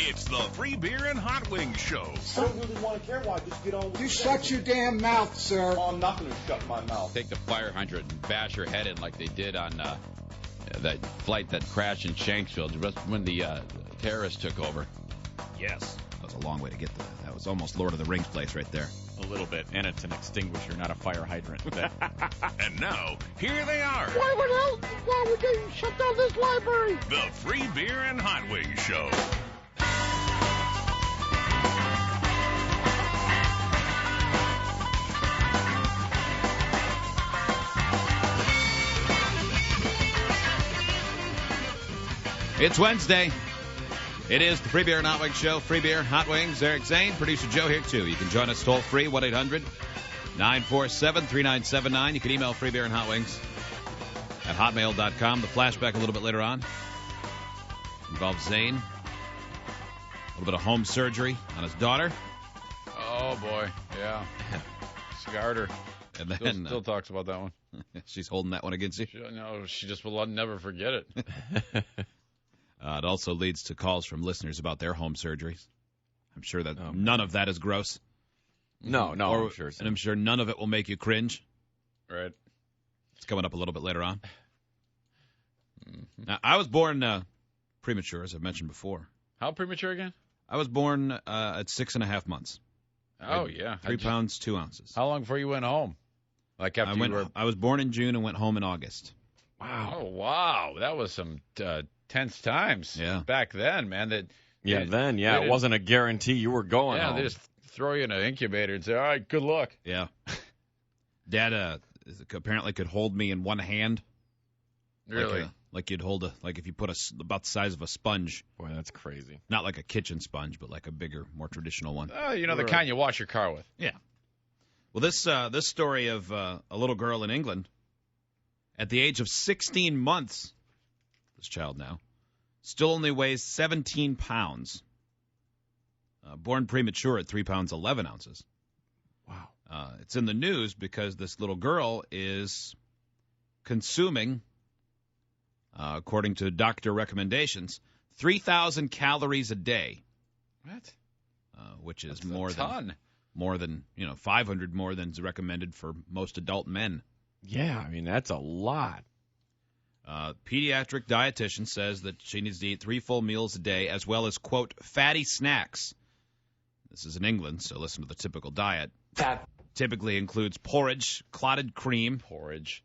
It's the Free Beer and Hot Wings Show. I don't really want to care why. Just get on with You it. shut your damn mouth, sir. Oh, I'm not going to shut my mouth. Take the fire hydrant and bash her head in like they did on that flight that crashed in Shanksville just when the terrorists took over. Yes. That was a long way to get there. That was almost Lord of the Rings place right there. A little bit, and it's an extinguisher, not a fire hydrant. And now, here they are. Why would they shut down this library? The Free Beer and Hot Wings Show. It's Wednesday. It is the Free Beer and Hot Wings Show. Free Beer, Hot Wings. Eric Zane, producer Joe here, too. You can join us toll free, 1-800-947-3979. You can email Free Beer and Hot Wings at hotmail.com. The flashback a little bit later on involves Zane. A little bit of home surgery on his daughter. Oh, boy. Yeah. Scarred her. And then Still talks about that one. she's holding that one against you. She just will never forget it. It also leads to calls from listeners about their home surgeries. I'm sure that none of that is gross. No, I'm sure. And I'm sure none of it will make you cringe. Right. It's coming up a little bit later on. Now, I was born premature, as I've mentioned before. How premature again? I was born at 6.5 months. Oh, yeah. 3 pounds, 2 ounces. How long before you went home? Like after you were... I was born in June and went home in August. Wow. Oh, wow. That was some tense times back then, man. It wasn't a guarantee you were going home. They just throw you in an incubator and say, all right, good luck. Yeah. Dad apparently could hold me in one hand. Really? Like you'd hold if you put about the size of a sponge. Boy, that's crazy. Not like a kitchen sponge, but like a bigger, more traditional one. The kind you wash your car with. Yeah. Well, this story of a little girl in England at the age of 16 months, this child now, still only weighs 17 pounds. Born premature at 3 pounds, 11 ounces. Wow. It's in the news because this little girl is consuming, according to doctor recommendations, 3,000 calories a day. What? Which is That's more than 500 more than is recommended for most adult men. Yeah, I mean, that's a lot. Pediatric dietitian says that she needs to eat 3 full meals a day as well as, quote, fatty snacks. This is in England, so listen to the typical diet. That typically includes porridge, clotted cream. Porridge.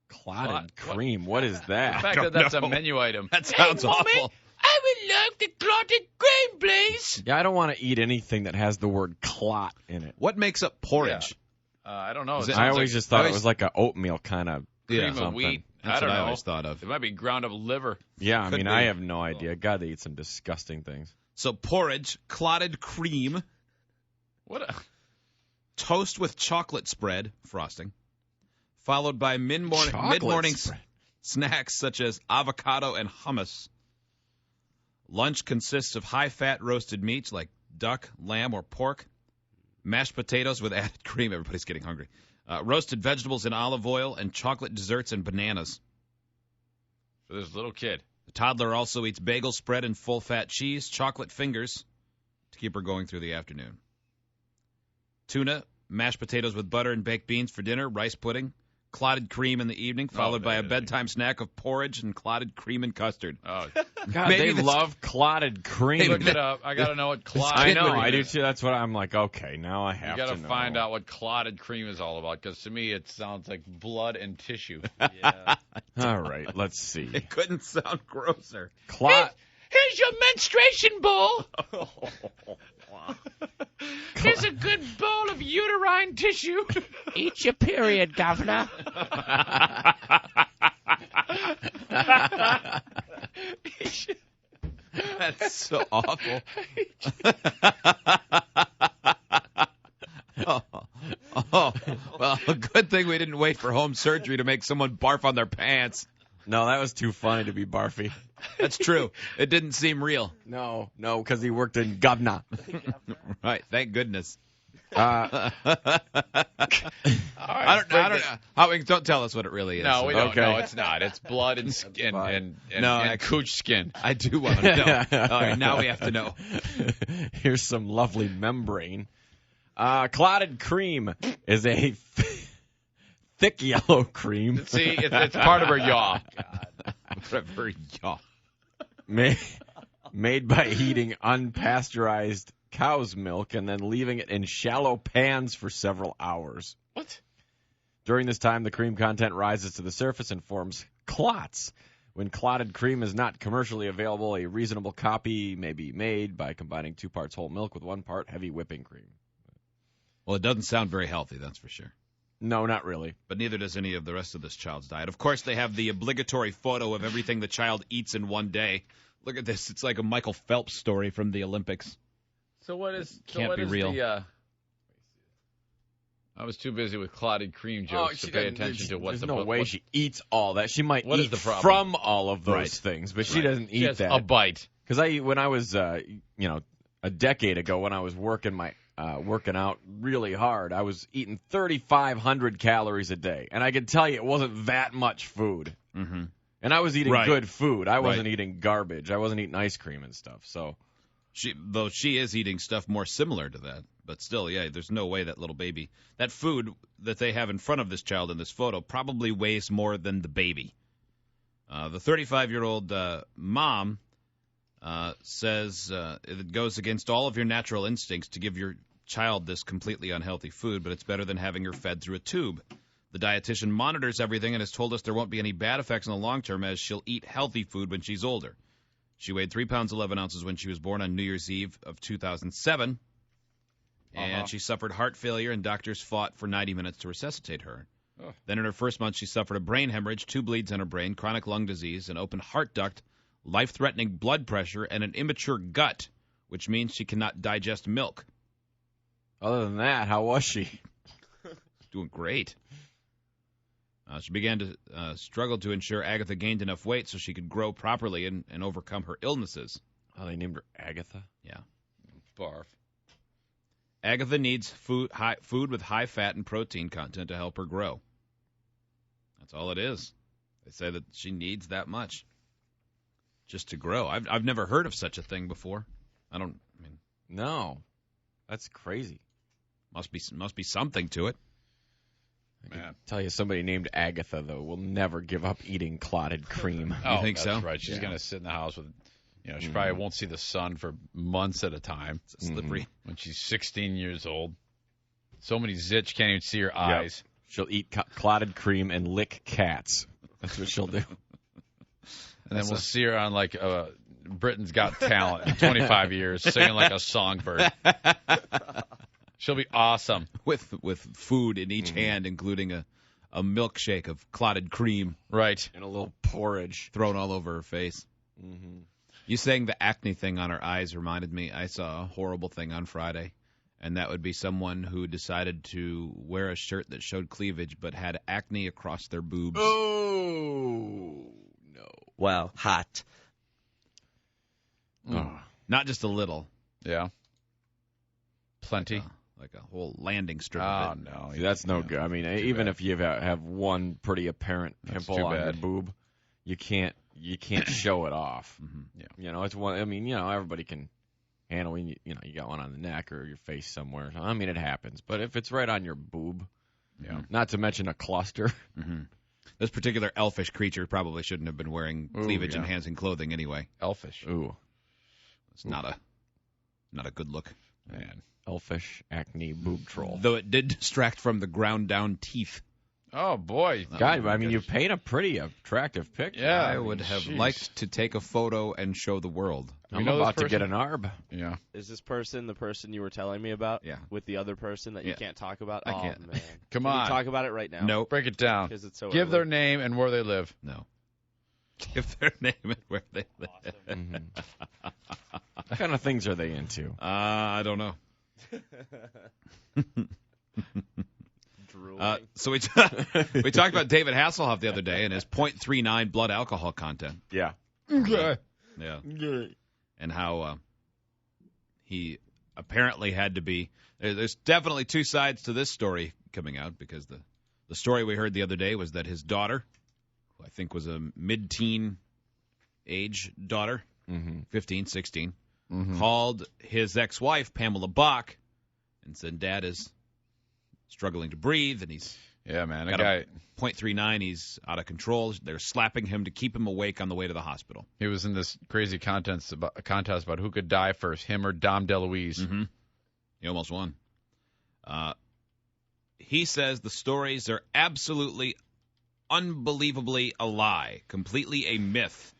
Clotted cream? What is that? The fact that's a menu item. That sounds awful. Mommy, I would like the clotted cream, please. Yeah, I don't want to eat anything that has the word clot in it. What makes up porridge? Yeah. I don't know. I always just thought it was like an oatmeal kind of cream of wheat. That's what I always thought of. It might be ground up liver. Yeah, I mean, I have no idea. God, they eat some disgusting things. So porridge, clotted cream. Toast with chocolate spread, frosting, followed by mid-morning snacks such as avocado and hummus. Lunch consists of high-fat roasted meats like duck, lamb, or pork, mashed potatoes with added cream. Everybody's getting hungry. Roasted vegetables in olive oil, and chocolate desserts and bananas. For this little kid. The toddler also eats bagel spread and full-fat cheese, chocolate fingers to keep her going through the afternoon. Tuna, mashed potatoes with butter and baked beans for dinner, rice pudding, clotted cream in the evening, followed by a bedtime snack of porridge and clotted cream and custard. Oh, God, they love clotted cream. Look it up. I got to know what clotted cream is. I do, too. That's what I'm like, okay, now I have to know. You got to find out what clotted cream is all about, because to me it sounds like blood and tissue. Yeah. All right, let's see. It couldn't sound grosser. Here's your menstruation bowl. Here's a good bowl of uterine tissue. Eat your period, Governor. That's so awful. Well, a good thing we didn't wait for home surgery to make someone barf on their pants. No, that was too funny to be barfy. That's true. It didn't seem real. No, because he worked in Govna. Right, thank goodness. I don't tell us what it really is. No, we don't. Okay. No, it's not. It's blood and skin and cooch skin. I do want to know. All right, now we have to know. Here's some lovely membrane. Clotted cream is a thick yellow cream. See, it's part of her yaw. Part of her yaw. Made by heating unpasteurized cow's milk and then leaving it in shallow pans for several hours. What? During this time, the cream content rises to the surface and forms clots. When clotted cream is not commercially available, a reasonable copy may be made by combining 2 parts whole milk with 1 part heavy whipping cream. Well, it doesn't sound very healthy, that's for sure. No, not really. But neither does any of the rest of this child's diet. Of course, they have the obligatory photo of everything the child eats in one day. Look at this. It's like a Michael Phelps story from the Olympics. So what is Can't be real. I was too busy with clotted cream jokes to pay attention to what there's the no way she eats all that. She might what eat is the problem? from all of those things, but she doesn't eat has that. A bite. Because when I was, a decade ago, when I was working out really hard, I was eating 3,500 calories a day, and I can tell you it wasn't that much food. Mm-hmm. And I was eating good food. I wasn't eating garbage. I wasn't eating ice cream and stuff. So, she is eating stuff more similar to that, but still, yeah, there's no way that little baby, that food that they have in front of this child in this photo, probably weighs more than the baby. The 35-year-old mom says it goes against all of your natural instincts to give your child this completely unhealthy food, but it's better than having her fed through a tube. The dietitian monitors everything and has told us there won't be any bad effects in the long term as she'll eat healthy food when she's older. She weighed 3 pounds 11 ounces when she was born on New Year's Eve of 2007, and she suffered heart failure, and doctors fought for 90 minutes to resuscitate her. Then in her first month, she suffered a brain hemorrhage, 2 bleeds in her brain, chronic lung disease, an open heart duct, life-threatening blood pressure, and an immature gut, which means she cannot digest milk. Other than that, how was she? Doing great. She began to struggle to ensure Agatha gained enough weight so she could grow properly and overcome her illnesses. Oh, they named her Agatha? Yeah. Barf. Agatha needs food with high fat and protein content to help her grow. That's all it is. They say that she needs that much just to grow. I've never heard of such a thing before. No. That's crazy. Must be something to it. I can tell you, somebody named Agatha, though, will never give up eating clotted cream. You think that's so? Right. She's going to sit in the house with, she probably won't see the sun for months at a time. It's slippery. When she's 16 years old. So many zits, can't even see her eyes. She'll eat clotted cream and lick cats. That's what she'll do. And then we'll see her on, Britain's Got Talent in 25 years, singing like a songbird. She'll be awesome. With food in each hand, including a milkshake of clotted cream. Right. And a little porridge. Thrown all over her face. Mm-hmm. You saying the acne thing on her eyes reminded me, I saw a horrible thing on Friday, and that would be someone who decided to wear a shirt that showed cleavage but had acne across their boobs. Oh, no. Wow, hot. Not just a little. Yeah. Plenty. Like a whole landing strip. Oh, no. See, that's no good. I mean, even if you have one pretty apparent pimple on your boob, you can't show it off. Mm-hmm. Yeah. It's one. I mean, everybody can handle when you got one on the neck or your face somewhere. I mean, it happens. But if it's right on your boob, not to mention a cluster. Mm-hmm. This particular elfish creature probably shouldn't have been wearing cleavage-enhancing clothing anyway. Elfish. Ooh. It's not a good look. Man. Elfish acne boob troll. Though it did distract from the ground-down teeth. Oh, boy. God, I mean, you paint a pretty attractive picture. Yeah. I would have liked to take a photo and show the world. I'm about to get an ARB. Yeah. Is this person the person you were telling me about? Yeah. With the other person that you can't talk about? I can't. Man. Come on. Can you talk about it right now? Nope. Break it down. Because it's so Give early. their name and where they live. No. Give their name and where they live. Awesome. Mm-hmm. What kind of things are they into? I don't know. So we talked about David Hasselhoff the other day and his 0.39 blood alcohol content. Yeah. Yeah. And how he apparently had to be. There's definitely two sides to this story coming out, because the story we heard the other day was that his daughter, who I think was a mid-teen age daughter, 15, 16, called his ex-wife, Pamela Bach, and said, Dad is struggling to breathe, and he's man, got a .39. He's out of control. They're slapping him to keep him awake on the way to the hospital. He was in this crazy contest about who could die first, him or Dom DeLuise. He almost won. He says the stories are absolutely, unbelievably a lie, completely a myth.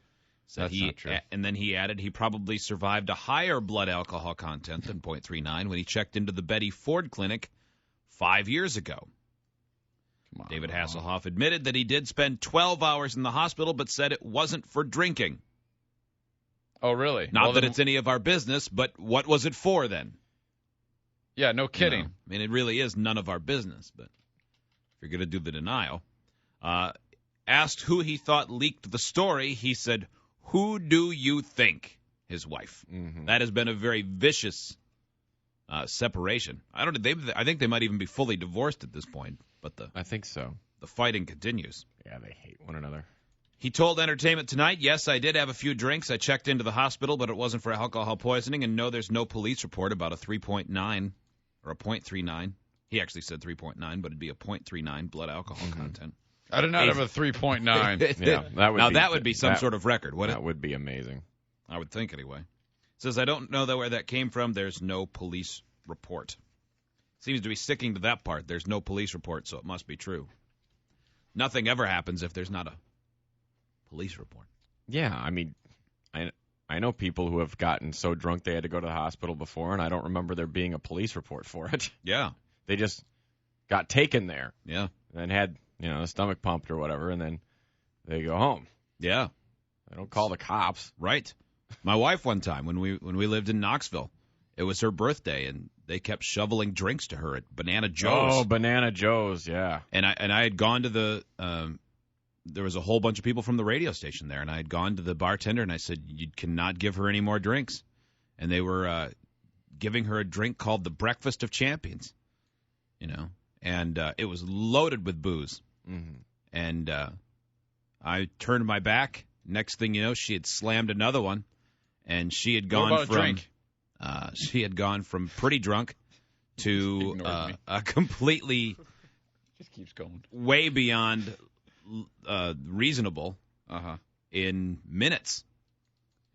That's not true. And then he added he probably survived a higher blood alcohol content than .39 when he checked into the Betty Ford Clinic 5 years ago. David Hasselhoff admitted that he did spend 12 hours in the hospital, but said it wasn't for drinking. Oh, really? Not that it's any of our business, but what was it for then? Yeah, no kidding. I mean, it really is none of our business, but if you're going to do the denial. Asked who he thought leaked the story, he said, who do you think? His wife. That has been a very vicious separation. I think they might even be fully divorced at this point, but I think so. The fighting continues. Yeah, they hate one another. He told Entertainment Tonight, yes, I did have a few drinks. I checked into the hospital, but it wasn't for alcohol poisoning, and no, there's no police report about a 3.9 or a .39. He actually said 3.9, but it'd be a .39 blood alcohol content. I did not have a 3.9. Yeah, that would be some sort of record, wouldn't it? That would be amazing. I would think, anyway. Says, I don't know where that came from. There's no police report. Seems to be sticking to that part. There's no police report, so it must be true. Nothing ever happens if there's not a police report. Yeah, I mean, I know people who have gotten so drunk they had to go to the hospital before, and I don't remember there being a police report for it. Yeah. They just got taken there. Yeah. And had, a stomach pumped or whatever, and then they go home. Yeah. They don't call the cops. Right. My wife one time, when we lived in Knoxville, it was her birthday, and they kept shoveling drinks to her at Banana Joe's. Oh, Banana Joe's, yeah. And I had gone to the there was a whole bunch of people from the radio station there, and I had gone to the bartender, and I said, you cannot give her any more drinks. And they were giving her a drink called the Breakfast of Champions, and it was loaded with booze. And I turned my back. Next thing you know, she had slammed another one, and she had gone from pretty drunk to a completely just keeps going way beyond reasonable in minutes.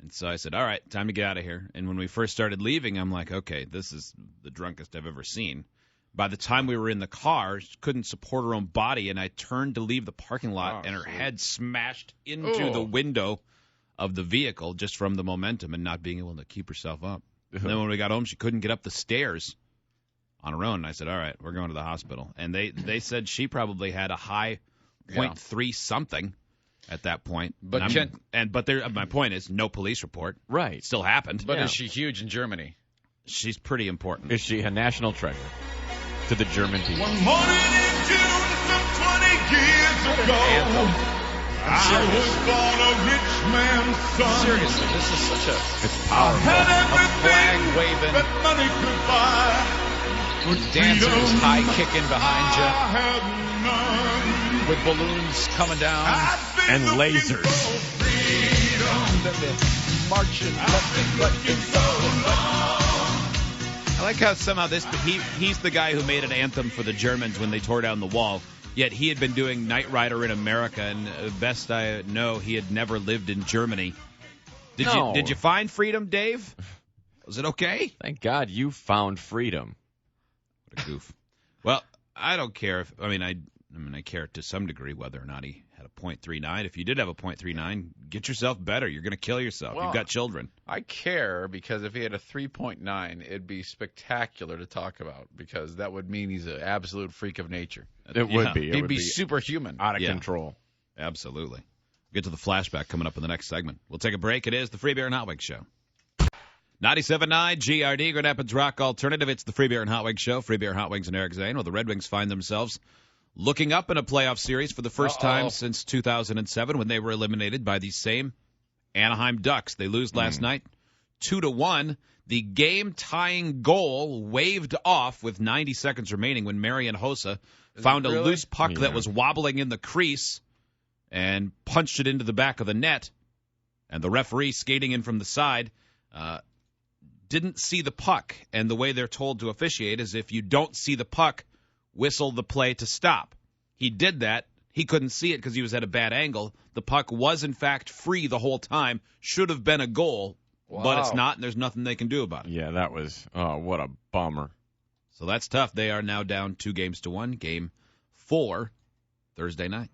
And so I said, all right, time to get out of here. And when we first started leaving, I'm like, okay, this is the drunkest I've ever seen. By the time we were in the car, she couldn't support her own body, and I turned to leave the parking lot, and her head smashed into the window of the vehicle just from the momentum and not being able to keep herself up. And then when we got home, she couldn't get up the stairs on her own. And I said, all right, we're going to the hospital. And they said she probably had a high .3 something at that point. But my point is, no police report. Right. It still happened. But is she huge in Germany? She's pretty important. Is she a national treasure to the German people? One morning in June, some 20 years ago, I was born a rich man's son. Seriously, this is such It's powerful. I had a flag everything waving, that money could buy. dancers high kicking behind I had none. you, with balloons coming down, And lasers. marching. I like how somehow he's the guy who made an anthem for the Germans when they tore down the wall, yet he had been doing Knight Rider in America, and best I know, he had never lived in Germany. Did you find freedom, Dave? Was it okay? Thank God you found freedom. What a goof. Well, I don't care if I care to some degree whether or not he had a .39. If you did have a .39, get yourself better. You're going to kill yourself. Well, you've got children. I care because if he had a 3.9, it'd be spectacular to talk about because that would mean he's an absolute freak of nature. It would be. He'd be superhuman. Out of control. Absolutely. We'll get to the flashback coming up in the next segment. We'll take a break. It is the Free Beer and Hot Wings Show. 97.9 GRD, Grand Rapids Rock Alternative. It's the Free Beer and Hot Wings Show. Free Beer, Hot Wings, and Eric Zane. Well, the Red Wings find themselves looking up in a playoff series for the first time since 2007 when they were eliminated by the same Anaheim Ducks. They lose last night 2-1. The game-tying goal waved off with 90 seconds remaining when Marian Hossa found a loose puck that was wobbling in the crease and punched it into the back of the net. And the referee skating in from the side didn't see the puck. And the way they're told to officiate is if you don't see the puck, whistle the play to stop. He did that. He couldn't see it because he was at a bad angle. The puck was, in fact, free the whole time. Should have been a goal, but it's not, and there's nothing they can do about it. Yeah, that was, what a bummer. So that's tough. They are now down 2-1. Game 4, Thursday night.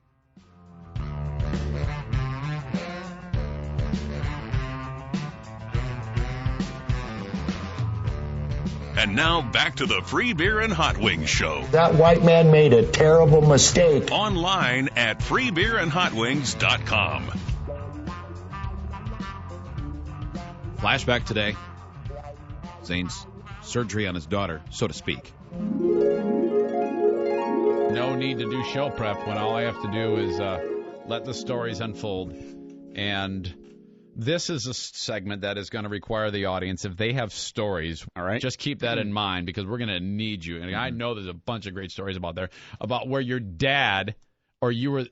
And now back to the Free Beer and Hot Wings Show. That white man made a terrible mistake. Online at freebeerandhotwings.com. Flashback today. Zane's surgery on his daughter, so to speak. No need to do show prep when all I have to do is let the stories unfold. And this is a segment that is going to require the audience, if they have stories, all right, just keep that in mind because we're going to need you. And I know there's a bunch of great stories about where your dad or you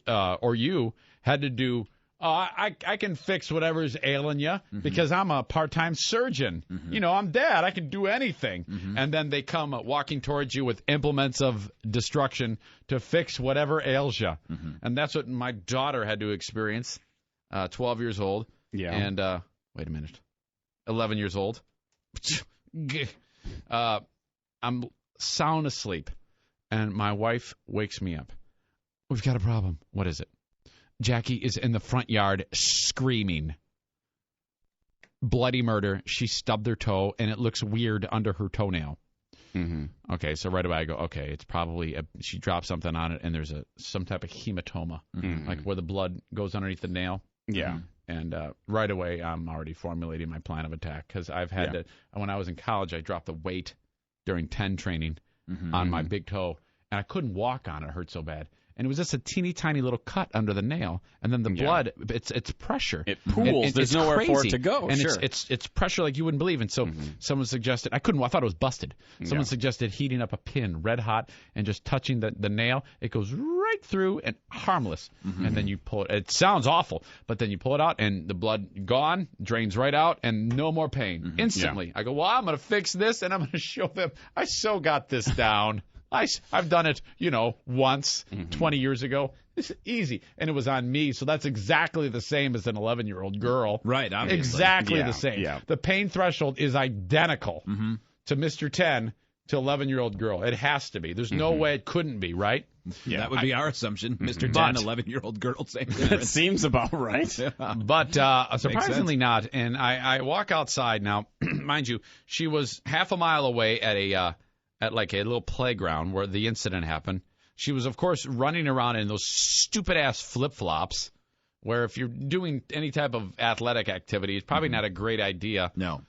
had to do, I can fix whatever's ailing you because I'm a part-time surgeon. You know, I'm dad. I can do anything. And then they come walking towards you with implements of destruction to fix whatever ails you. And that's what my daughter had to experience, 12 years old. Yeah. And, wait a minute, 11 years old. I'm sound asleep, and my wife wakes me up. We've got a problem. What is it? Jackie is in the front yard screaming. Bloody murder. She stubbed her toe, and it looks weird under her toenail. Okay, so right away I go, okay, it's probably she dropped something on it, and there's some type of hematoma, like where the blood goes underneath the nail. Yeah. And right away, I'm already formulating my plan of attack because I've had to. When I was in college, I dropped the weight during 10 training on my big toe, and I couldn't walk on it. It hurt so bad. And it was just a teeny tiny little cut under the nail, and then the blood, it's pressure. It pools. There's nowhere crazy. for it to go. And sure. it's pressure like you wouldn't believe. And so someone suggested, I thought it was busted. Someone suggested heating up a pin red hot and just touching the nail. It goes right through and harmless. And then you pull it. It sounds awful, but then you pull it out and the blood gone, drains right out, and no more pain instantly. I go, well, I'm going to fix this, and I'm going to show them I so got this down. I've done it, once 20 years ago. It's easy. And it was on me. So that's exactly the same as an 11-year-old girl. Right, obviously. Exactly the same. Yeah. The pain threshold is identical to Mr. 10 to 11-year-old girl. It has to be. There's no way it couldn't be, right? Yeah, that would be our assumption. Mr. 10, 11-year-old girl. Same That seems about right. But surprisingly not. And I walk outside now. Mind you, she was half a mile away at like a little playground where the incident happened. She was, of course, running around in those stupid-ass flip-flops where if you're doing any type of athletic activity, it's probably not a great idea. No.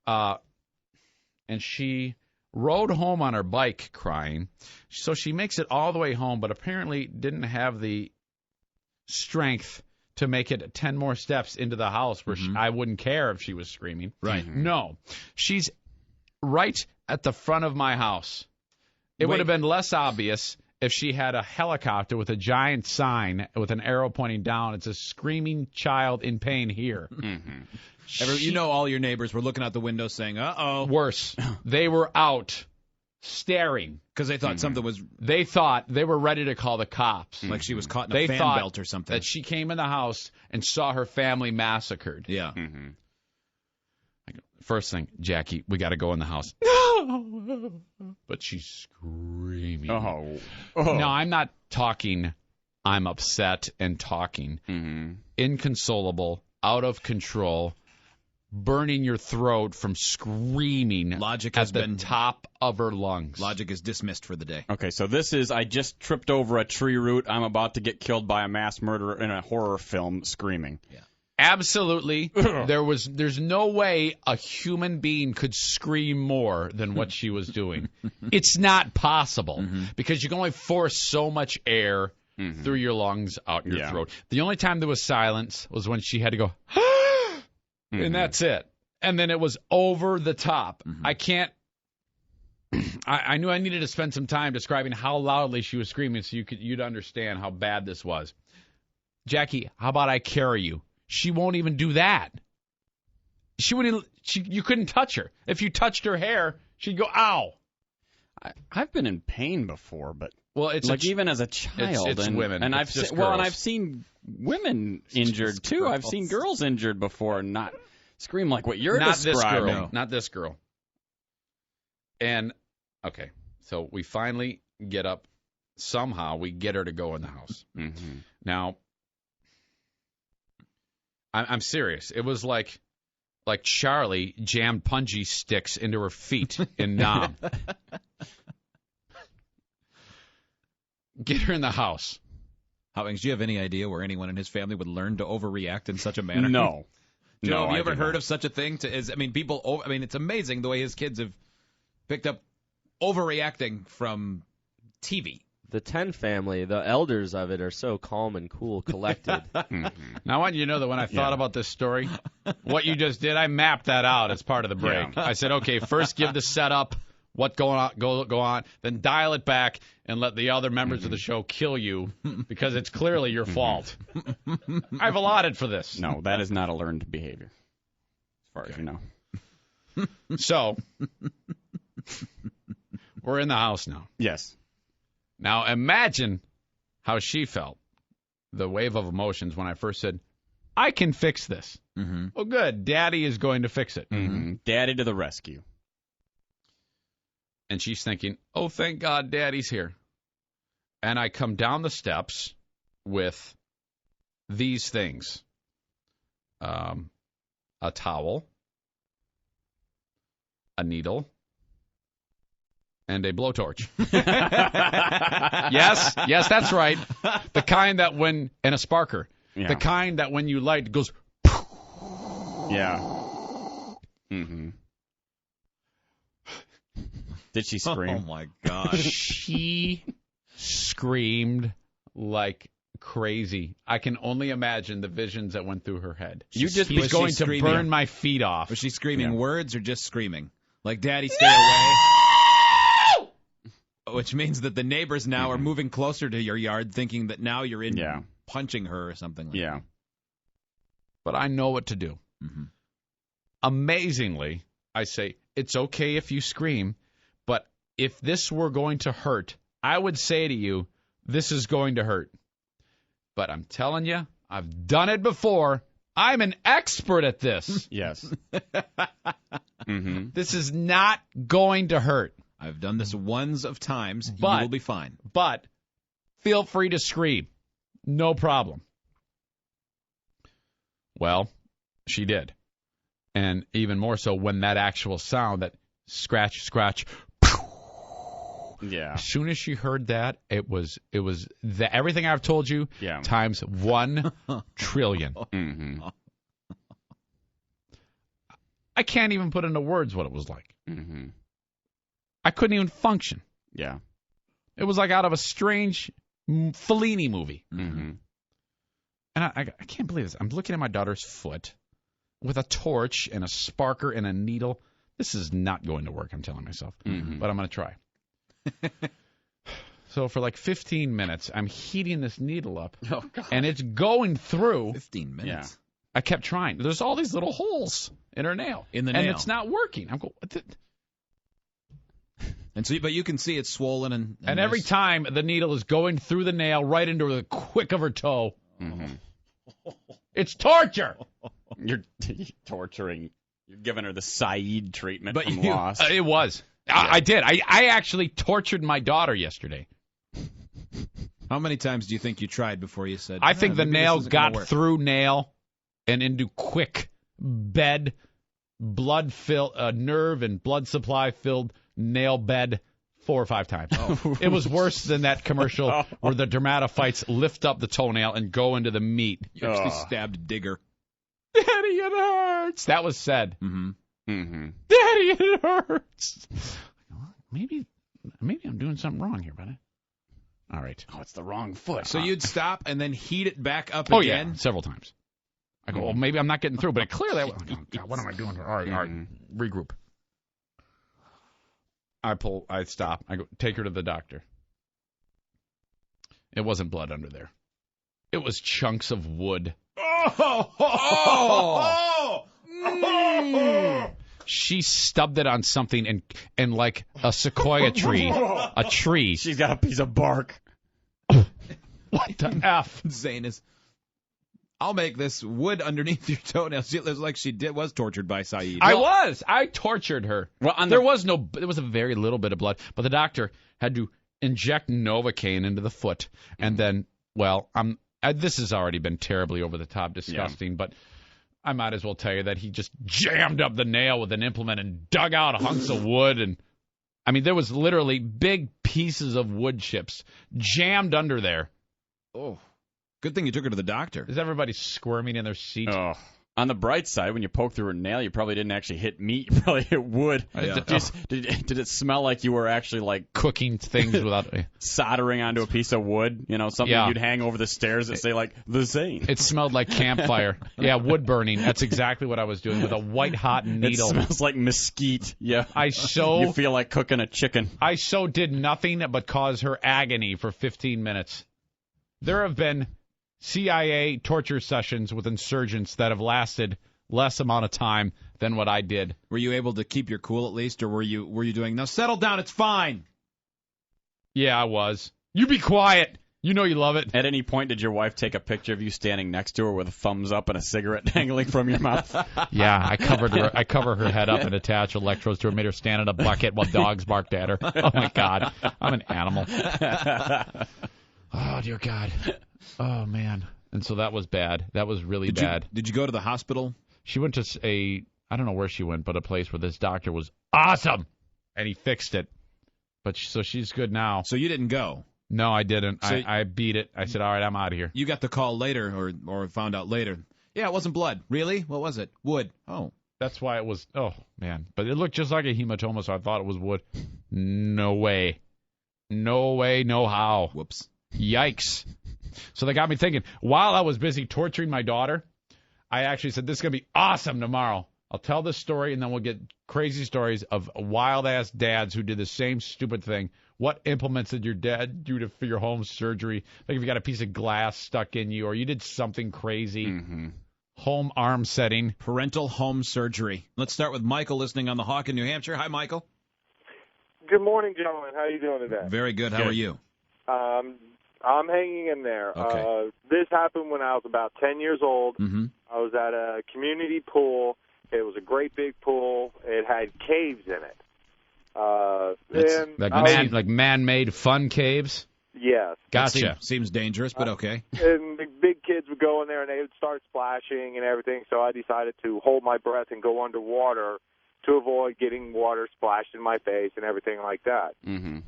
And she rode home on her bike crying. So she makes it all the way home, but apparently didn't have the strength to make it 10 more steps into the house where I wouldn't care if she was screaming. Right. No. She's right at the front of my house. It would have been less obvious if she had a helicopter with a giant sign with an arrow pointing down. It's a screaming child in pain here. All your neighbors were looking out the window saying, uh-oh. Worse. They were out staring. Because they thought something was... They thought they were ready to call the cops. Like she was caught in a fan belt or something. That she came in the house and saw her family massacred. Yeah. First thing, Jackie, we got to go in the house. No! But she's screaming. Oh. No, I'm not talking. I'm upset and talking. Inconsolable, out of control, burning your throat from screaming Logic at has the been top of her lungs. Logic is dismissed for the day. Okay, so this is, I just tripped over a tree root. I'm about to get killed by a mass murderer in a horror film screaming. Yeah. Absolutely. There's no way a human being could scream more than what she was doing. It's not possible because you can only force so much air through your lungs out your throat. The only time there was silence was when she had to go, and that's it. And then it was over the top. I can't. I knew I needed to spend some time describing how loudly she was screaming so you'd understand how bad this was. Jackie, how about I carry you? She won't even do that. You couldn't touch her. If you touched her hair, she'd go, ow. I've been in pain before, but it's even as a child, it's women, and I've seen women injured too. Girls. I've seen girls injured before, and not scream like what you're describing. Not this girl. And okay, so we finally get up. Somehow we get her to go in the house. Now, I'm serious. It was like Charlie jammed punji sticks into her feet in Nam. Get her in the house. Howings, do you have any idea where anyone in his family would learn to overreact in such a manner? No. Joe, have you ever heard of such a thing? It's amazing the way his kids have picked up overreacting from TV. The 10 family, the elders of it are so calm and cool, collected. Now, I want you to know that when I thought about this story, what you just did, I mapped that out as part of the break. I said, okay, first give the setup, what go on, then dial it back and let the other members of the show kill you because it's clearly your fault. I've allotted for this. No, that is not a learned behavior, as far as you know. So, we're in the house now. Yes. Now, imagine how she felt, the wave of emotions when I first said, I can fix this. Oh, good. Daddy is going to fix it. Daddy to the rescue. And she's thinking, oh, thank God Daddy's here. And I come down the steps with these things. A towel, a needle, and a blowtorch. Yes, that's right. The kind that and a sparker. Yeah. The kind that when you light, it goes. Yeah. Did she scream? Oh my gosh. She screamed like crazy. I can only imagine the visions that went through her head. He's going to burn my feet off. Was she screaming words or just screaming? Like, Daddy, stay away? Which means that the neighbors now are moving closer to your yard, thinking that now you're in punching her or something like that. But I know what to do. Amazingly, I say, it's okay if you scream, but if this were going to hurt, I would say to you, this is going to hurt. But I'm telling you, I've done it before. I'm an expert at this. Yes. This is not going to hurt. I've done this ones of times. You will be fine. But feel free to scream. No problem. Well, she did. And even more so when that actual sound, that scratch, scratch, yeah. As soon as she heard that, it was everything I've told you times 1 trillion. I can't even put into words what it was like. I couldn't even function. Yeah. It was like out of a strange Fellini movie. And I can't believe this. I'm looking at my daughter's foot with a torch and a sparker and a needle. This is not going to work, I'm telling myself. But I'm going to try. So for like 15 minutes, I'm heating this needle up. Oh, God. And it's going through. 15 minutes? Yeah. I kept trying. There's all these little holes in her nail. In the nail. And it's not working. I'm going, And so, but you can see it's swollen and every time the needle is going through the nail right into the quick of her toe. It's torture. You're torturing. You're giving her the Saeed treatment from Lost. It was. I did. I actually tortured my daughter yesterday. How many times do you think you tried before you said? I think the nail got through nail and into quick bed, nerve and blood supply filled nail bed 4 or 5 times. It was worse than that commercial where the dermatophytes lift up the toenail and go into the meat. You actually stabbed a digger. Daddy, it hurts. That was said. Daddy, it hurts. Maybe I'm doing something wrong here, buddy. All right. Oh, it's the wrong foot. So you'd stop and then heat it back up again? Yeah, several times. I go, well, maybe I'm not getting through, but clearly, oh, God, what am I doing? All right, regroup. I stop. I go, take her to the doctor. It wasn't blood under there. It was chunks of wood. She stubbed it on something and like a sequoia tree, a tree. She's got a piece of bark. What the F? Zane is. I'll make this wood underneath your toenails. It looks like she was tortured by Saeed. I tortured her. Well, there was a very little bit of blood, but the doctor had to inject Novocaine into the foot, and then, this has already been terribly over the top disgusting, but I might as well tell you that he just jammed up the nail with an implement and dug out hunks of wood, and I mean there was literally big pieces of wood chips jammed under there. Oh. Good thing you took her to the doctor. Is everybody squirming in their seat? Oh. On the bright side, when you poke through a nail, you probably didn't actually hit meat. You probably hit wood. Yeah. Did it smell like you were actually like cooking things without soldering onto a piece of wood? You know, something you'd hang over the stairs and say like the Zane. It smelled like campfire. Yeah, wood burning. That's exactly what I was doing with a white hot needle. It smells like mesquite. Yeah. You feel like cooking a chicken. I did nothing but cause her agony for 15 minutes. There have been CIA torture sessions with insurgents that have lasted less amount of time than what I did. Were you able to keep your cool at least, or were you doing, now settle down, it's fine? Yeah, I was. You be quiet. You know you love it. At any point, did your wife take a picture of you standing next to her with a thumbs up and a cigarette dangling from your mouth? Yeah, I cover her head up and attach electrodes to her, made her stand in a bucket while dogs barked at her. Oh, my God. I'm an animal. Oh, dear God. Oh, man. And so that was bad. That was really bad. Did you go to the hospital? She went to I don't know where she went, but a place where this doctor was awesome, and he fixed it. But so she's good now. So you didn't go? No, I didn't. So I beat it. I said, all right, I'm out of here. You got the call later or found out later. Yeah, it wasn't blood. Really? What was it? Wood. Oh. That's why it was, oh, man. But it looked just like a hematoma, so I thought it was wood. No way. No way, no how. Whoops. Yikes. So they got me thinking, while I was busy torturing my daughter, I actually said, this is going to be awesome tomorrow. I'll tell this story, and then we'll get crazy stories of wild-ass dads who did the same stupid thing. What implements did your dad do for your home surgery? Like if you got a piece of glass stuck in you or you did something crazy. Mm-hmm. Home arm setting. Parental home surgery. Let's start with Michael listening on the Hawk in New Hampshire. Hi, Michael. Good morning, gentlemen. How are you doing today? Very good. How are you? I'm hanging in there. Okay. This happened when I was about 10 years old. Mm-hmm. I was at a community pool. It was a great big pool. It had caves in it. Like man-made fun caves? Yes. Gotcha. Seems dangerous, but okay. And the big kids would go in there and they would start splashing and everything, so I decided to hold my breath and go underwater to avoid getting water splashed in my face and everything like that. Mm-hmm.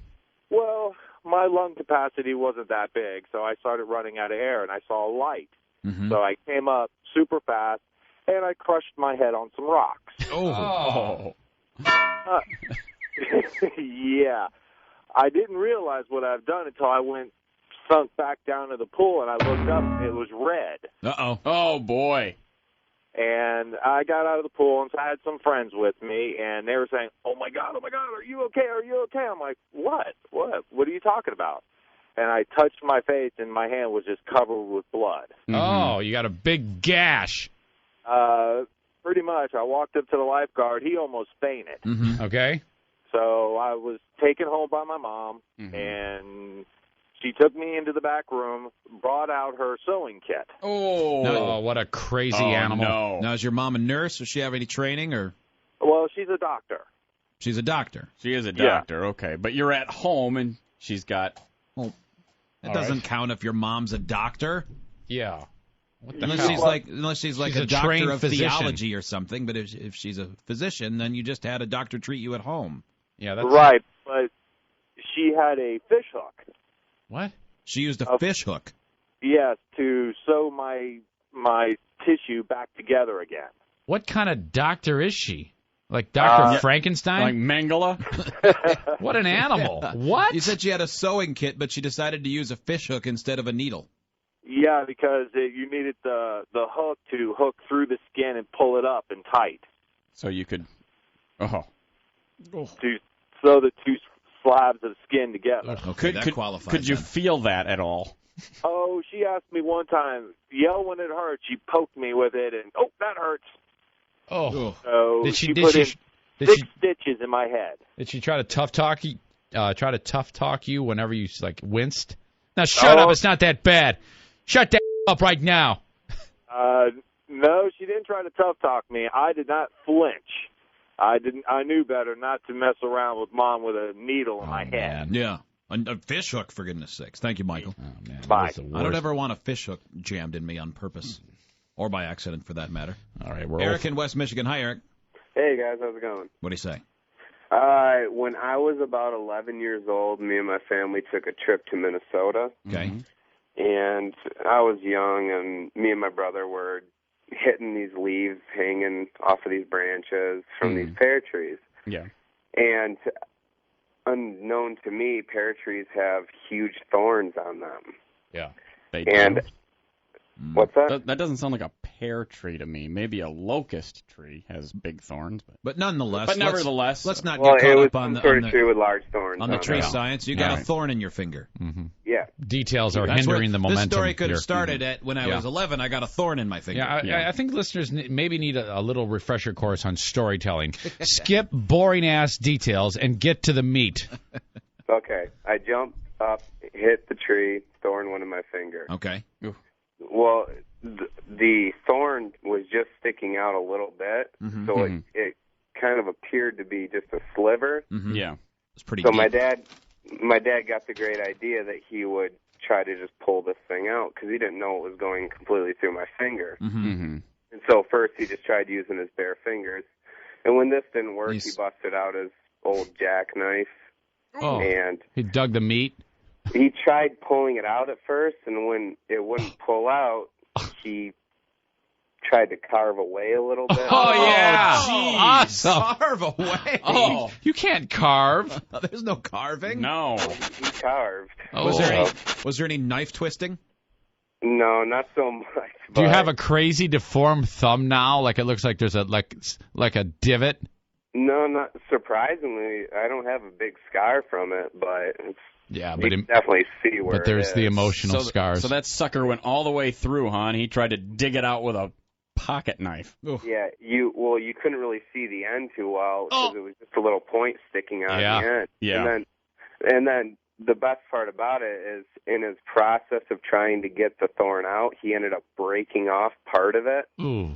Well, my lung capacity wasn't that big, so I started running out of air, and I saw a light. Mm-hmm. So I came up super fast, and I crushed my head on some rocks. Oh. Yeah. I didn't realize what I've done until I sunk back down to the pool, and I looked up, and it was red. Uh-oh. Oh, boy. And I got out of the pool, and so I had some friends with me, and they were saying, oh, my God, are you okay? Are you okay? I'm like, what? What are you talking about? And I touched my face, and my hand was just covered with blood. Mm-hmm. Oh, you got a big gash. Pretty much. I walked up to the lifeguard. He almost fainted. Mm-hmm. Okay. So I was taken home by my mom, and she took me into the back room, brought out her sewing kit. Oh, what a crazy animal. No. Now, is your mom a nurse? Does she have any training? Or? Well, she's a doctor. She's a doctor. She is a doctor, okay. But you're at home, and she's got... Well, that doesn't count if your mom's a doctor. Yeah. Unless she's like a doctor of physician. theology or something. But if she's a physician, then you just had a doctor treat you at home. Yeah, that's right. But she had a fish hook. What? She used a fish hook. Yes, to sew my tissue back together again. What kind of doctor is she? Like Dr. Frankenstein? Like Mengele? What an animal. What? You said she had a sewing kit, but she decided to use a fish hook instead of a needle. Yeah, because you needed the hook to hook through the skin and pull it up and tight. So you could, to sew the two slabs of skin together. Okay, that qualifies. Could you feel that at all? Oh, she asked me one time, yell when it hurts. She poked me with it, and that hurts. Oh, so she put in 6 stitches in my head. Did she try to tough talk you? Whenever you winced? Now shut up! It's not that bad. Shut that up right now. No, she didn't try to tough talk me. I did not flinch. I knew better not to mess around with Mom with a needle in my head. Yeah. A fish hook, for goodness sakes. Thank you, Michael. Oh, man. Bye. I don't ever want a fish hook jammed in me on purpose. Or by accident, for that matter. All right, Eric in West Michigan. Hi, Eric. Hey, guys. How's it going? What do you say? When I was about 11 years old, me and my family took a trip to Minnesota. Okay. And I was young, and me and my brother were hitting these leaves hanging off of these branches from these pear trees. Yeah. And unknown to me, pear trees have huge thorns on them. Yeah. They do. What's that? That doesn't sound like a pear tree to me. Maybe a locust tree has big thorns, but nonetheless. But nevertheless, let's not get caught up on the tree with large thorns on the tree science. You got a thorn in your finger. Mm-hmm. Yeah. Details are hindering the momentum. This story could have here. started at when I was 11. I got a thorn in my finger. I think listeners maybe need a little refresher course on storytelling. Skip boring ass details and get to the meat. Okay, I jumped up, hit the tree, thorn went in my finger. Okay. Well, the thorn was just sticking out a little bit, so it kind of appeared to be just a sliver. Yeah, it's pretty. So deep. my dad got the great idea that he would try to just pull this thing out because he didn't know it was going completely through my finger. Mm-hmm. And so first he just tried using his bare fingers, and when this didn't work, he busted out his old jackknife. Oh, and he dug the meat. He tried pulling it out at first, and when it wouldn't pull out, he tried to carve away a little bit. Oh, yeah. Awesome. Carve away. Oh, you can't carve. There's no carving. No. He carved. Oh. Was there any knife twisting? No, not so much. Do you have a crazy deformed thumb now? Like it looks like there's a like a divot? No, not surprisingly. I don't have a big scar from it, but it's yeah, but you can definitely see where. But there's the emotional scars. So that sucker went all the way through, huh? And he tried to dig it out with a pocket knife. Oof. Yeah, you couldn't really see the end too well because it was just a little point sticking out the end. Yeah. And then the best part about it is in his process of trying to get the thorn out, he ended up breaking off part of it. Ooh.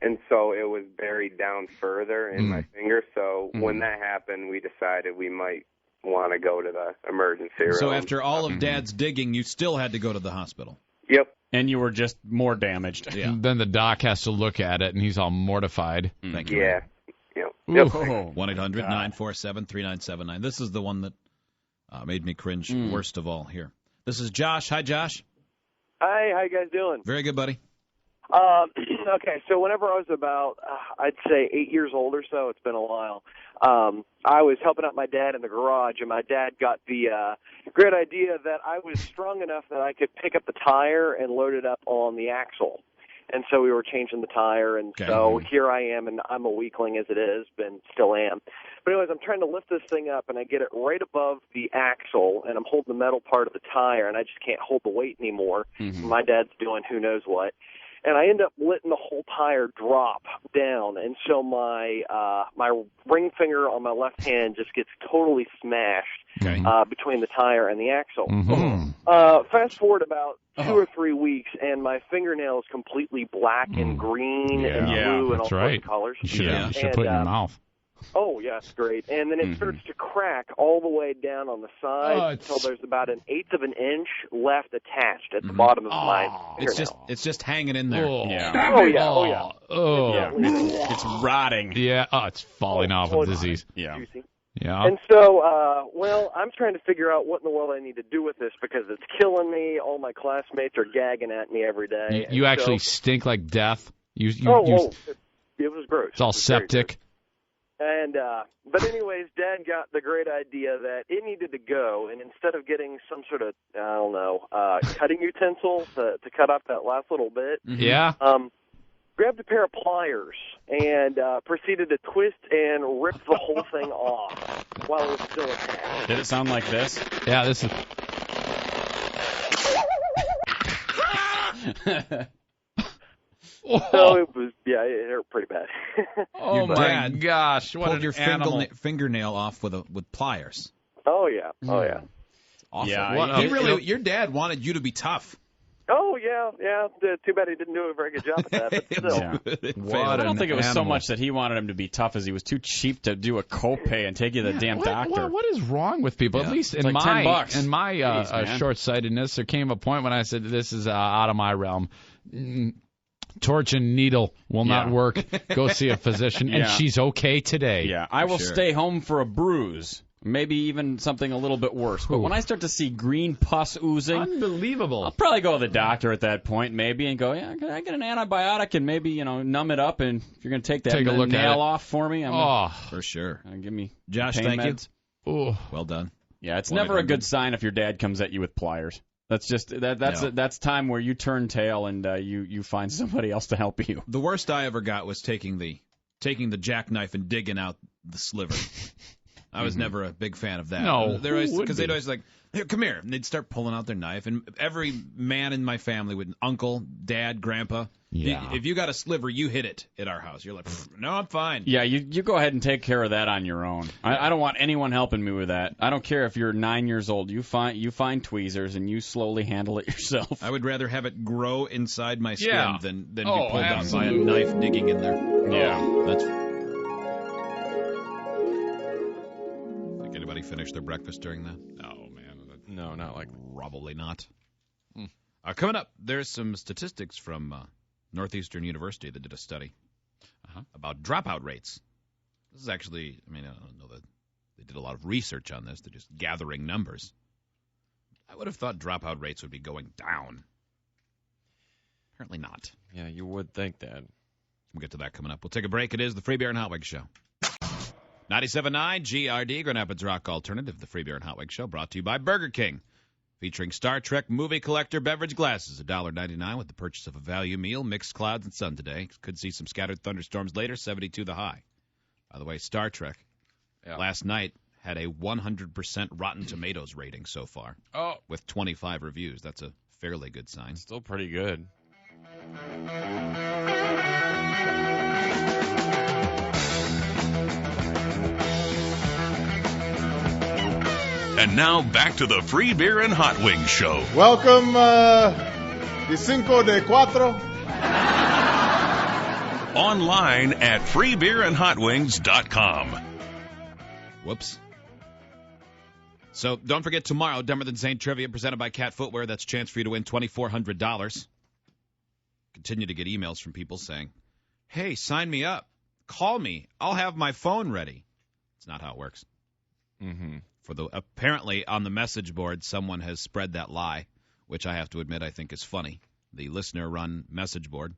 And so it was buried down further in my finger. So when that happened, we decided we might want to go to the emergency room. So after all of Dad's digging, you still had to go to the hospital. Yep. And you were just more damaged. Yeah. Then the doc has to look at it, and he's all mortified. Thank you. Yeah. Yep. 1-800-947-3979. This is the one that made me cringe worst of all here. This is Josh. Hi, Josh. Hi, how you guys doing? Very good, buddy. Okay, so whenever I was about, I'd say 8 years old or so, it's been a while, I was helping out my dad in the garage, and my dad got the great idea that I was strong enough that I could pick up the tire and load it up on the axle. And so we were changing the tire, and so here I am, and I'm a weakling as it is, and still am. But anyways, I'm trying to lift this thing up, and I get it right above the axle, and I'm holding the metal part of the tire, and I just can't hold the weight anymore. My dad's doing who knows what. And I end up letting the whole tire drop down, and so my ring finger on my left hand just gets totally smashed between the tire and the axle. Fast forward about 2 or 3 weeks, and my fingernail is completely black and green and blue and all sorts of colors. You should put it in your mouth. Oh, yes, great. And then it starts to crack all the way down on the side until there's about 1/8 of an inch left attached at the bottom of my fingernail. It's just hanging in there. Oh, yeah. It's rotting. Yeah. Oh, it's falling off with disease. Yeah. Yeah. And so, I'm trying to figure out what in the world I need to do with this because it's killing me. All my classmates are gagging at me every day. You actually stink like death. It was gross. It's all septic. And but anyways, Dad got the great idea that it needed to go, and instead of getting some sort of cutting utensil to cut off that last little bit, grabbed a pair of pliers and proceeded to twist and rip the whole thing off while it was still attached. Did it sound like this? Yeah, this is. So it was, it hurt pretty bad. Oh my gosh! What pulled your animal. fingernail off with pliers. Oh yeah, oh yeah. Awful. Yeah, your dad wanted you to be tough. Oh yeah. Too bad he didn't do a very good job at that. But still, I don't think it was so much that he wanted him to be tough as he was too cheap to do a copay and take you to the damn doctor. What is wrong with people? Yeah. At least it's in like my $10. short-sightedness, there came a point when I said, "This is out of my realm." Torch and needle will not work. Go see a physician, and she's okay today. Yeah, I will stay home for a bruise, maybe even something a little bit worse. But when I start to see green pus oozing, unbelievable. I'll probably go to the doctor at that point, maybe, and go, can I get an antibiotic and maybe numb it up? And if you're going to take that nail off for me, for sure. Give me Josh, pain thank meds. you. Well done. Yeah, it's never a good sign if your dad comes at you with pliers. That's just that's time where you turn tail and you find somebody else to help you. The worst I ever got was taking the jackknife and digging out the sliver. I was never a big fan of that. No, because they'd always like, here, come here, and they'd start pulling out their knife. And every man in my family would, uncle, dad, grandpa, if you got a sliver, you hit it at our house. You're like, no, I'm fine. Yeah, you go ahead and take care of that on your own. I don't want anyone helping me with that. I don't care if you're 9 years old. You find tweezers and you slowly handle it yourself. I would rather have it grow inside my skin than be pulled out by a absolutely. knife digging in there. Yeah. That's. Think anybody finished their breakfast during that? Oh man, no, not like probably not. Coming up, there's some statistics from Northeastern University that did a study about dropout rates. This is actually, I don't know that they did a lot of research on this. They're just gathering numbers. I would have thought dropout rates would be going down. Apparently not. Yeah, you would think that. We'll get to that coming up. We'll take a break. It is the Free Beer and Hot Wings Show. 97.9 GRD, Grand Rapids Rock Alternative, the Free Beer and Hot Wings Show, brought to you by Burger King. Featuring Star Trek movie collector beverage glasses, $1.99 with the purchase of a value meal. Mixed clouds and sun today. Could see some scattered thunderstorms later, 72 the high. By the way, Star Trek last night had a 100% Rotten Tomatoes rating so far. Oh. With 25 reviews. That's a fairly good sign. Still pretty good. And now back to the Free Beer and Hot Wings Show. Welcome, the Cinco de Cuatro. Online at freebeerandhotwings.com. Whoops. So don't forget tomorrow, Dumber Than Zane Trivia presented by Cat Footwear. That's a chance for you to win $2,400. Continue to get emails from people saying, hey, sign me up. Call me. I'll have my phone ready. It's not how it works. Mm-hmm. Apparently on the message board, someone has spread that lie, which I have to admit I think is funny. The listener-run message board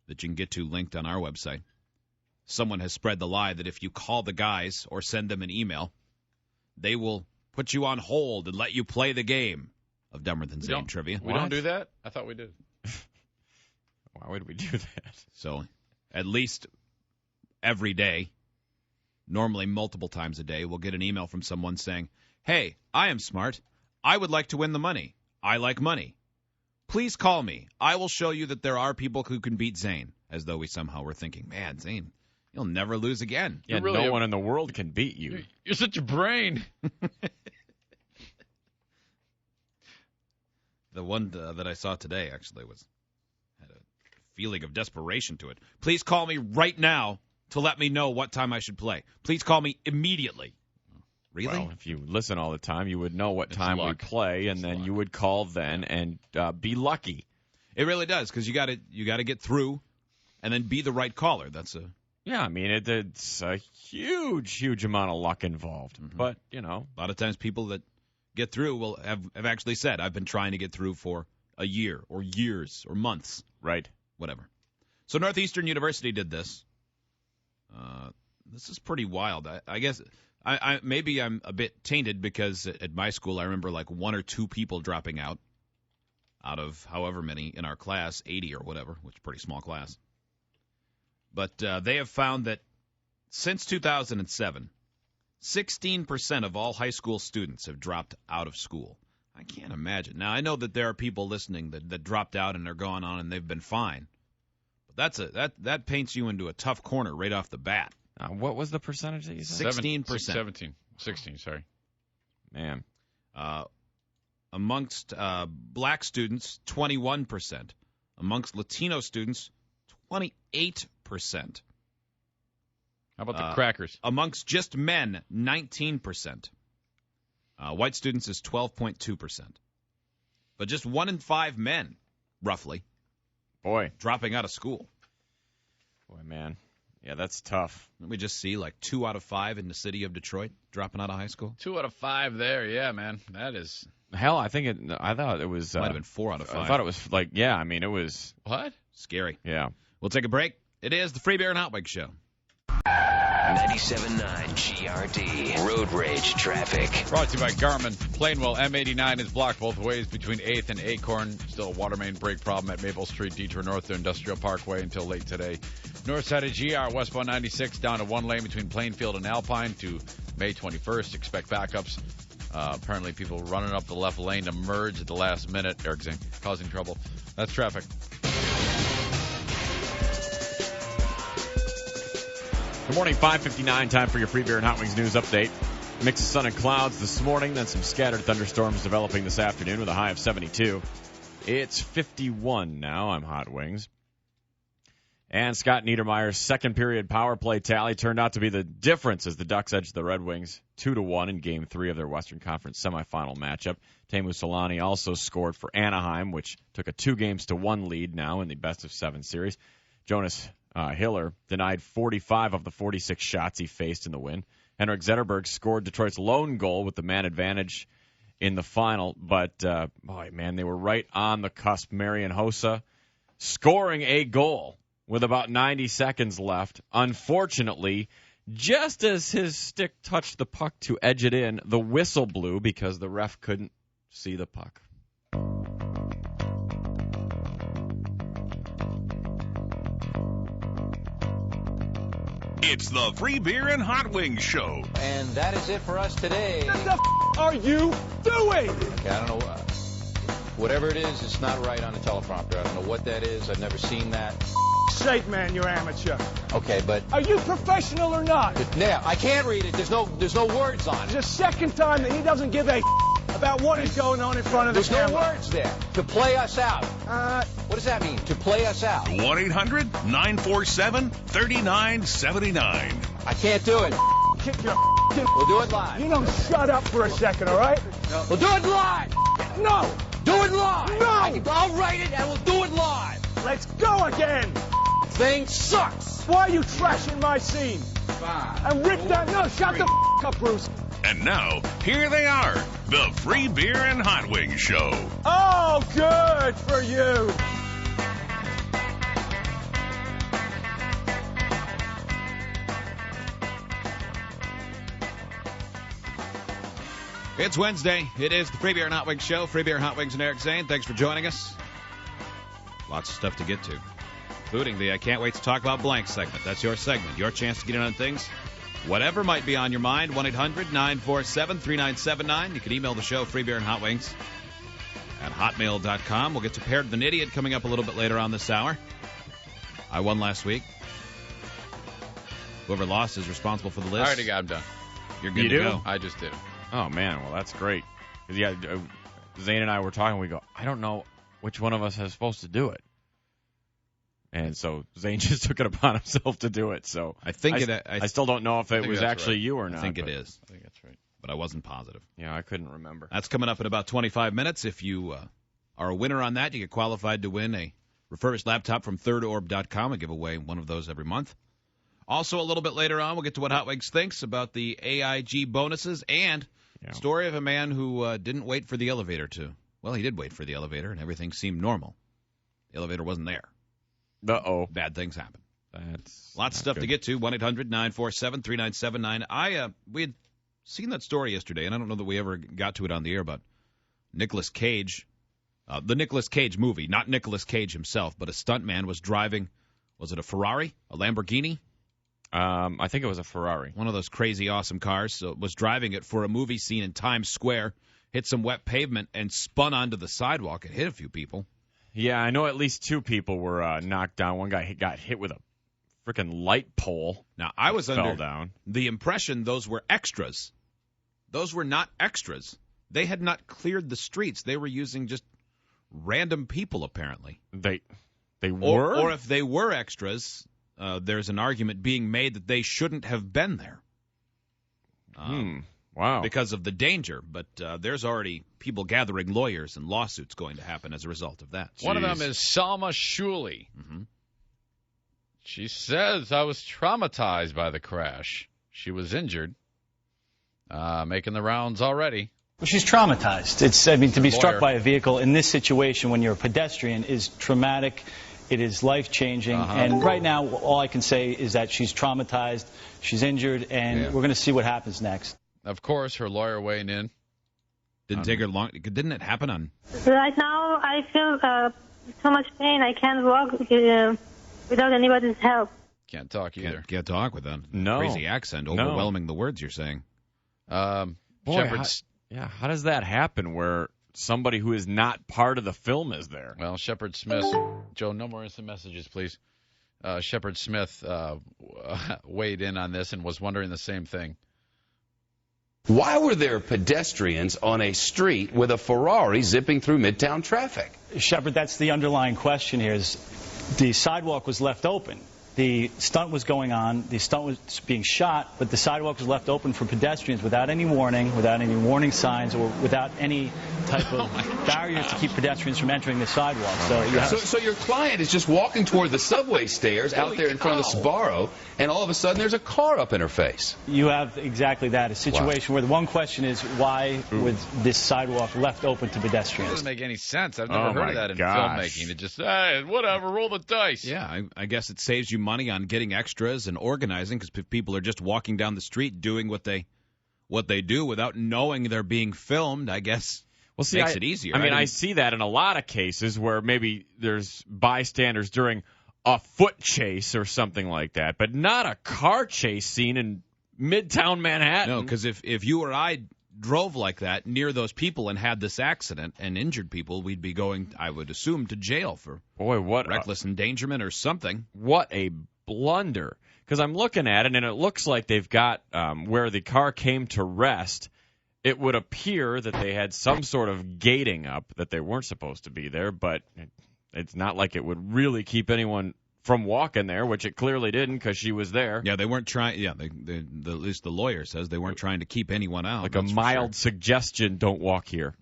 that you can get to linked on our website. Someone has spread the lie that if you call the guys or send them an email, they will put you on hold and let you play the game of Dumber Than Zane Trivia. We don't do that? I thought we did. Why would we do that? So at least every day, normally multiple times a day, we'll get an email from someone saying, hey, I am smart. I would like to win the money. I like money. Please call me. I will show you that there are people who can beat Zane. As though we somehow were thinking, man, Zane, you'll never lose again. Yeah, really no one in the world can beat you. You're such a brain. The one that I saw today actually had a feeling of desperation to it. Please call me right now to let me know what time I should play. Please call me immediately. Really? Well, if you listen all the time, you would know what time we play, and then you would call then and be lucky. It really does, because you got to get through, and then be the right caller. That's a it's a huge amount of luck involved. Mm-hmm. But a lot of times people that get through will have actually said, I've been trying to get through for a year or years or months. Right. Whatever. So Northeastern University did this. This is pretty wild. I guess maybe I'm a bit tainted because at my school I remember like 1 or 2 people dropping out of however many in our class, 80 or whatever, which is a pretty small class. But they have found that since 2007, 16% of all high school students have dropped out of school. I can't imagine. Now, I know that there are people listening that dropped out and they're going on and they've been fine. But that paints you into a tough corner right off the bat. What was the percentage that you said? 16%. 16, sorry. Man. Amongst black students, 21%. Amongst Latino students, 28%. How about the crackers? Amongst just men, 19%. White students is 12.2%. But just 1 in 5 men, roughly, dropping out of school. Boy, man. Yeah, that's tough. Let me just see, like 2 out of 5 in the city of Detroit dropping out of high school. 2 out of 5 there, yeah, man. That is... Hell, I thought it was... Might have been 4 out of 5. I thought it was like, yeah, I mean, it was... What? Scary. Yeah. We'll take a break. It is the Free Beer and Hot Wings Show. 97.9 GRD. Road rage traffic. Brought to you by Garmin. Plainwell M89 is blocked both ways between 8th and Acorn. Still a water main break problem at Maple Street, Detour North to Industrial Parkway until late today. North side of GR, westbound 96 down to 1 lane between Plainfield and Alpine to May 21st. Expect backups. Apparently people running up the left lane to merge at the last minute. Eric Zink causing trouble. That's traffic. Good morning, 5:59. Time for your Free Beer and Hot Wings news update. Mix of sun and clouds this morning, then some scattered thunderstorms developing this afternoon with a high of 72. It's 51 now. I'm Hot Wings. And Scott Niedermayer's second period power play tally turned out to be the difference as the Ducks edged the Red Wings 2-1 in Game 3 of their Western Conference semifinal matchup. Teemu Selanne also scored for Anaheim, which took a 2-1 lead now in the best-of-7 series. Jonas Hiller denied 45 of the 46 shots he faced in the win. Henrik Zetterberg scored Detroit's lone goal with the man advantage in the final, but, boy, man, they were right on the cusp. Marian Hossa scoring a goal with about 90 seconds left. Unfortunately, just as his stick touched the puck to edge it in, the whistle blew because the ref couldn't see the puck. It's the Free Beer and Hot Wings Show. And that is it for us today. What the are you doing? Okay, I don't know. Whatever it is, it's not right on the teleprompter. I don't know what that is. I've never seen that. Sake, man, you're amateur. Okay, but... Are you professional or not? Yeah, I can't read it. There's no words on it. It's the second time that he doesn't give a about what is going on in front of the camera. There's no words there. To play us out. What does that mean? To play us out. 1-800-947-3979. I can't do it. Kick your We'll do it live. You don't shut up for a second, all right? No. We'll do it live. No. Do it live. No. I'll write it and we'll do it live. Let's go again. Thing sucks. Why are you trashing my scene? Fine. And rip that. No, shut the up, Bruce. And now, here they are, the Free Beer and Hot Wings Show. Oh, good for you. It's Wednesday. It is the Free Beer and Hot Wings Show. Free Beer, Hot Wings, and Eric Zane. Thanks for joining us. Lots of stuff to get to, including the I Can't Wait to Talk About Blank segment. That's your segment, your chance to get in on things. Whatever might be on your mind, 1-800-947-3979. You can email the show, Free Beer and Hot Wings, at hotmail.com. We'll get to Paired with an Idiot coming up a little bit later on this hour. I won last week. Whoever lost is responsible for the list. I already got him done. You're good to go. I just did it. Oh, man, well, that's great. 'Cause, yeah, Zane and I were talking, we go, I don't know which one of us is supposed to do it. And so Zane just took it upon himself to do it. So I think I still don't know if it was actually you or not. I think it is. I think that's right. But I wasn't positive. Yeah, I couldn't remember. That's coming up in about 25 minutes. If you are a winner on that, you get qualified to win a refurbished laptop from thirdorb.com. I give away one of those every month. Also, a little bit later on, we'll get to what Hot Wings thinks about the AIG bonuses and the story of a man who didn't wait for the elevator to. Well, he did wait for the elevator, and everything seemed normal. The elevator wasn't there. Uh-oh. Bad things happen. That's lots of stuff to get to. 1-800-947-3979. We had seen that story yesterday, and I don't know that we ever got to it on the air, but Nicolas Cage, the Nicolas Cage movie, not Nicolas Cage himself, but a stuntman was driving, was it a Ferrari, a Lamborghini? I think it was a Ferrari. One of those crazy awesome cars. So was driving it for a movie scene in Times Square, hit some wet pavement, and spun onto the sidewalk and hit a few people. Yeah, I know at least 2 people were knocked down. One guy got hit with a freaking light pole. Now, I was fell under down. the impression those were extras. Those were not extras. They had not cleared the streets. They were using just random people, apparently. They were? Or if they were extras, there's an argument being made that they shouldn't have been there. Wow. Because of the danger. But there's already people gathering lawyers and lawsuits going to happen as a result of that. One of them is Salma Shuley. Mm-hmm. She says, I was traumatized by the crash. She was injured. Making the rounds already. Well, she's traumatized. To be struck by a vehicle in this situation when you're a pedestrian is traumatic. It is life-changing. And right now, all I can say is that she's traumatized, she's injured, and we're going to see what happens next. Of course, her lawyer weighing in. Didn't take her long. Didn't it happen on? Right now, I feel so much pain. I can't walk without anybody's help. Can't talk either. Can't talk with a No. crazy accent overwhelming the words you're saying. Boy, how does that happen where somebody who is not part of the film is there? Well, Shepard Smith. Joe, no more instant messages, please. Shepard Smith weighed in on this and was wondering the same thing. Why were there pedestrians on a street with a Ferrari zipping through Midtown traffic? Shepard, that's the underlying question here. Is the sidewalk was left open. The stunt was going on. The stunt was being shot, but the sidewalk was left open for pedestrians without any warning signs, or without any type of barriers to keep pedestrians from entering the sidewalk. So your client is just walking toward the subway stairs out there in front of the Sbarro, and all of a sudden there's a car up in her face. You have exactly that, a situation where the one question is why was this sidewalk left open to pedestrians? It doesn't make any sense. I've never heard of that in filmmaking. It just, whatever, roll the dice. Yeah, I guess it saves you money on getting extras and organizing, because people are just walking down the street doing what they do without knowing they're being filmed. I guess makes it easier. I see that in a lot of cases where maybe there's bystanders during a foot chase or something like that, but not a car chase scene in Midtown Manhattan. No, because if you or I drove like that near those people and had this accident and injured people, we'd be going, I would assume, to jail for reckless endangerment or something. What a blunder. Because I'm looking at it, and it looks like they've got where the car came to rest. It would appear that they had some sort of gating up, that they weren't supposed to be there, but it's not like it would really keep anyone from walking there, which it clearly didn't because she was there. Yeah, they weren't trying. Yeah, at least the lawyer says they weren't trying to keep anyone out. Like a mild suggestion, don't walk here.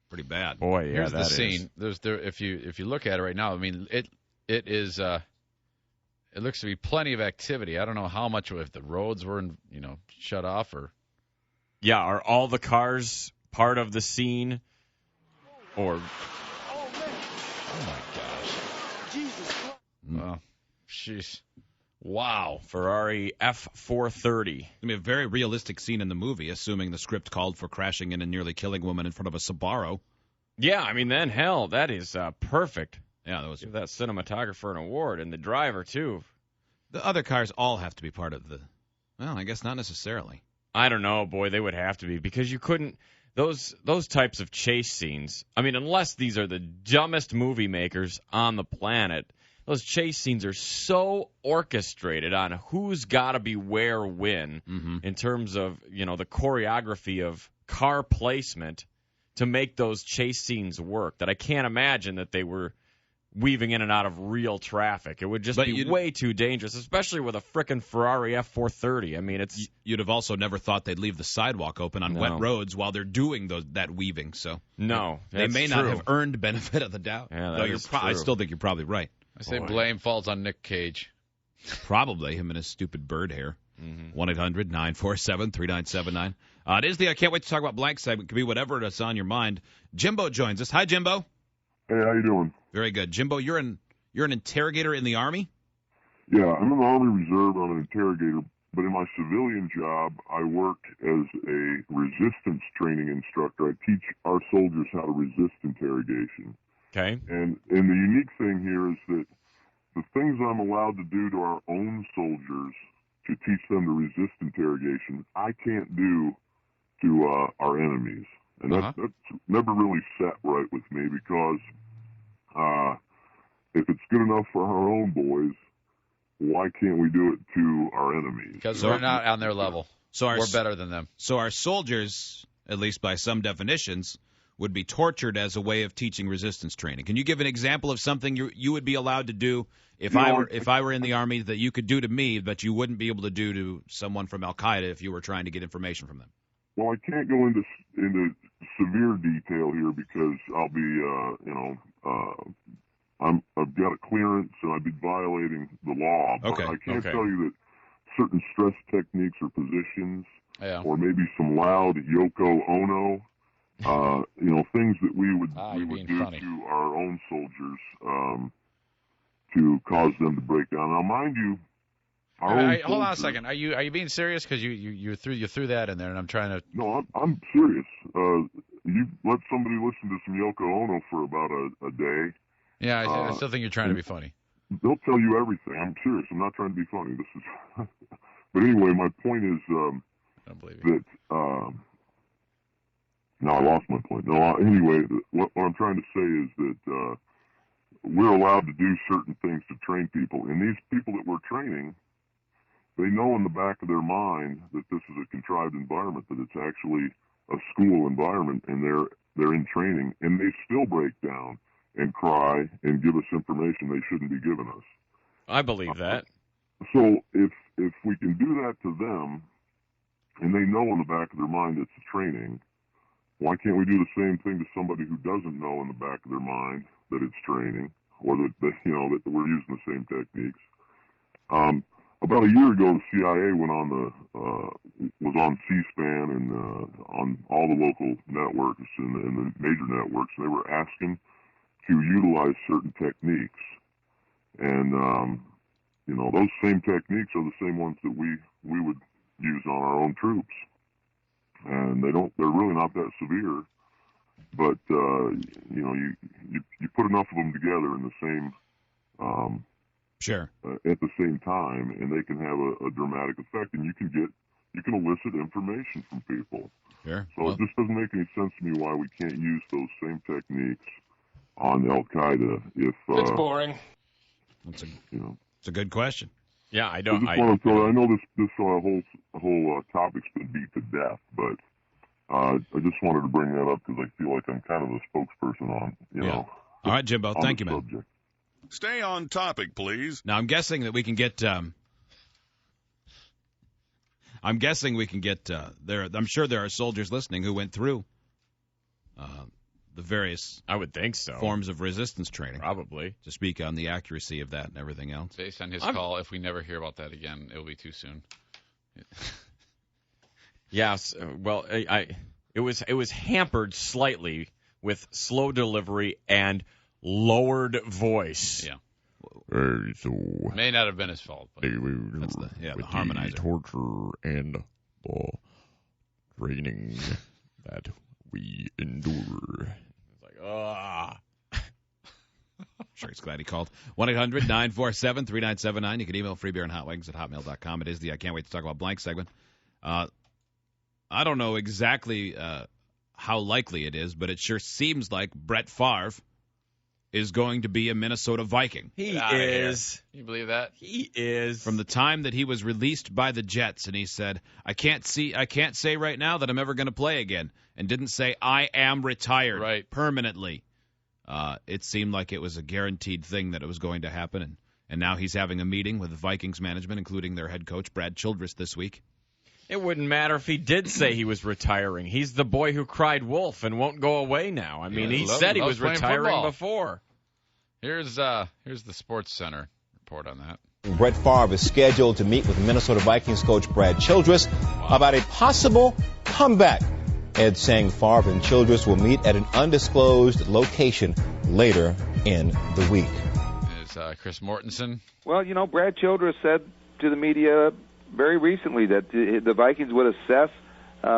Pretty bad. Boy, yeah, here's the scene. If you look at it right now, I mean, it is. It looks to be plenty of activity. I don't know how much, if the roads were, shut off or. Yeah, are all the cars part of the scene? Or. Oh my gosh. Jesus Christ. Oh, jeez. Wow. Ferrari F430. It's going to be a very realistic scene in the movie, assuming the script called for crashing in and nearly killing a woman in front of a Sbarro. Yeah, I mean, then, hell, that is perfect. Yeah, that was. Give that cinematographer an award, and the driver, too. The other cars all have to be part of the. Well, I guess not necessarily. I don't know, boy, they would have to be, because you couldn't. Those types of chase scenes, I mean, unless these are the dumbest movie makers on the planet, those chase scenes are so orchestrated on who's got to be where when in terms of, the choreography of car placement to make those chase scenes work, that I can't imagine that they were weaving in and out of real traffic. It would just be way too dangerous, especially with a frickin' Ferrari F430. I mean, you'd have also never thought they'd leave the sidewalk open on wet roads while they're doing that weaving. So they may not have earned benefit of the doubt. Yeah, that is true. I still think you're probably right. I say blame falls on Nick Cage. Probably him and his stupid bird hair. 1-800-947-3979. It is the I Can't Wait to Talk About Blank segment. It could be whatever that's on your mind. Jimbo joins us. Hi, Jimbo. Hey, how you doing? Very good. Jimbo, you're an interrogator in the Army? Yeah, I'm in the Army Reserve. I'm an interrogator. But in my civilian job, I work as a resistance training instructor. I teach our soldiers how to resist interrogation. Okay. And the unique thing here is that the things I'm allowed to do to our own soldiers to teach them to resist interrogation, I can't do to our enemies. And that's never really sat right with me because if it's good enough for our own boys, why can't we do it to our enemies? Because we're not on their level. So we're better than them. So our soldiers, at least by some definitions, would be tortured as a way of teaching resistance training. Can you give an example of something you would be allowed to do if I were in the Army that you could do to me, but you wouldn't be able to do to someone from Al-Qaeda if you were trying to get information from them? Well, I can't go into severe detail here because I'll be, I've got a clearance and I'd be violating the law. But I can tell you that certain stress techniques or positions, or maybe some loud Yoko Ono, things that we would do to our own soldiers to cause them to break down. Now, mind you, hold on a second. Are you being serious? Because you threw that in there, and I'm trying to. No, I'm serious. You let somebody listen to some Yoko Ono for about a day. Yeah, I still think you're trying to be funny. They'll tell you everything. I'm serious. I'm not trying to be funny. This is. But anyway, my point is I don't believe you. that. No, I lost my point. No, anyway, what I'm trying to say is that we're allowed to do certain things to train people, and these people that we're training, they know in the back of their mind that this is a contrived environment, that it's actually a school environment, and they're in training, and they still break down and cry and give us information they shouldn't be giving us. I believe that. So if we can do that to them, and they know in the back of their mind it's training, why can't we do the same thing to somebody who doesn't know in the back of their mind that it's training, or that that we're using the same techniques? About a year ago, the CIA went on was on C-SPAN and on all the local networks and the major networks, and they were asking to utilize certain techniques, and those same techniques are the same ones that we would use on our own troops, and they're really not that severe, but you put enough of them together in the same at the same time, and they can have a dramatic effect, and you can elicit information from people. Sure. So it just doesn't make any sense to me why we can't use those same techniques on Al-Qaeda. It's boring. It's a good question. Yeah, I don't. I know this whole topic's been beat to death, but I just wanted to bring that up because I feel like I'm kind of a spokesperson on All right, Jimbo. Thank you, man. Subject. Stay on topic, please. Now, I'm guessing that we can get. There. I'm sure there are soldiers listening who went through the various. I would think so. Forms of resistance training, probably, to speak on the accuracy of that and everything else. Based on his call, if we never hear about that again, it'll be too soon. Yes. Well, it was hampered slightly with slow delivery and lowered voice. Yeah. So may not have been his fault. But that's the harmonizer. Torture and the training that we endure. It's like, Sure, he's glad he called. 1-800-947-3979. You can email freebeerandhotwings@hotmail.com. It is the I Can't Wait to Talk About Blank segment. I don't know exactly how likely it is, but it sure seems like Brett Favre is going to be a Minnesota Viking. He is. You believe that? He is. From the time that he was released by the Jets, and he said, I can't say right now that I'm ever going to play again, and didn't say I am retired permanently. It seemed like it was a guaranteed thing that it was going to happen, and now he's having a meeting with the Vikings management, including their head coach, Brad Childress, this week. It wouldn't matter if he did say he was retiring. He's the boy who cried wolf and won't go away now. I mean, he said he was retiring before. Here's the Sports Center report on that. Brett Favre is scheduled to meet with Minnesota Vikings coach Brad Childress about a possible comeback. Ed saying Favre and Childress will meet at an undisclosed location later in the week. is Chris Mortensen. Well, Brad Childress said to the media very recently that the Vikings would assess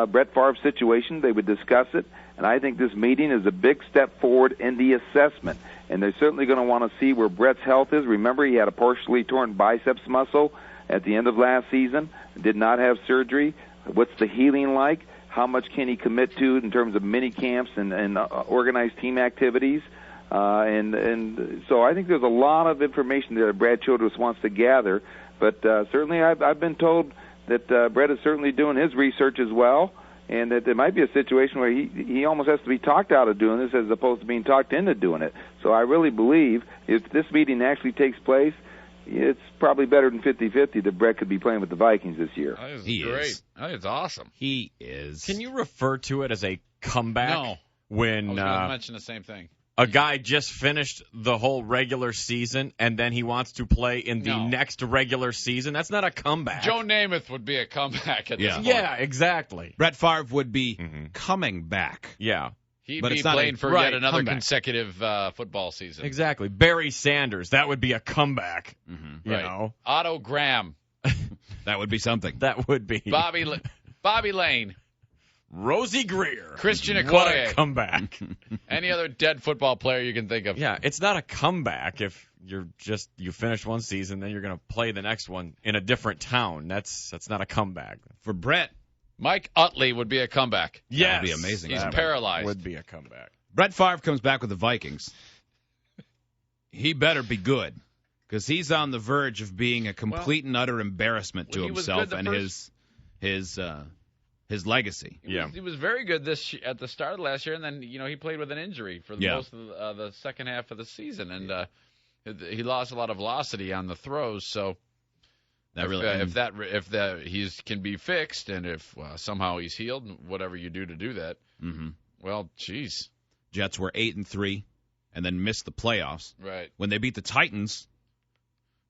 Brett Favre's situation. They would discuss it. And I think this meeting is a big step forward in the assessment. And they're certainly going to want to see where Brett's health is. Remember, he had a partially torn biceps muscle at the end of last season, did not have surgery. What's the healing like? How much can he commit to in terms of mini camps and organized team activities? And so I think there's a lot of information there that Brad Childress wants to gather. But certainly I've been told that Brett is certainly doing his research as well, and that there might be a situation where he almost has to be talked out of doing this as opposed to being talked into doing it. So I really believe if this meeting actually takes place, it's probably better than 50-50 that Brett could be playing with the Vikings this year. That is great. I think it's awesome. He is. Can you refer to it as a comeback? No. When I was going to mention the same thing. A guy just finished the whole regular season, and then he wants to play in the next regular season. That's not a comeback. Joe Namath would be a comeback at this point. Yeah, exactly. Brett Favre would be coming back. Yeah. He'd be playing for yet another consecutive football season. Exactly. Barry Sanders, that would be a comeback. You know. Otto Graham. That would be something. That would be. Bobby Lane. Rosie Greer. Christian Okoye. What a comeback. Any other dead football player you can think of. Yeah, it's not a comeback if you finish one season, then you're going to play the next one in a different town. That's not a comeback. For Brett, Mike Utley would be a comeback. Yes. That would be amazing. He's paralyzed. Would be a comeback. Brett Favre comes back with the Vikings. He better be good, because he's on the verge of being a complete and utter embarrassment to himself and his legacy. He was very good at the start of last year, and then he played with an injury for most of the second half of the season, and he lost a lot of velocity on the throws. So if he can be fixed, and if somehow he's healed, whatever you do to do that, well, geez. Jets were 8-3, and then missed the playoffs. Right. When they beat the Titans.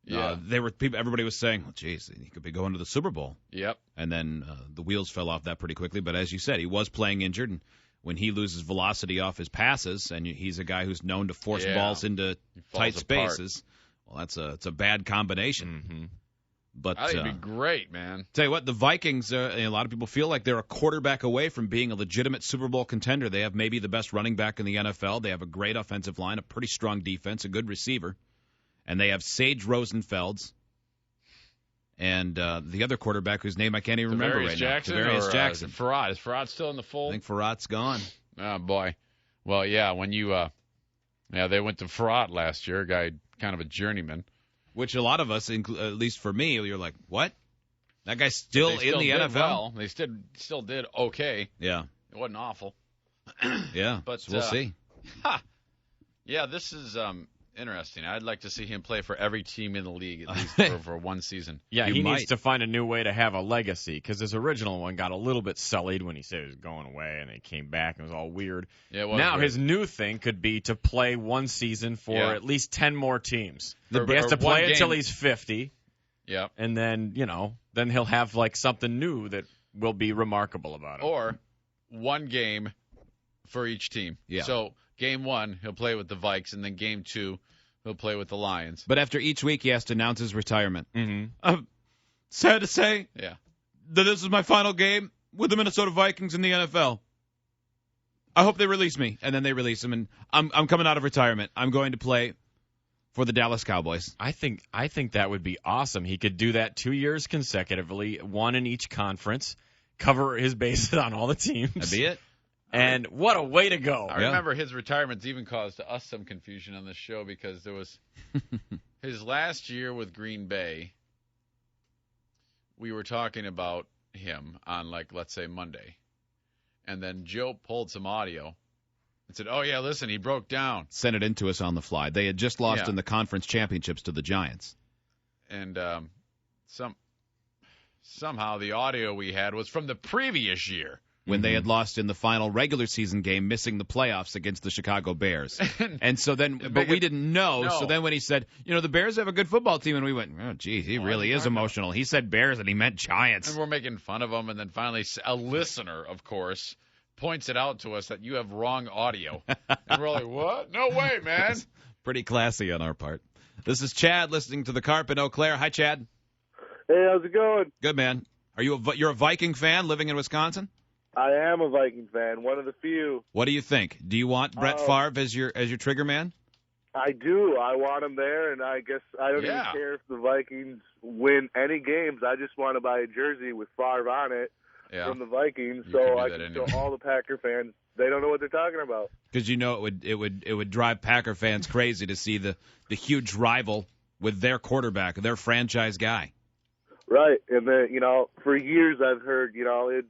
Everybody was saying, "Well, geez, he could be going to the Super Bowl." Yep. And then the wheels fell off that pretty quickly. But as you said, he was playing injured, and when he loses velocity off his passes, and he's a guy who's known to force balls into tight spaces, well, it's a bad combination. But I think it'd be great, man. Tell you what, the Vikings, a lot of people feel like they're a quarterback away from being a legitimate Super Bowl contender. They have maybe the best running back in the NFL. They have a great offensive line, a pretty strong defense, a good receiver. And they have Sage Rosenfels and the other quarterback whose name I can't even remember right now. Tavarius Jackson. Farad. Is Farad still in the fold? I think Farad's gone. Oh, boy. Well, yeah, when they went to Farad last year, a guy kind of a journeyman. Which a lot of us, at least for me, you're like, what? That guy's still in the NFL? Well, they still did okay. Yeah. It wasn't awful. Yeah, but so we'll see. Yeah, this is interesting. I'd like to see him play for every team in the league, at least for one season. Yeah, he needs to find a new way to have a legacy, because his original one got a little bit sullied when he said he was going away, and he came back, and it was all weird. Yeah, it was now weird. his new thing could be to play one season for at least 10 more teams. He has to play until he's 50. Yeah. And then, then he'll have like something new that will be remarkable about him. Or one game for each team. Yeah. So game 1, he'll play with the Vikes, and then game 2, he'll play with the Lions. But after each week, he has to announce his retirement. Sad to say that this is my final game with the Minnesota Vikings in the NFL. I hope they release me. And then they release him, and I'm coming out of retirement. I'm going to play for the Dallas Cowboys. I think that would be awesome. He could do that 2 years consecutively, one in each conference, cover his bases on all the teams. That'd be it. And what a way to go. I remember his retirement's even caused us some confusion on this show, because there was his last year with Green Bay. We were talking about him on, let's say Monday. And then Joe pulled some audio and said, "Oh, yeah, listen, he broke down." Sent it into us on the fly. They had just lost in the conference championships to the Giants. And somehow the audio we had was from the previous year, when they had lost in the final regular season game, missing the playoffs against the Chicago Bears. And so then, but we didn't know. No. So then when he said, the Bears have a good football team, and we went, oh, geez, he really is emotional. He said Bears, and he meant Giants. And we're making fun of him, and then finally a listener, of course, points it out to us that you have wrong audio. And we're like, what? No way, man. Pretty classy on our part. This is Chad listening to the Carp in Eau Claire. Hi, Chad. Hey, how's it going? Good, man. Are you're a Viking fan living in Wisconsin? I am a Viking fan, one of the few. What do you think? Do you want Brett Favre as your trigger man? I do. I want him there, and I guess I don't even care if the Vikings win any games. I just want to buy a jersey with Favre on it from the Vikings, so I can show all the Packer fans they don't know what they're talking about. Because it would drive Packer fans crazy to see the huge rival with their quarterback, their franchise guy. Right, and then for years I've heard it'd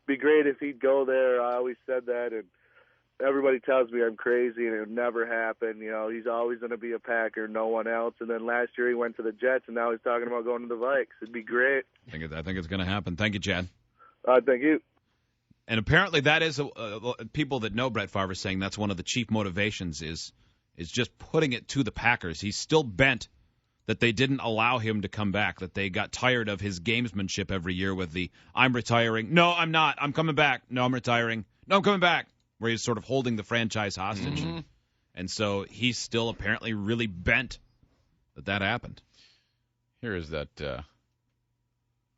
be great if he'd go there. I always said that, and everybody tells me I'm crazy, and it would never happen. He's always going to be a Packer, no one else. And then last year he went to the Jets, and now he's talking about going to the Vikes. It'd be great. I think it's going to happen. Thank you, Chad. Thank you. And apparently that is people that know Brett Favre are saying that's one of the chief motivations is just putting it to the Packers. He's still bent that they didn't allow him to come back, that they got tired of his gamesmanship every year with the I'm retiring. No, I'm not. I'm coming back. No, I'm retiring. No, I'm coming back. Where he's sort of holding the franchise hostage. Mm-hmm. And so he's still apparently really bent that happened. Here is that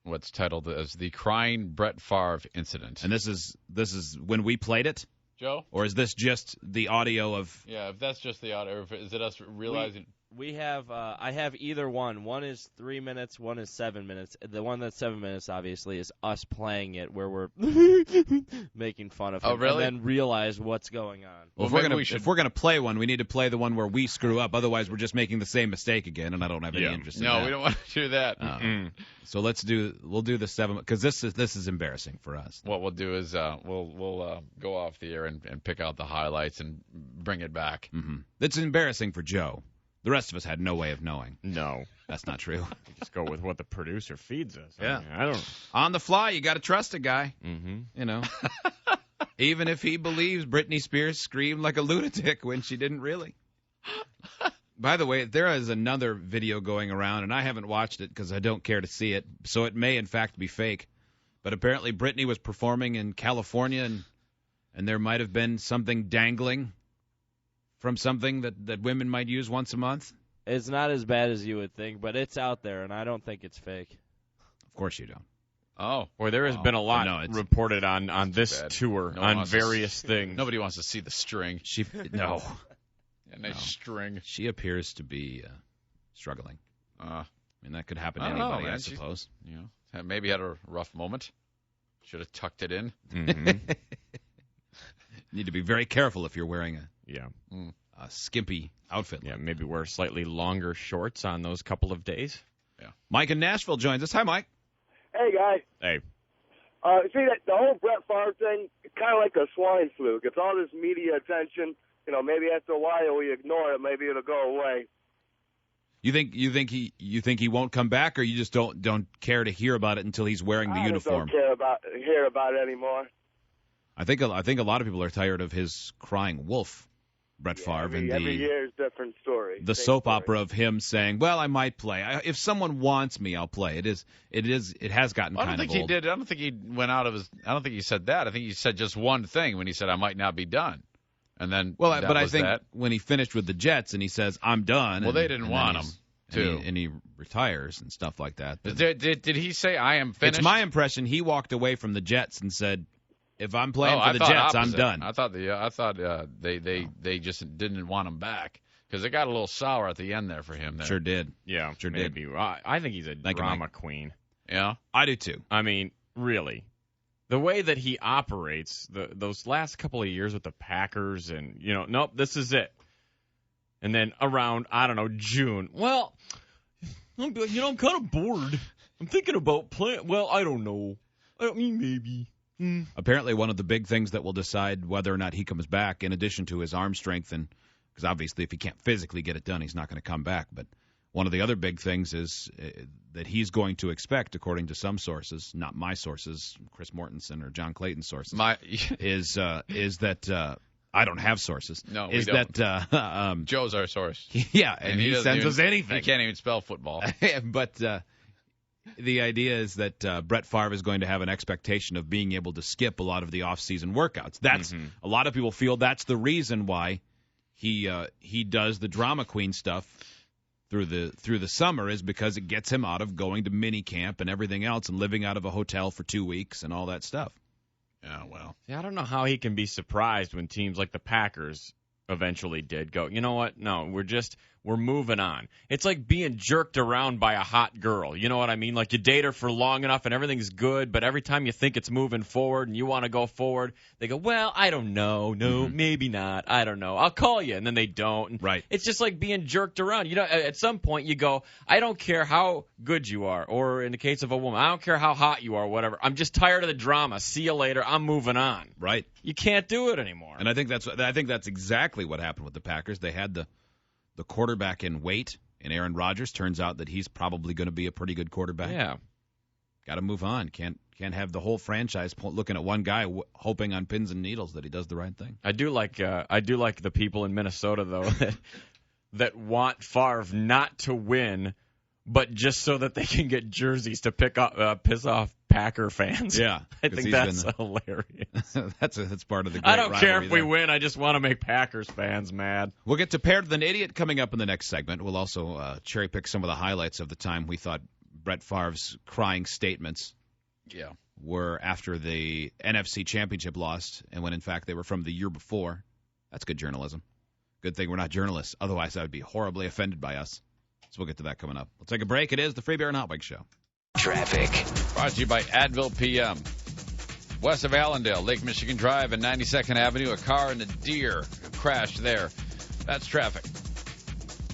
what's titled as the Crying Brett Favre Incident. And this is when we played it? Joe? Or is this just the audio of... Yeah, if that's just the audio, or is it us realizing... We have, I have either one. One is 3 minutes, one is 7 minutes. The one that's 7 minutes, obviously, is us playing it where we're making fun of him. Oh, really? And then realize what's going on. Well, if we're gonna play one, we need to play the one where we screw up. Otherwise, we're just making the same mistake again, and I don't have any interest in that. No, we don't want to do that. So we'll do the 7, because this is embarrassing for us. What we'll do is we'll go off the air and pick out the highlights and bring it back. Mm-hmm. It's embarrassing for Joe. The rest of us had no way of knowing. No. That's not true. We just go with what the producer feeds us. Yeah. I don't. On the fly, you got to trust a guy. Mm-hmm. Even if he believes Britney Spears screamed like a lunatic when she didn't really. By the way, there is another video going around, and I haven't watched it because I don't care to see it, so it may, in fact, be fake. But apparently Britney was performing in California, and there might have been something dangling from something that women might use once a month? It's not as bad as you would think, but it's out there, and I don't think it's fake. Of course you don't. Oh. Boy, there has been a lot reported on this tour, on various things. Nobody wants to see the string. No. Nice string. She appears to be struggling. I mean, that could happen to anybody, I suppose. Maybe had a rough moment. Should have tucked it in. Mm-hmm. You need to be very careful if you're wearing a skimpy outfit. Yeah, maybe wear slightly longer shorts on those couple of days. Yeah. Mike in Nashville joins us. Hi, Mike. Hey, guys. Hey. See, that the whole Brett Favre thing, kind of like a swine flu. Gets all this media attention. Maybe after a while we ignore it. Maybe it'll go away. You think he won't come back, or you just don't care to hear about it until he's wearing the uniform? I don't hear about it anymore. I think a lot of people are tired of his crying wolf, Brett Favre, and every year's different story. The soap opera of him saying, "Well, I might play. If someone wants me, I'll play." It has gotten kind of old. I don't think he went out of his. I don't think he said that. I think he said just one thing when he said, "I might not be done," and then. Well, but I think when he finished with the Jets and he says, "I'm done." Well, they didn't want him to, and he retires and stuff like that. But did he say, "I am finished"? It's my impression he walked away from the Jets and said, if I'm playing for the Jets, opposite. I'm done. I thought they just didn't want him back because it got a little sour at the end there for him. There. Sure did. Yeah, sure maybe. did. I think he's a drama queen. Yeah, I do too. I mean, really, the way that he operates those last couple of years with the Packers, and nope, this is it. And then around June, well, I'm kind of bored. I'm thinking about playing. Well, I don't know. I mean, maybe. Apparently, one of the big things that will decide whether or not he comes back, in addition to his arm strength, and because obviously if he can't physically get it done, he's not going to come back. But one of the other big things is that he's going to expect, according to some sources, not my sources, Chris Mortensen or John Clayton's sources, is that I don't have sources. No, is we don't. That Joe's our source. Yeah, and he sends us anything. He can't even spell football. But. The idea is that Brett Favre is going to have an expectation of being able to skip a lot of the off-season workouts. That's a lot of people feel that's the reason why he does the drama queen stuff through the summer is because it gets him out of going to mini camp and everything else and living out of a hotel for 2 weeks and all that stuff. Yeah, well. See, I don't know how he can be surprised when teams like the Packers eventually did go, you know what? No, we're moving on. It's like being jerked around by a hot girl. You know what I mean? Like you date her for long enough and everything's good, but every time you think it's moving forward and you want to go forward, they go, well, I don't know. No, maybe not. I don't know. I'll call you. And then they don't. Right. It's just like being jerked around. You know, at some point you go, I don't care how good you are, or in the case of a woman, I don't care how hot you are, or whatever. I'm just tired of the drama. See you later. I'm moving on. Right. You can't do it anymore. And I think that's exactly what happened with the Packers. They had the quarterback in wait, and Aaron Rodgers. Turns out that he's probably going to be a pretty good quarterback. Yeah. Got to move on. Can't have the whole franchise looking at one guy hoping on pins and needles that he does the right thing. I do like the people in Minnesota though that want Favre not to win, but just so that they can get jerseys to piss off Packer fans. Yeah, I think that's hilarious. that's part of the great I don't care if we there. win. I just want to make Packers fans mad. We'll get to Paired with an Idiot coming up in the next segment. We'll also cherry pick some of the highlights of the time we thought Brett Favre's crying statements were after the NFC Championship lost, and when in fact they were from the year before. That's good journalism. Good thing we're not journalists. Otherwise, I would be horribly offended by us. So we'll get to that coming up. We'll take a break. It is the Free Beer and Hot Wings Show. Traffic. Brought to you by Advil PM. West of Allendale, Lake Michigan Drive and 92nd Avenue, a car and a deer crashed there. That's traffic.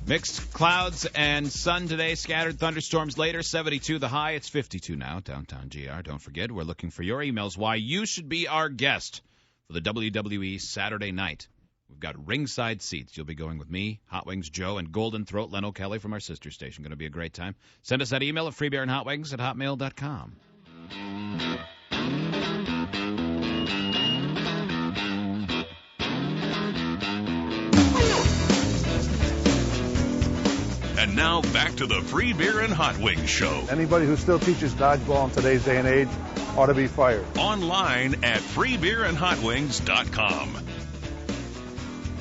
Mixed clouds and sun today, scattered thunderstorms later, 72 the high. It's 52 now, downtown GR. Don't forget, we're looking for your emails why you should be our guest for the WWE Saturday night. We've got ringside seats. You'll be going with me, Hot Wings Joe, and Golden Throat Leno Kelly from our sister station. Going to be a great time. Send us that email at freebeerandhotwings@hotmail.com. And now back to the Free Beer and Hot Wings Show. Anybody who still teaches dodgeball in today's day and age ought to be fired. Online at freebeerandhotwings.com.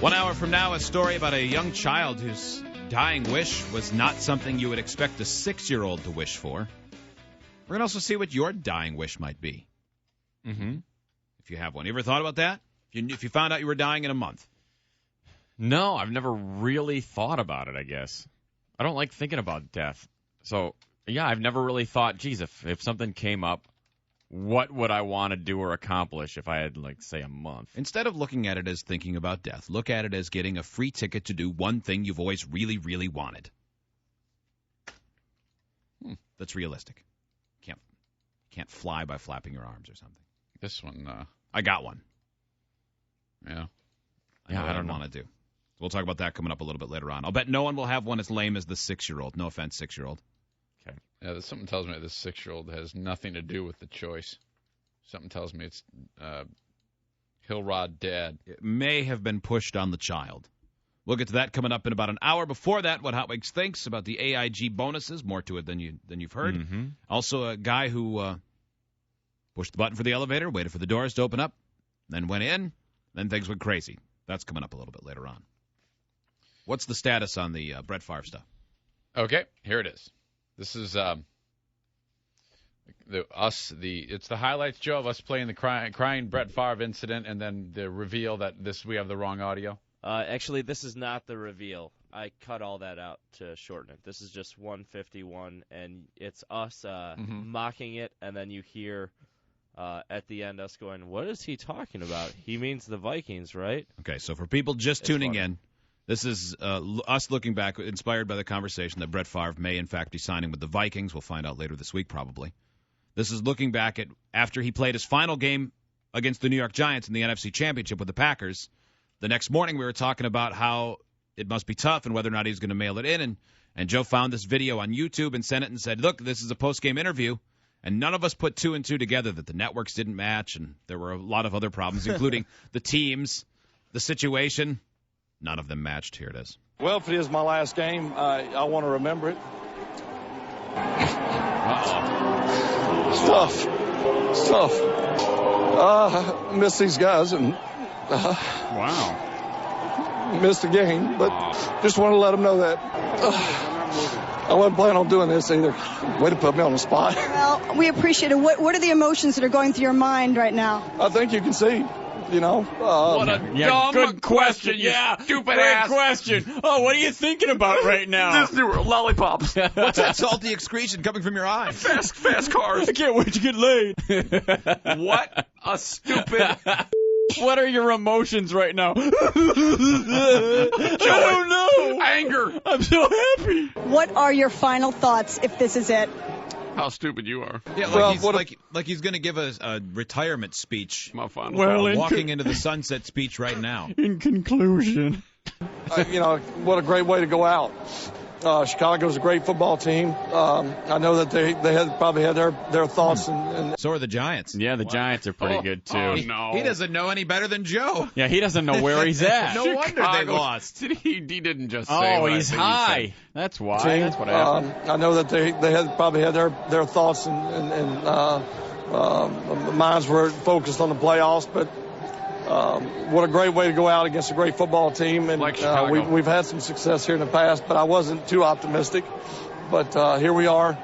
1 hour from now, a story about a young child whose dying wish was not something you would expect a 6-year-old to wish for. We're going to also see what your dying wish might be. Mm-hmm. If you have one. You ever thought about that? If you found out you were dying in a month? No, I've never really thought about it, I guess. I don't like thinking about death. So, yeah, I've never really thought, geez, if something came up, what would I want to do or accomplish if I had, like, say, a month? Instead of looking at it as thinking about death, look at it as getting a free ticket to do one thing you've always really, really wanted. That's realistic. Can't fly by flapping your arms or something. This one, I got one. Yeah. I don't want to do. We'll talk about that coming up a little bit later on. I'll bet no one will have one as lame as the 6-year-old. No offense, 6-year-old. Okay. Yeah, something tells me this 6-year-old has nothing to do with the choice. Something tells me it's Hill Rod Dad. It may have been pushed on the child. We'll get to that coming up in about an hour. Before that, what Hot Wings thinks about the AIG bonuses. More to it than you've heard. Mm-hmm. Also, a guy who pushed the button for the elevator, waited for the doors to open up, then went in, then things went crazy. That's coming up a little bit later on. What's the status on the Brett Favre stuff? Okay, here it is. This is it's the highlights, Joe, of us playing the crying Brett Favre incident, and then the reveal that we have the wrong audio. Actually, this is not the reveal. I cut all that out to shorten it. This is just 151, and it's us mocking it, and then you hear at the end us going, what is he talking about? He means the Vikings, right? Okay, so for people just tuning in, this is us looking back, inspired by the conversation that Brett Favre may, in fact, be signing with the Vikings. We'll find out later this week, probably. This is looking back at after he played his final game against the New York Giants in the NFC Championship with the Packers. The next morning, we were talking about how it must be tough and whether or not he was going to mail it in. And Joe found this video on YouTube and sent it and said, look, this is a post-game interview. And none of us put two and two together that the networks didn't match, and there were a lot of other problems, including the teams, the situation. None of them matched. Here it is. Well, if it is my last game, I want to remember it. It's tough. I miss these guys and wow. Missed the game, but just want to let them know that I wasn't planning on doing this either. Way to put me on the spot. Well, we appreciate it. What are the emotions that are going through your mind right now? I think you can see. You know, what a dumb good question. Yeah, stupid great ass question. Oh, what are you thinking about right now? Disney World lollipops. What's that salty excretion coming from your eyes? Fast cars. I can't wait to get laid. What a stupid. What are your emotions right now? I don't know. Anger. I'm so happy. What are your final thoughts if this is it? How stupid you are. Yeah, like he's going to give a retirement speech. My final walking into the sunset speech right now. In conclusion. What a great way to go out. Chicago's a great football team. I know that they probably had their thoughts. And so are the Giants. Yeah, the Giants are pretty good, too. Oh, no. He doesn't know any better than Joe. Yeah, he doesn't know where he's at. No wonder they lost. He didn't just say Oh, he's high. That's why. Team, that's what happened. I know that they probably had their thoughts and minds were focused on the playoffs, but what a great way to go out against a great football team. And we've had some success here in the past, but I wasn't too optimistic. But here we are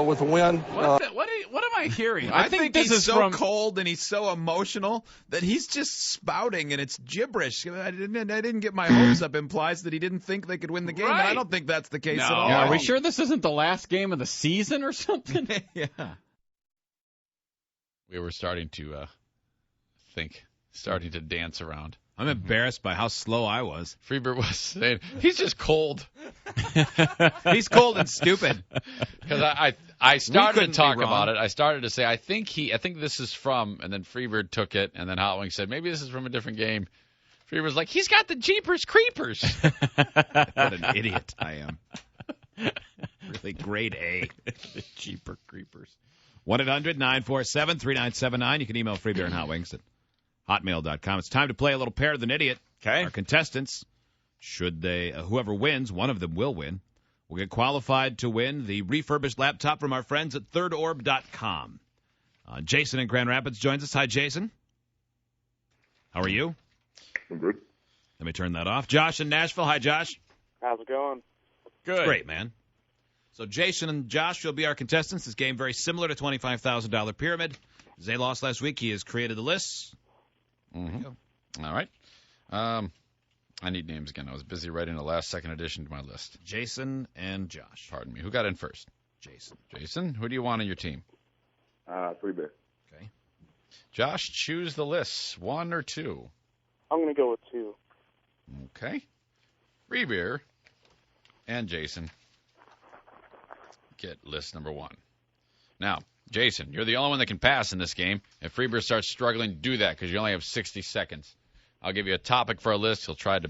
with a win. What am I hearing? I think this is so cold and he's so emotional that he's just spouting and it's gibberish. I didn't get my hopes up implies that he didn't think they could win the game, and I don't think that's the case at all. Yeah, are we sure this isn't the last game of the season or something? Yeah. We were starting to starting to dance around. I'm embarrassed by how slow I was. Freebird was saying, he's just cold. He's cold and stupid. Because I started to talk about it. I started to say, I think this is from, and then Freebird took it, and then Hot Wings said, maybe this is from a different game. Freebird's like, he's got the Jeepers Creepers. What an idiot I am. Really grade A. The Jeepers Creepers. 1-800-947-3979. You can email Freebeer and Hot Wings at hotmail.com. It's time to play a little Pair of the Idiot. Okay. Our contestants, whoever wins, one of them will win, will get qualified to win the refurbished laptop from our friends at thirdorb.com. Jason in Grand Rapids joins us. Hi, Jason. How are you? I'm good. Let me turn that off. Josh in Nashville. Hi, Josh. How's it going? Good. Great, man. So Jason and Josh will be our contestants. This game very similar to $25,000 Pyramid. Zay lost last week. He has created the lists. Mm-hmm. All right. I need names again. I was busy writing a last-second addition to my list. Jason and Josh. Pardon me. Who got in first? Jason. Jason, who do you want on your team? Freebeer. Okay. Josh, choose the lists. 1 or 2? I'm going to go with 2. Okay. Freebeer and Jason get list number 1. Now, Jason, you're the only one that can pass in this game. If Freebeer starts struggling, do that because you only have 60 seconds. I'll give you a topic for a list. He'll try to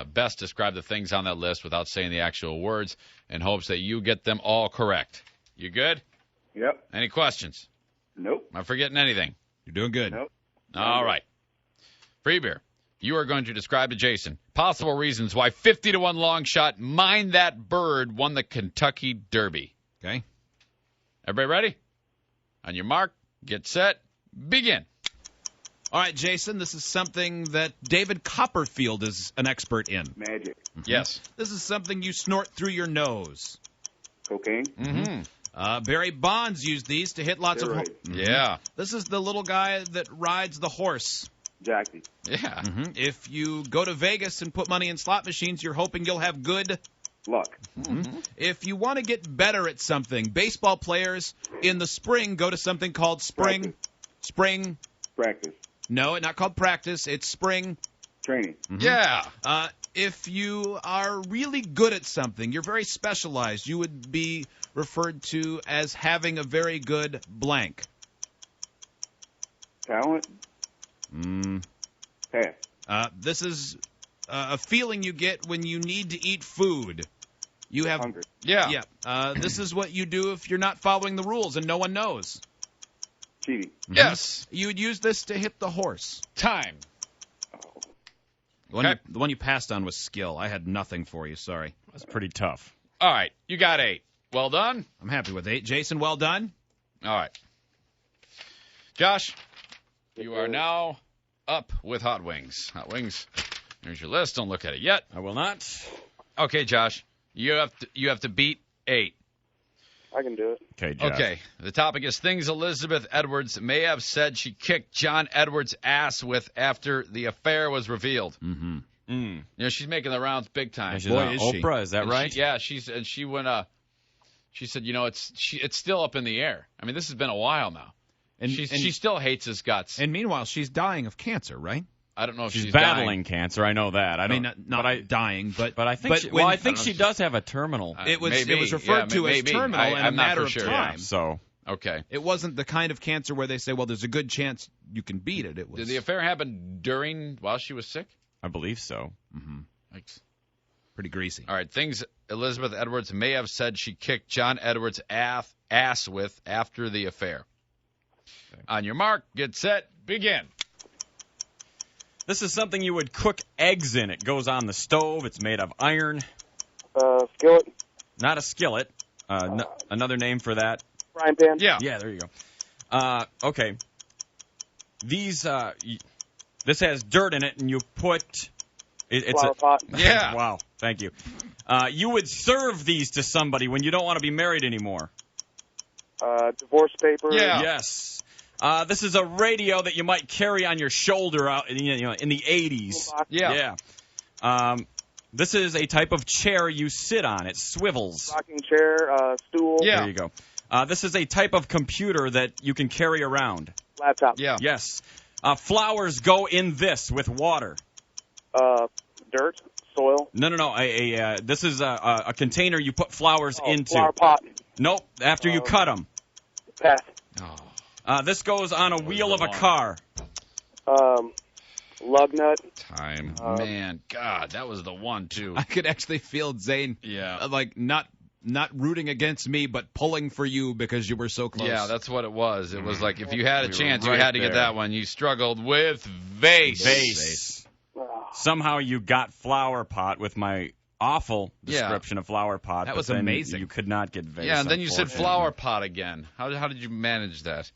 best describe the things on that list without saying the actual words in hopes that you get them all correct. You good? Yep. Any questions? Nope. Am I forgetting anything? You're doing good. Nope. All right. Freebeer, you are going to describe to Jason possible reasons why 50-1 long shot Mind That Bird won the Kentucky Derby. Okay. Everybody ready? On your mark, get set, begin. All right, Jason, this is something that David Copperfield is an expert in. Magic. Mm-hmm. Yes. This is something you snort through your nose. Cocaine. Mm-hmm. Barry Bonds used these to hit lots of... Yeah. This is the little guy that rides the horse. Jockey. Yeah. Mm-hmm. If you go to Vegas and put money in slot machines, you're hoping you'll have good... luck. Mm-hmm. If you want to get better at something, baseball players in the spring go to something called spring practice. No, it's not called practice. It's spring training. Mm-hmm. Yeah. If you are really good at something, you're very specialized, you would be referred to as having a very good blank. Talent. Pass. This is a feeling you get when you need to eat food. You have hungry. Yeah. Yeah. This is what you do if you're not following the rules and no one knows. Cheating. Yes. You would use this to hit the horse. Time. The one you passed on was skill. I had nothing for you. Sorry. That's pretty tough. All right. You got 8. Well done. I'm happy with 8. Jason, well done. All right. Josh, you are now up with Hot Wings. Hot Wings, here's your list. Don't look at it yet. I will not. Okay, Josh. You have to beat 8. I can do it. Okay, Jeff. Okay. The topic is things Elizabeth Edwards may have said she kicked John Edwards' ass with after the affair was revealed. Mm-hmm. Mm. You know, she's making the rounds big time. Yeah, she's on Oprah, is that right? She went. She said, you know, it's still up in the air. I mean, this has been a while now, and she still hates his guts. And meanwhile, she's dying of cancer, right? I don't know if she's battling dying. cancer. I know that. I mean, not dying, but I think she does have a terminal. It was referred to as terminal in a matter of time. Yeah, so okay, it wasn't the kind of cancer where they say, well, there's a good chance you can beat it. It was. Did the affair happen while she was sick? I believe so. Mm-hmm. Pretty greasy. All right, things Elizabeth Edwards may have said she kicked John Edwards' ass with after the affair. Okay. On your mark, get set, begin. This is something you would cook eggs in. It goes on the stove. It's made of iron. Skillet. Not a skillet. Another name for that. Frying pan. Yeah. Yeah, there you go. Okay. These, this has dirt in it, and you put... It's flower pot. Yeah. Wow. Thank you. You would serve these to somebody when you don't want to be married anymore. Divorce paper. Yeah. Yes. This is a radio that you might carry on your shoulder out in the 80s. Yeah. Yeah. This is a type of chair you sit on. It swivels. Rocking chair, stool. Yeah. There you go. This is a type of computer that you can carry around. Laptop. Yeah. Yes. Flowers go in this with water. Dirt, soil. No. This is a container you put flowers into. Flower pot. Nope. After you cut them. Pass. This goes on a wheel of a car. Lug nut. Time. Man, God, that was the one, too. I could actually feel Zane, like, not rooting against me, but pulling for you because you were so close. Yeah, that's what it was. It was like if you had a chance, you had to get that one. You struggled with vase. Somehow you got flower pot with my awful description of flower pot. That was amazing. You could not get vase. Yeah, and then you said flower pot again. How did you manage that?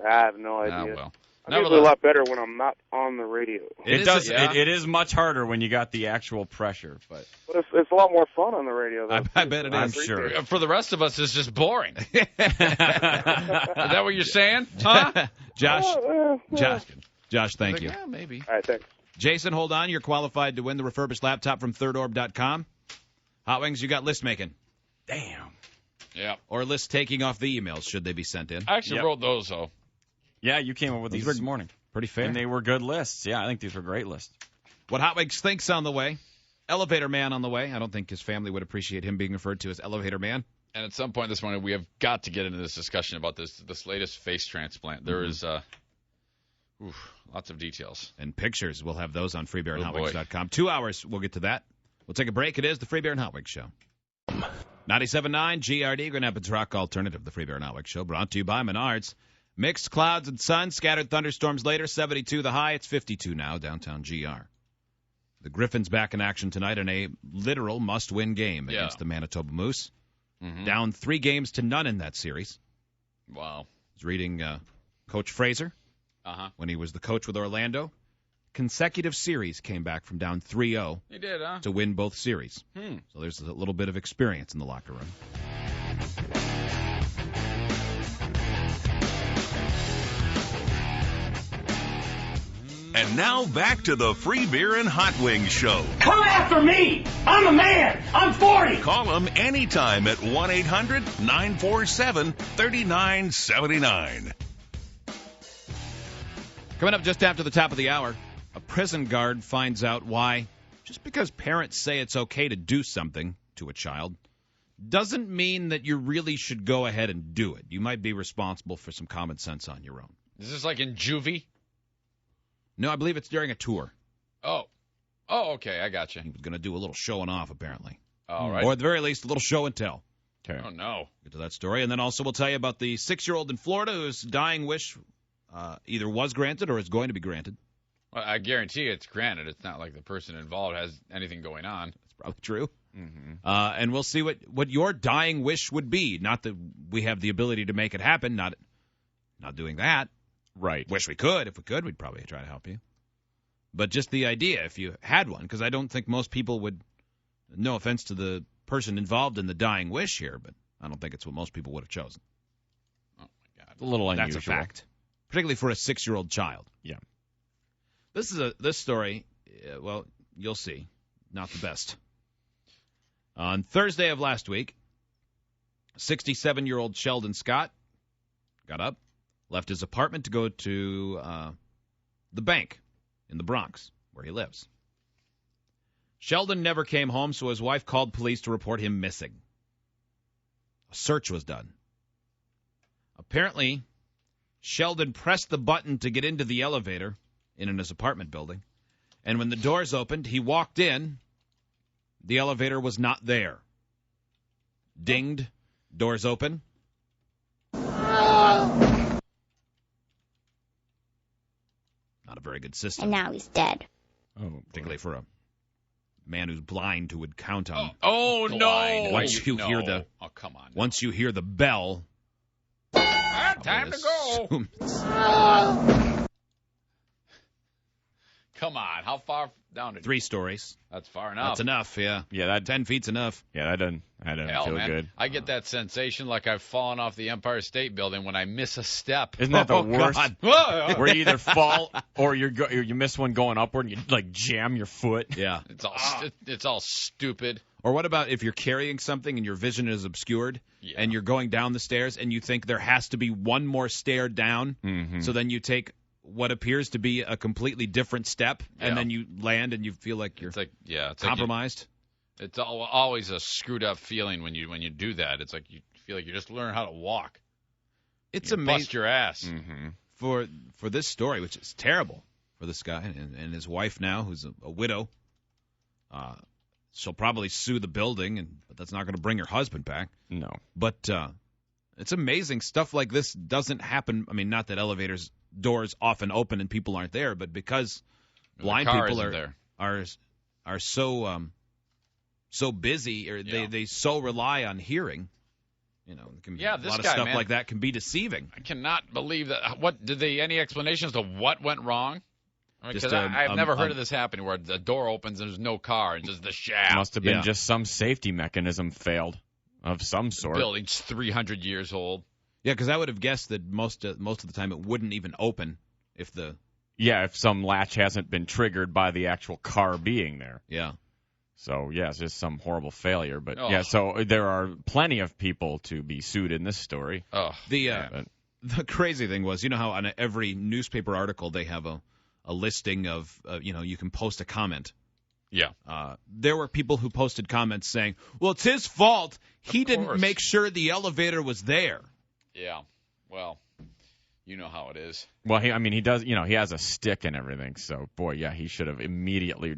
I have no idea. Well. I'm usually a lot better when I'm not on the radio. It is much harder when you got the actual pressure, but it's a lot more fun on the radio. Though, I bet it is. I'm sure. For the rest of us, it's just boring. Is that what you're saying? Huh? Josh, thank you. Yeah, maybe. All right, thanks. Jason, hold on. You're qualified to win the refurbished laptop from thirdorb.com. Hot Wings, you got list making. Damn. Yeah. Or list taking off the emails, should they be sent in. I actually wrote those, though. Yeah, you came up with these this morning. Pretty fair. And they were good lists. Yeah, I think these were great lists. What Hot Wings thinks on the way. Elevator Man on the way. I don't think his family would appreciate him being referred to as Elevator Man. And at some point this morning, we have got to get into this discussion about this latest face transplant. There is lots of details. And pictures. We'll have those on freebeerandhotwings.com. 2 hours, we'll get to that. We'll take a break. It is the Free Beer and Hot Wings Show. 97.9 GRD, Grand Rapids Rock Alternative, the Free Beer and Hot Wings Show, brought to you by Menards. Mixed clouds and sun, scattered thunderstorms later, 72 the high. It's 52 now, downtown GR. The Griffins back in action tonight in a literal must-win game against the Manitoba Moose. Mm-hmm. Down 3-0 in that series. Wow. I was reading Coach Fraser when he was the coach with Orlando. Consecutive series came back from down 3-0 he did, huh? to win both series. So there's a little bit of experience in the locker room. And now back to the Free Beer and Hot Wings Show. Come after me! I'm a man! I'm 40! Call them anytime at 1-800-947-3979. Coming up just after the top of the hour, a prison guard finds out why just because parents say it's okay to do something to a child doesn't mean that you really should go ahead and do it. You might be responsible for some common sense on your own. Is this like in juvie? No, I believe it's during a tour. Oh, okay, I got you. He was going to do a little showing off, apparently. All right. Or at the very least, a little show and tell. Okay. Oh, no. Get to that story. And then also we'll tell you about the 6-year-old in Florida whose dying wish either was granted or is going to be granted. Well, I guarantee it's granted. It's not like the person involved has anything going on. That's probably true. Mm-hmm. And we'll see what your dying wish would be. Not that we have the ability to make it happen. Not doing that. Right. Wish we could. If we could, we'd probably try to help you. But just the idea, if you had one, because I don't think most people would, no offense to the person involved in the dying wish here, but I don't think it's what most people would have chosen. Oh, my God. A little unusual. That's a fact, particularly for a 6-year-old child. Yeah. This story, well, you'll see, not the best. On Thursday of last week, 67-year-old Sheldon Scott got up, left his apartment to go to the bank in the Bronx, where he lives. Sheldon never came home, so his wife called police to report him missing. A search was done. Apparently, Sheldon pressed the button to get into the elevator in his apartment building, and when the doors opened, he walked in. The elevator was not there. Dinged. Doors open. Not a very good system. And now he's dead. Oh, particularly for a man who's blind who would count on. Oh, no. Once you hear the. Oh, come on. Once you hear the bell. Time to go. Come on. How far down? 3 stories. That's far enough. That's enough, yeah. Yeah, that 10 feet's enough. Yeah, that doesn't feel man. good. I get that sensation like I've fallen off the Empire State Building when I miss a step. Isn't that the worst? God. Where you either fall or you miss one going upward and you like jam your foot. Yeah. It's all stupid. Or what about if you're carrying something and your vision is obscured and you're going down the stairs and you think there has to be one more stair down, so then you take what appears to be a completely different step, and then you land and you feel like you're compromised. It's always a screwed up feeling when you do that. It's like you feel like you just learn how to walk. It's you amazing. Bust your ass. For this story, which is terrible for this guy and his wife now, who's a widow. She'll probably sue the building, but that's not going to bring her husband back. No. But it's amazing. Stuff like this doesn't happen. I mean, not that elevators doors often open and people aren't there, but because blind people are so busy, or they so rely on hearing. You know, a lot of stuff like that can be deceiving. I cannot believe that. What did they? Any explanations to what went wrong? Because I've never heard of this happening where the door opens and there's no car and just the shaft. Must have been just some safety mechanism failed of some sort. The building's 300 years old. Yeah, because I would have guessed that most of the time it wouldn't even open if if some latch hasn't been triggered by the actual car being there. Yeah. So, it's just some horrible failure. But, so there are plenty of people to be sued in this story. Oh, the crazy thing was, you know how on every newspaper article they have a listing of, you can post a comment. Yeah. There were people who posted comments saying, well, it's his fault. He didn't make sure the elevator was there. Yeah. Well, you know how it is. Well, he does, he has a stick and everything. So, boy, he should have immediately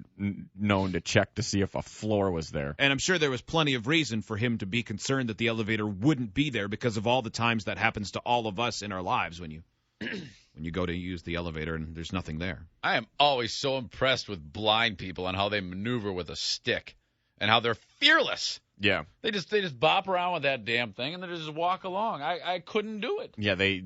known to check to see if a floor was there. And I'm sure there was plenty of reason for him to be concerned that the elevator wouldn't be there because of all the times that happens to all of us in our lives when you go to use the elevator and there's nothing there. I am always so impressed with blind people and how they maneuver with a stick and how they're fearless. Yeah. They just bop around with that damn thing and they just walk along. I couldn't do it. Yeah, they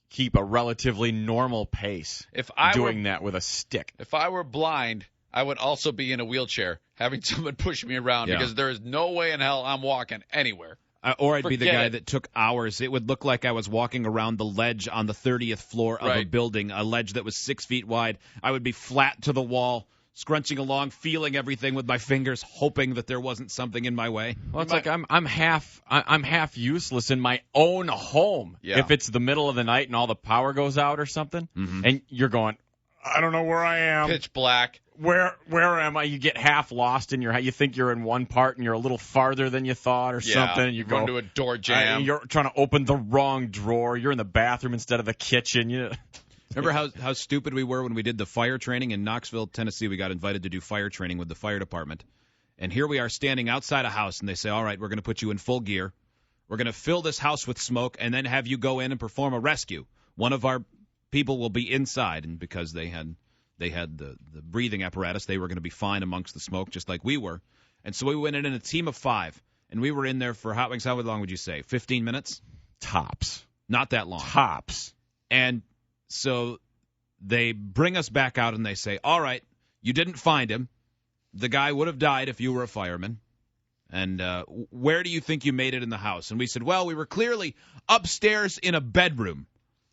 keep a relatively normal pace doing that with a stick. If I were blind, I would also be in a wheelchair having someone push me around because there is no way in hell I'm walking anywhere. Or I'd be the guy that took hours. It would look like I was walking around the ledge on the 30th floor of a building, a ledge that was 6 feet wide. I would be flat to the wall, scrunching along, feeling everything with my fingers, hoping that there wasn't something in my way. Well, it's like I'm half useless in my own home. Yeah. If it's the middle of the night and all the power goes out or something, and you're going, I don't know where I am. Pitch black. Where am I? You get half lost in you think you're in one part and you're a little farther than you thought or something. And you run to a door jam. You're trying to open the wrong drawer. You're in the bathroom instead of the kitchen. Remember how stupid we were when we did the fire training in Knoxville, Tennessee? We got invited to do fire training with the fire department. And here we are standing outside a house, and they say, all right, we're going to put you in full gear. We're going to fill this house with smoke and then have you go in and perform a rescue. One of our people will be inside, and because they had the breathing apparatus, they were going to be fine amongst the smoke, just like we were. And so we went in a team of 5, and we were in there for, how long would you say, 15 minutes? Tops. Not that long. Tops. And so they bring us back out, and they say, all right, you didn't find him. The guy would have died if you were a fireman. And where do you think you made it in the house? And we said, well, we were clearly upstairs in a bedroom.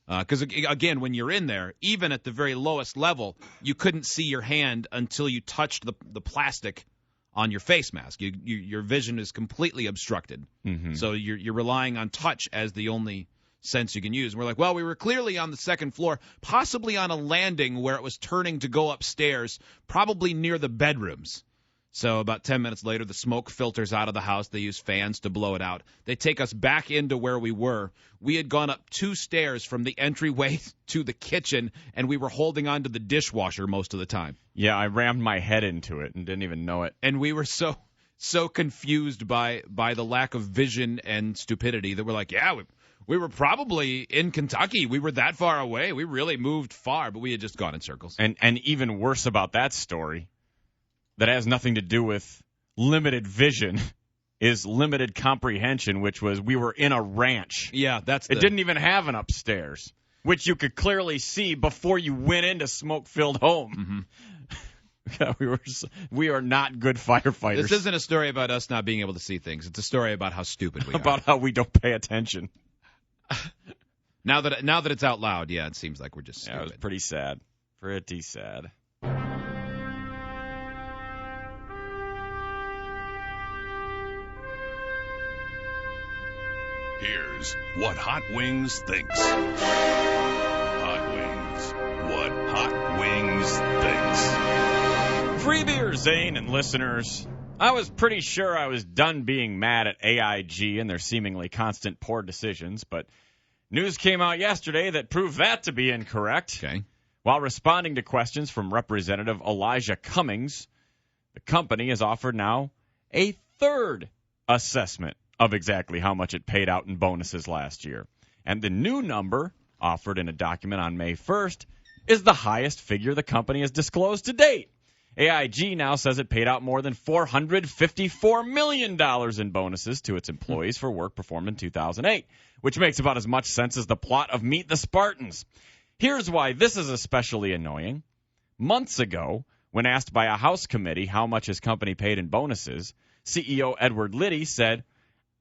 Because, again, when you're in there, even at the very lowest level, you couldn't see your hand until you touched the plastic on your face mask. Your vision is completely obstructed. Mm-hmm. So you're relying on touch as the only sense you can use. And we're like, well, we were clearly on the second floor, possibly on a landing where it was turning to go upstairs, probably near the bedrooms. So about 10 minutes later, the smoke filters out of the house. They use fans to blow it out. They take us back into where we were. We had gone up 2 stairs from the entryway to the kitchen, and we were holding on to the dishwasher most of the time. Yeah, I rammed my head into it and didn't even know it. And we were so confused by the lack of vision and stupidity that we're like, yeah, we were probably in Kentucky. We were that far away. We really moved far, but we had just gone in circles. And even worse about that story, that has nothing to do with limited vision, is limited comprehension, which was we were in a ranch. Yeah, It didn't even have an upstairs, which you could clearly see before you went into smoke-filled home. Mm-hmm. We are not good firefighters. This isn't a story about us not being able to see things. It's a story about how stupid we are. About how we don't pay attention. Now that it's out loud, yeah, it seems like we're just stupid. Yeah, it was pretty sad. Pretty sad. Here's what Hot Wings thinks. Hot Wings. What Hot Wings thinks. Free beer, Zane and listeners. I was pretty sure I was done being mad at AIG and their seemingly constant poor decisions, but news came out yesterday that proved that to be incorrect. Okay. While responding to questions from Representative Elijah Cummings, the company has offered now a third assessment of exactly how much it paid out in bonuses last year. And the new number, offered in a document on May 1st, is the highest figure the company has disclosed to date. AIG now says it paid out more than $454 million in bonuses to its employees for work performed in 2008, which makes about as much sense as the plot of Meet the Spartans. Here's why this is especially annoying. Months ago, when asked by a House committee how much his company paid in bonuses, CEO Edward Liddy said,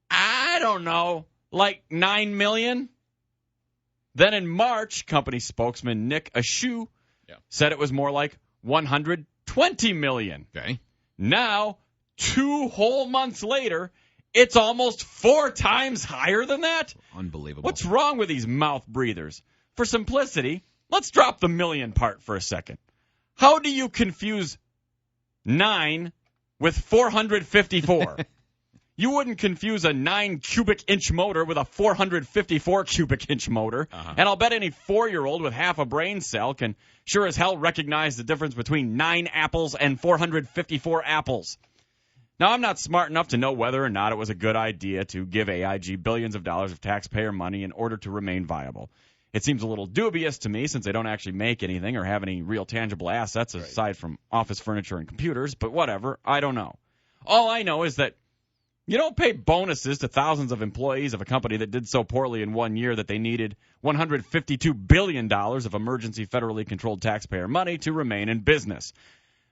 I don't know, like $9 million? Then in March, company spokesman Nick Ashew said it was more like $120 million. Okay. Now, 2 whole months later, it's almost 4 times higher than that? Unbelievable. What's wrong with these mouth breathers? For simplicity, let's drop the million part for a second. How do you confuse 9 with 454? You wouldn't confuse a 9 cubic inch motor with a 454 cubic inch motor. And I'll bet any 4-year-old with half a brain cell can sure as hell recognize the difference between 9 apples and 454 apples. Now, I'm not smart enough to know whether or not it was a good idea to give AIG billions of dollars of taxpayer money in order to remain viable. It seems a little dubious to me since they don't actually make anything or have any real tangible assets aside from office furniture and computers, but whatever, I don't know. All I know is that you don't pay bonuses to thousands of employees of a company that did so poorly in 1 year that they needed $152 billion of emergency federally controlled taxpayer money to remain in business.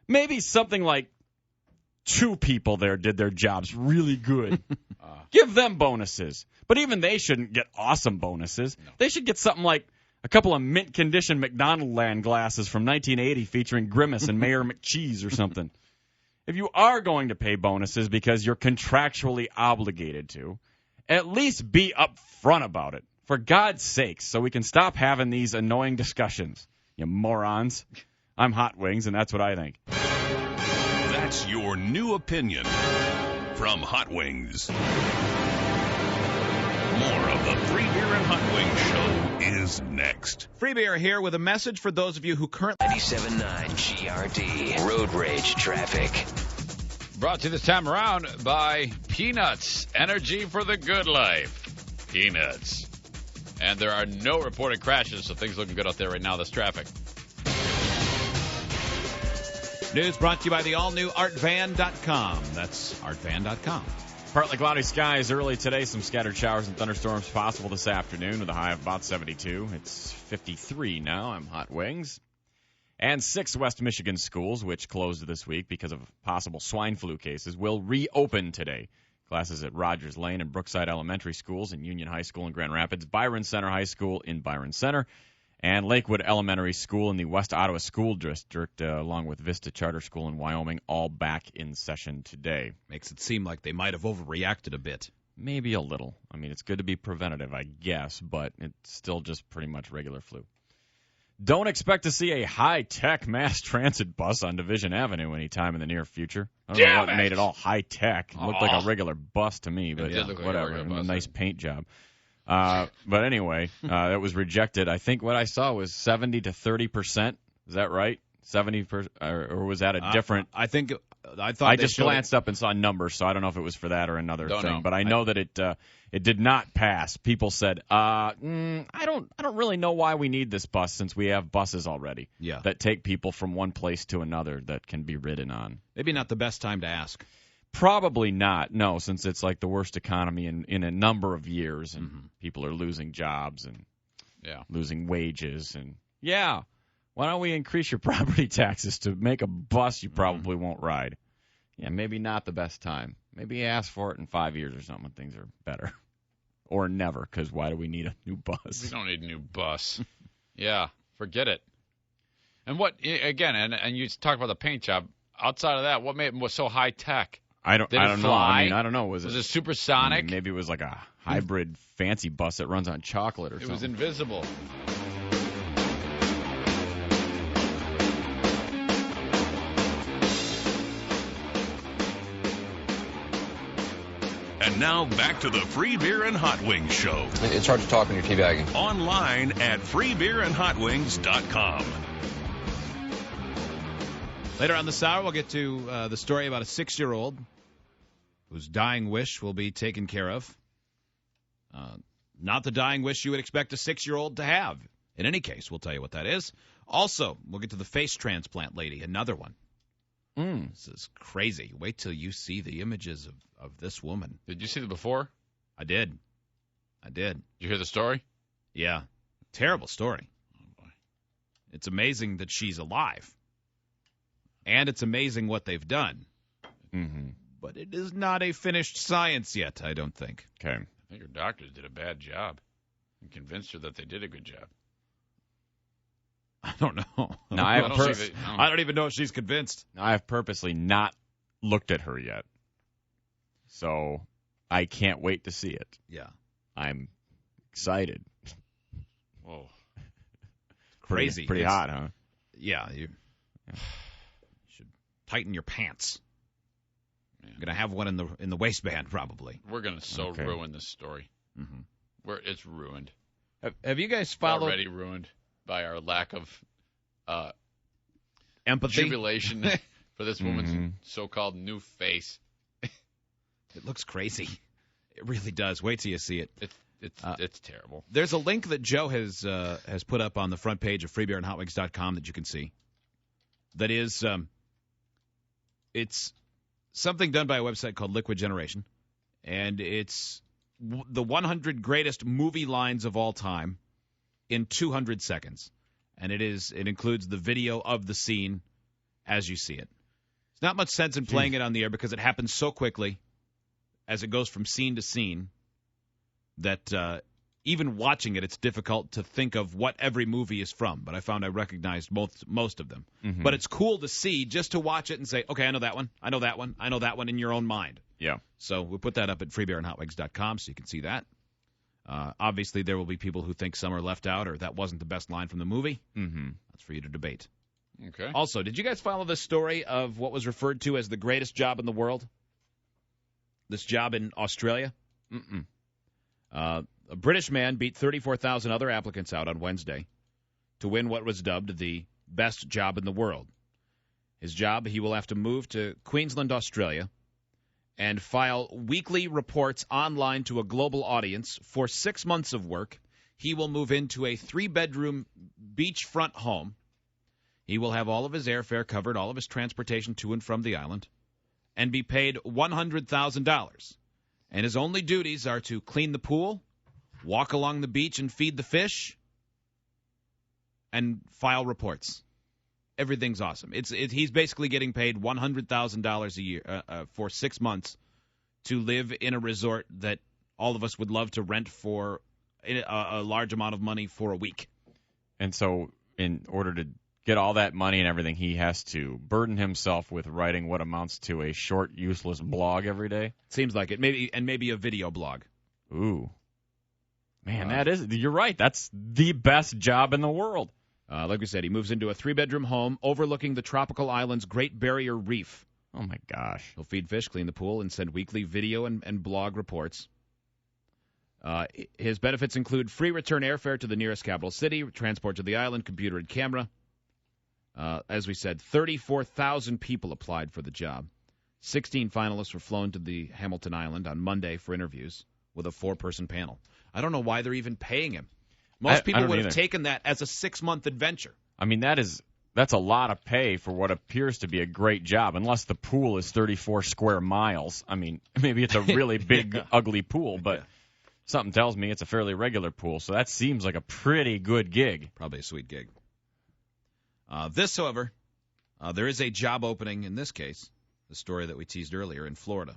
Maybe something like 2 people there did their jobs really good. Give them bonuses. But even they shouldn't get awesome bonuses. No. They should get something like a couple of mint-condition McDonaldland glasses from 1980 featuring Grimace and Mayor McCheese or something. If you are going to pay bonuses because you're contractually obligated to, at least be upfront about it. For God's sakes, so we can stop having these annoying discussions. You morons. I'm Hot Wings, and that's what I think. That's your new opinion from Hot Wings. More of the Free Beer and Hot Wings show is next. Free Beer here with a message for those of you who currently... 97.9 GRD Road Rage Traffic. Brought to you this time around by Peanuts, energy for the good life. Peanuts. And there are no reported crashes, so things looking good out there right now. This traffic. News brought to you by the all-new artvan.com. That's artvan.com. Partly cloudy skies early today. Some scattered showers and thunderstorms possible this afternoon with a high of about 72. It's 53 now. I'm Hot Wings. And 6 West Michigan schools, which closed this week because of possible swine flu cases, will reopen today. Classes at Rogers Lane and Brookside Elementary Schools and Union High School in Grand Rapids, Byron Center High School in Byron Center, and Lakewood Elementary School in the West Ottawa School District, along with Vista Charter School in Wyoming, all back in session today. Makes it seem like they might have overreacted a bit. Maybe a little. I mean, it's good to be preventative, I guess, but it's still just pretty much regular flu. Don't expect to see a high-tech mass transit bus on Division Avenue anytime in the near future. I don't know what made it all high-tech. It looked like a regular bus to me, but whatever. A nice paint job. But anyway, that was rejected. I think what I saw was 70 to 30%. Is that right? 70%, or was that a different? I thought I just glanced up and saw numbers, so I don't know if it was for that or another thing. But I know that it did not pass. People said, I don't really know why we need this bus since we have buses already that take people from one place to another that can be ridden on. Maybe not the best time to ask. Probably not, no, since it's like the worst economy in a number of years, and people are losing jobs and losing wages. And why don't we increase your property taxes to make a bus you probably won't ride? Yeah, maybe not the best time. Maybe ask for it in 5 years or something when things are better. Or never, because why do we need a new bus? We don't need a new bus. Forget it. And what, again, and you talk about the paint job. Outside of that, what made it was so high-tech? I don't know. I mean, I don't know. Was it supersonic? Maybe it was like a hybrid fancy bus that runs on chocolate or something. It was invisible. And now back to the Free Beer and Hot Wings Show. It's hard to talk when you're teabagging. Online at freebeerandhotwings.com. Later on this hour, we'll get to the story about a 6-year-old whose dying wish will be taken care of. Not the dying wish you would expect a 6-year-old to have. In any case, we'll tell you what that is. Also, we'll get to the face transplant lady, another one. This is crazy. Wait till you see the images of this woman. Did you see the before? I did. Did you hear the story? Yeah. Terrible story. Oh, boy. It's amazing that she's alive. And it's amazing what they've done. But it is not a finished science yet, I don't think. Okay. I think her doctors did a bad job and convinced her that they did a good job. I don't know. No, I don't even know if she's convinced. I have purposely not looked at her yet. So I can't wait to see it. Yeah. I'm excited. Whoa. Crazy. Pretty hot, huh? Yeah. You should tighten your pants. You're going to have one in the waistband, probably. We're going to ruin this story. It's ruined. Have you guys followed? Already ruined by our lack of empathy, jubilation for this woman's so-called new face. It looks crazy. It really does. Wait till you see it. It's terrible. There's a link that Joe has put up on the front page of freebeerandhotwings.com that you can see. That is, it's something done by a website called Liquid Generation, and it's the 100 greatest movie lines of all time in 200 seconds, and it includes the video of the scene as you see it. There's not much sense in playing it on the air because it happens so quickly as it goes from scene to scene that even watching it, it's difficult to think of what every movie is from. But I found I recognized most of them. But it's cool to see, just to watch it and say, okay, I know that one, I know that one, I know that one in your own mind. Yeah. So we'll put that up at freebeerandhotwings.com so you can see that. Obviously, there will be people who think some are left out or that wasn't the best line from the movie. That's for you to debate. Okay. Also, did you guys follow this story of what was referred to as the greatest job in the world? This job in Australia? A British man beat 34,000 other applicants out on Wednesday to win what was dubbed the best job in the world. His job, he will have to move to Queensland, Australia, and file weekly reports online to a global audience. For 6 months of work, he will move into a 3-bedroom beachfront home. He will have all of his airfare covered, all of his transportation to and from the island, and be paid $100,000. And his only duties are to clean the pool, walk along the beach and feed the fish, and file reports. everything's awesome. He's basically getting paid $100,000 a year for 6 months to live in a resort that all of us would love to rent for a large amount of money for a week. And so in order to get all that money and everything, he has to burden himself with writing what amounts to a short, useless blog every day? Seems like it. Maybe a video blog. Ooh. Man, you're right. That's the best job in the world. Like we said, he moves into a 3-bedroom home overlooking the tropical island's Great Barrier Reef. Oh, my gosh. He'll feed fish, clean the pool, and send weekly video and blog reports. His benefits include free return airfare to the nearest capital city, transport to the island, computer and camera. As we said, 34,000 people applied for the job. 16 finalists were flown to the Hamilton Island on Monday for interviews with a 4-person panel. I don't know why they're even paying him. Most people would have taken that as a 6-month adventure. I mean, that's a lot of pay for what appears to be a great job, unless the pool is 34 square miles. I mean, maybe it's a really big, ugly pool, but something tells me it's a fairly regular pool, so that seems like a pretty good gig. Probably a sweet gig. This, however, there is a job opening in this case, the story that we teased earlier in Florida.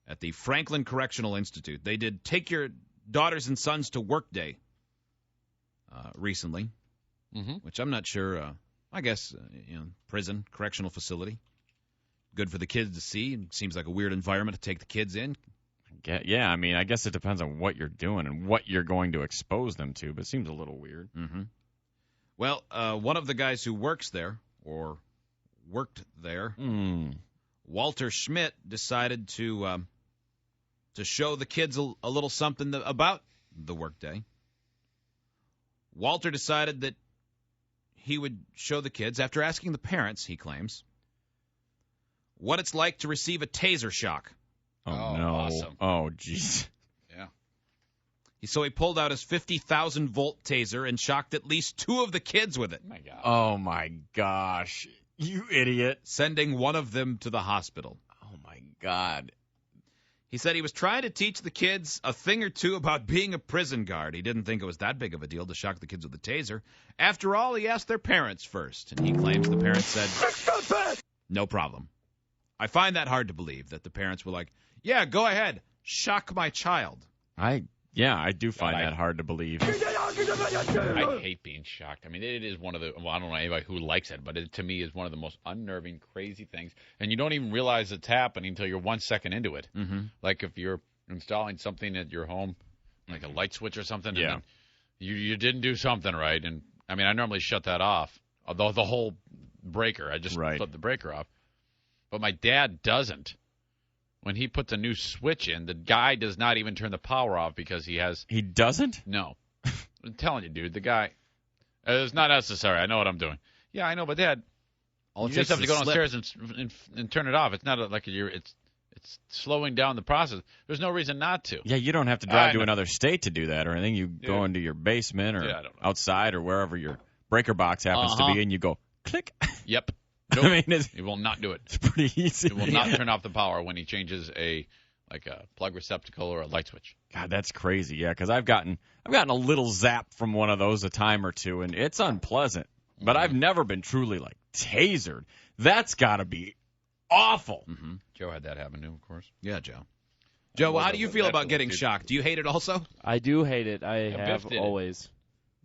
At the Franklin Correctional Institute, they did Take Your Daughters and Sons to Work Day recently, which I'm not sure, I guess, prison, correctional facility. Good for the kids to see. It seems like a weird environment to take the kids in. Yeah, I mean, I guess it depends on what you're doing and what you're going to expose them to, but it seems a little weird. Mm-hmm. Well, one of the guys who works there, or worked there, Walter Schmidt, decided to show the kids a little something about the workday. Walter decided that he would show the kids, after asking the parents, he claims, what it's like to receive a taser shock. Oh no. Awesome. Oh, jeez. Yeah. So he pulled out his 50,000-volt taser and shocked at least 2 of the kids with it. Oh, my God. Oh, my gosh. You idiot. Sending one of them to the hospital. Oh, my God. He said he was trying to teach the kids a thing or two about being a prison guard. He didn't think it was that big of a deal to shock the kids with a taser. After all, he asked their parents first, and he claims the parents said, no problem. I find that hard to believe, that the parents were like, yeah, go ahead, shock my child. I do find that hard to believe. I hate being shocked. I mean, it is one of the, I don't know anybody who likes it, but it, to me, is one of the most unnerving, crazy things. And you don't even realize it's happening until you're 1 second into it. Mm-hmm. Like if you're installing something at your home, like a light switch or something, and then you didn't do something right. And I mean, I normally shut that off, the whole breaker. I just flip the breaker off. But my dad doesn't. When he puts a new switch in, the guy does not even turn the power off because he has... He doesn't? No. I'm telling you, dude, the guy... it's not necessary. I know what I'm doing. Yeah, I know, but Dad, you just have to go downstairs and turn it off. It's not like it's slowing down the process. There's no reason not to. Yeah, you don't have to drive to another state to do that or anything. You go into your basement or outside or wherever your breaker box happens to be, and you go, click. Yep. Nope. I mean, it will not do it. It's pretty easy. It will not turn off the power when he changes a plug receptacle or a light switch. God, that's crazy. Yeah, because I've gotten a little zap from one of those a time or two, and it's unpleasant. But I've never been truly tasered. That's got to be awful. Mm-hmm. Joe had that happen to him, of course. Yeah, Joe. Joe, how do you feel about getting shocked? Do you hate it also? I do hate it. I have always.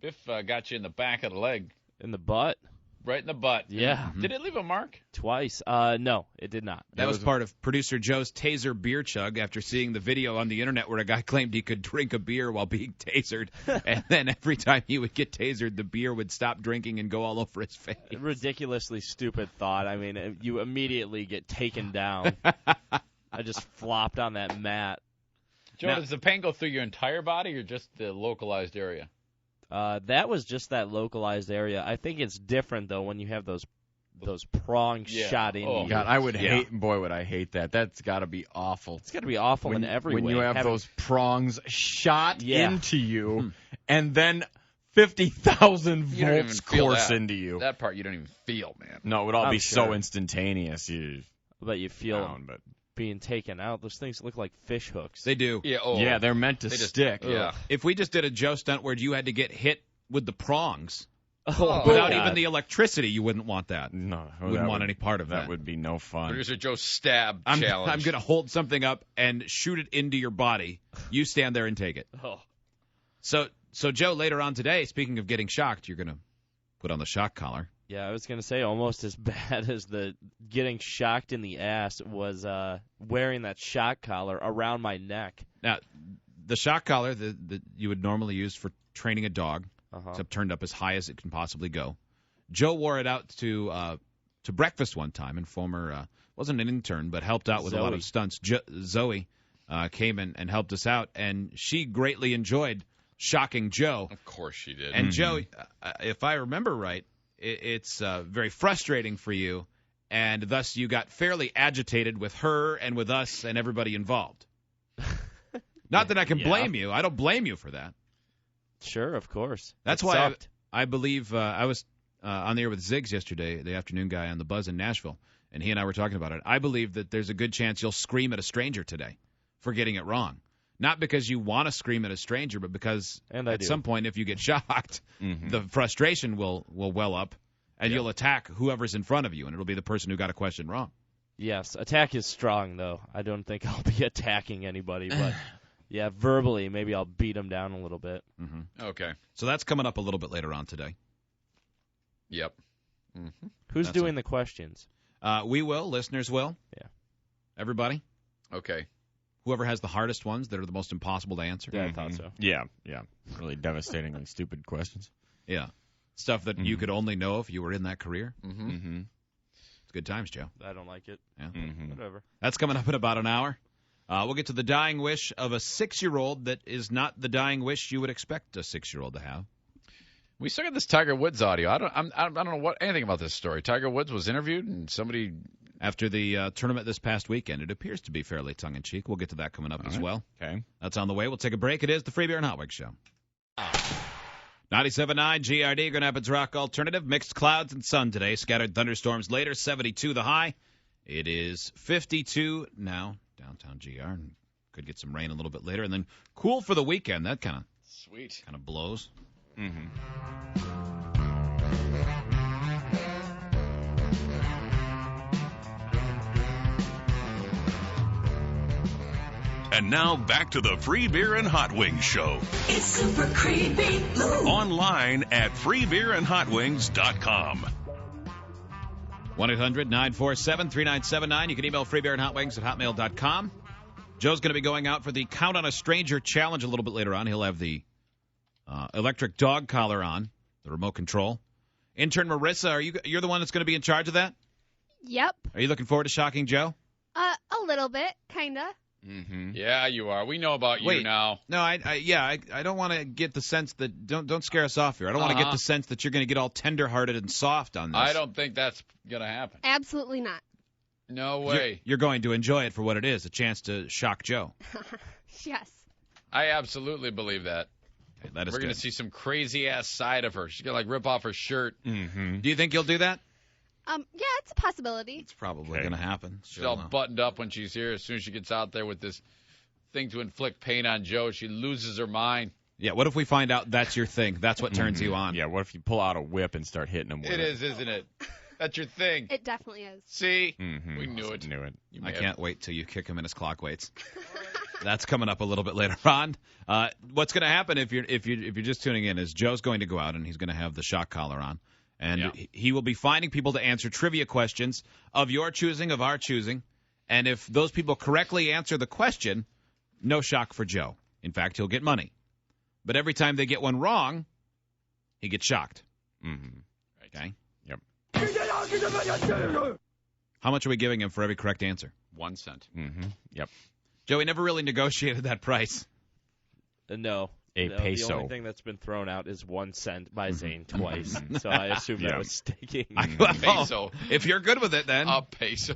Biff got you in the back of the leg. In the butt? Right in the butt. Yeah. Mm-hmm. Did it leave a mark? Twice. No, it did not. That was part of producer Joe's taser beer chug after seeing the video on the internet where a guy claimed he could drink a beer while being tasered. And then every time he would get tasered, the beer would stop drinking and go all over his face. Ridiculously stupid thought. I mean, you immediately get taken down. I just flopped on that mat. Joe, does the pain go through your entire body or just the localized area? That was just that localized area. I think it's different though when you have those prongs shot in. Oh God, I would hate. Boy, would I hate that. That's got to be awful. It's got to be awful in every way. When you have those prongs shot into you, and then 50,000 volts course into you. That part you don't even feel, man. No, it would all be so instantaneous. But you feel being taken out. Those things look like fish hooks. They do. Yeah, they're meant to stick. Yeah. If we just did a Joe stunt where you had to get hit with the prongs, Without even the electricity, you wouldn't want that. No. Wouldn't want any part of that. That would be no fun. Producer Joe stab I'm challenge. going to hold something up and shoot it into your body. You stand there and take it. Oh. So Joe, later on today, speaking of getting shocked, you're going to put on the shock collar. Yeah, I was going to say almost as bad as the getting shocked in the ass was wearing that shock collar around my neck. Now, the shock collar that you would normally use for training a dog, except turned up as high as it can possibly go. Joe wore it out to breakfast one time, and wasn't an intern, but helped out with a lot of stunts. Zoe came in and helped us out, and she greatly enjoyed shocking Joe. Of course she did. And Joe, if I remember right, it's very frustrating for you, and thus you got fairly agitated with her and with us and everybody involved. Not that I can blame you. I don't blame you for that. Sure, of course. That's why I believe I was on the air with Ziggs yesterday, the afternoon guy on the Buzz in Nashville, and he and I were talking about it. I believe that there's a good chance you'll scream at a stranger today for getting it wrong. Not because you want to scream at a stranger, but because at some point, if you get shocked, the frustration will well up, and you'll attack whoever's in front of you, and it'll be the person who got a question wrong. Yes, attack is strong, though. I don't think I'll be attacking anybody, but yeah, verbally, maybe I'll beat them down a little bit. Okay. So that's coming up a little bit later on today. Yep. Who's doing the questions? We will. Listeners will. Yeah. Everybody? Okay. Whoever has the hardest ones that are the most impossible to answer. Yeah, I thought so. Yeah. Really devastatingly stupid questions. Yeah. Stuff that you could only know if you were in that career. It's good times, Joe. I don't like it. Yeah. Whatever. That's coming up in about an hour. We'll get to the dying wish of a 6-year-old that is not the dying wish you would expect a 6-year-old to have. We still got this Tiger Woods audio. I don't know anything about this story. Tiger Woods was interviewed, and somebody after the tournament this past weekend. It appears to be fairly tongue-in-cheek. We'll get to that coming up as well. Okay. That's on the way. We'll take a break. It is the Free Beer and Hot Wings Show. 97.9 GRD, Grand Rapids Rock Alternative. Mixed clouds and sun today. Scattered thunderstorms later. 72 the high. It is 52 now. Downtown GR. And could get some rain a little bit later. And then cool for the weekend. That kind of blows. And now back to the Free Beer and Hot Wings Show. It's super creepy blue. Online at freebeerandhotwings.com. 1-800-947-3979. You can email freebeerandhotwings at hotmail.com. Joe's going to be going out for the Count on a Stranger challenge a little bit later on. He'll have the electric dog collar on, the remote control. Intern Marissa, you're the one that's going to be in charge of that? Yep. Are you looking forward to shocking Joe? A little bit, kind of. Yeah, you are. We know about you now. No, I don't want to get the sense that don't scare us off here. I don't want to get the sense that you're going to get all tender-hearted and soft on this. I don't think that's going to happen. Absolutely not. No way. You're going to enjoy it for what it is, a chance to shock Joe. Yes. I absolutely believe that. Okay, that is We're going to see some crazy-ass side of her. She's going to, rip off her shirt. Do you think you'll do that? Yeah, it's a possibility. It's probably going to happen. She's all buttoned up when she's here. As soon as she gets out there with this thing to inflict pain on Joe, she loses her mind. Yeah, what if we find out that's your thing? That's what turns you on. Yeah, what if you pull out a whip and start hitting him with it? It is, isn't it? That's your thing. It definitely is. See? We knew it. I can't wait till you kick him in his clock weights. That's coming up a little bit later on. What's going to happen if you're just tuning in is Joe's going to go out and he's going to have the shock collar on. And he will be finding people to answer trivia questions of your choosing, of our choosing. And if those people correctly answer the question, no shock for Joe. In fact, he'll get money. But every time they get one wrong, he gets shocked. Okay? Yep. How much are we giving him for every correct answer? 1 cent. Yep. Joe, we never really negotiated that price. No. A peso. The only thing that's been thrown out is 1 cent by Zane twice. So I assume that was sticking. Peso. If you're good with it, then. A peso.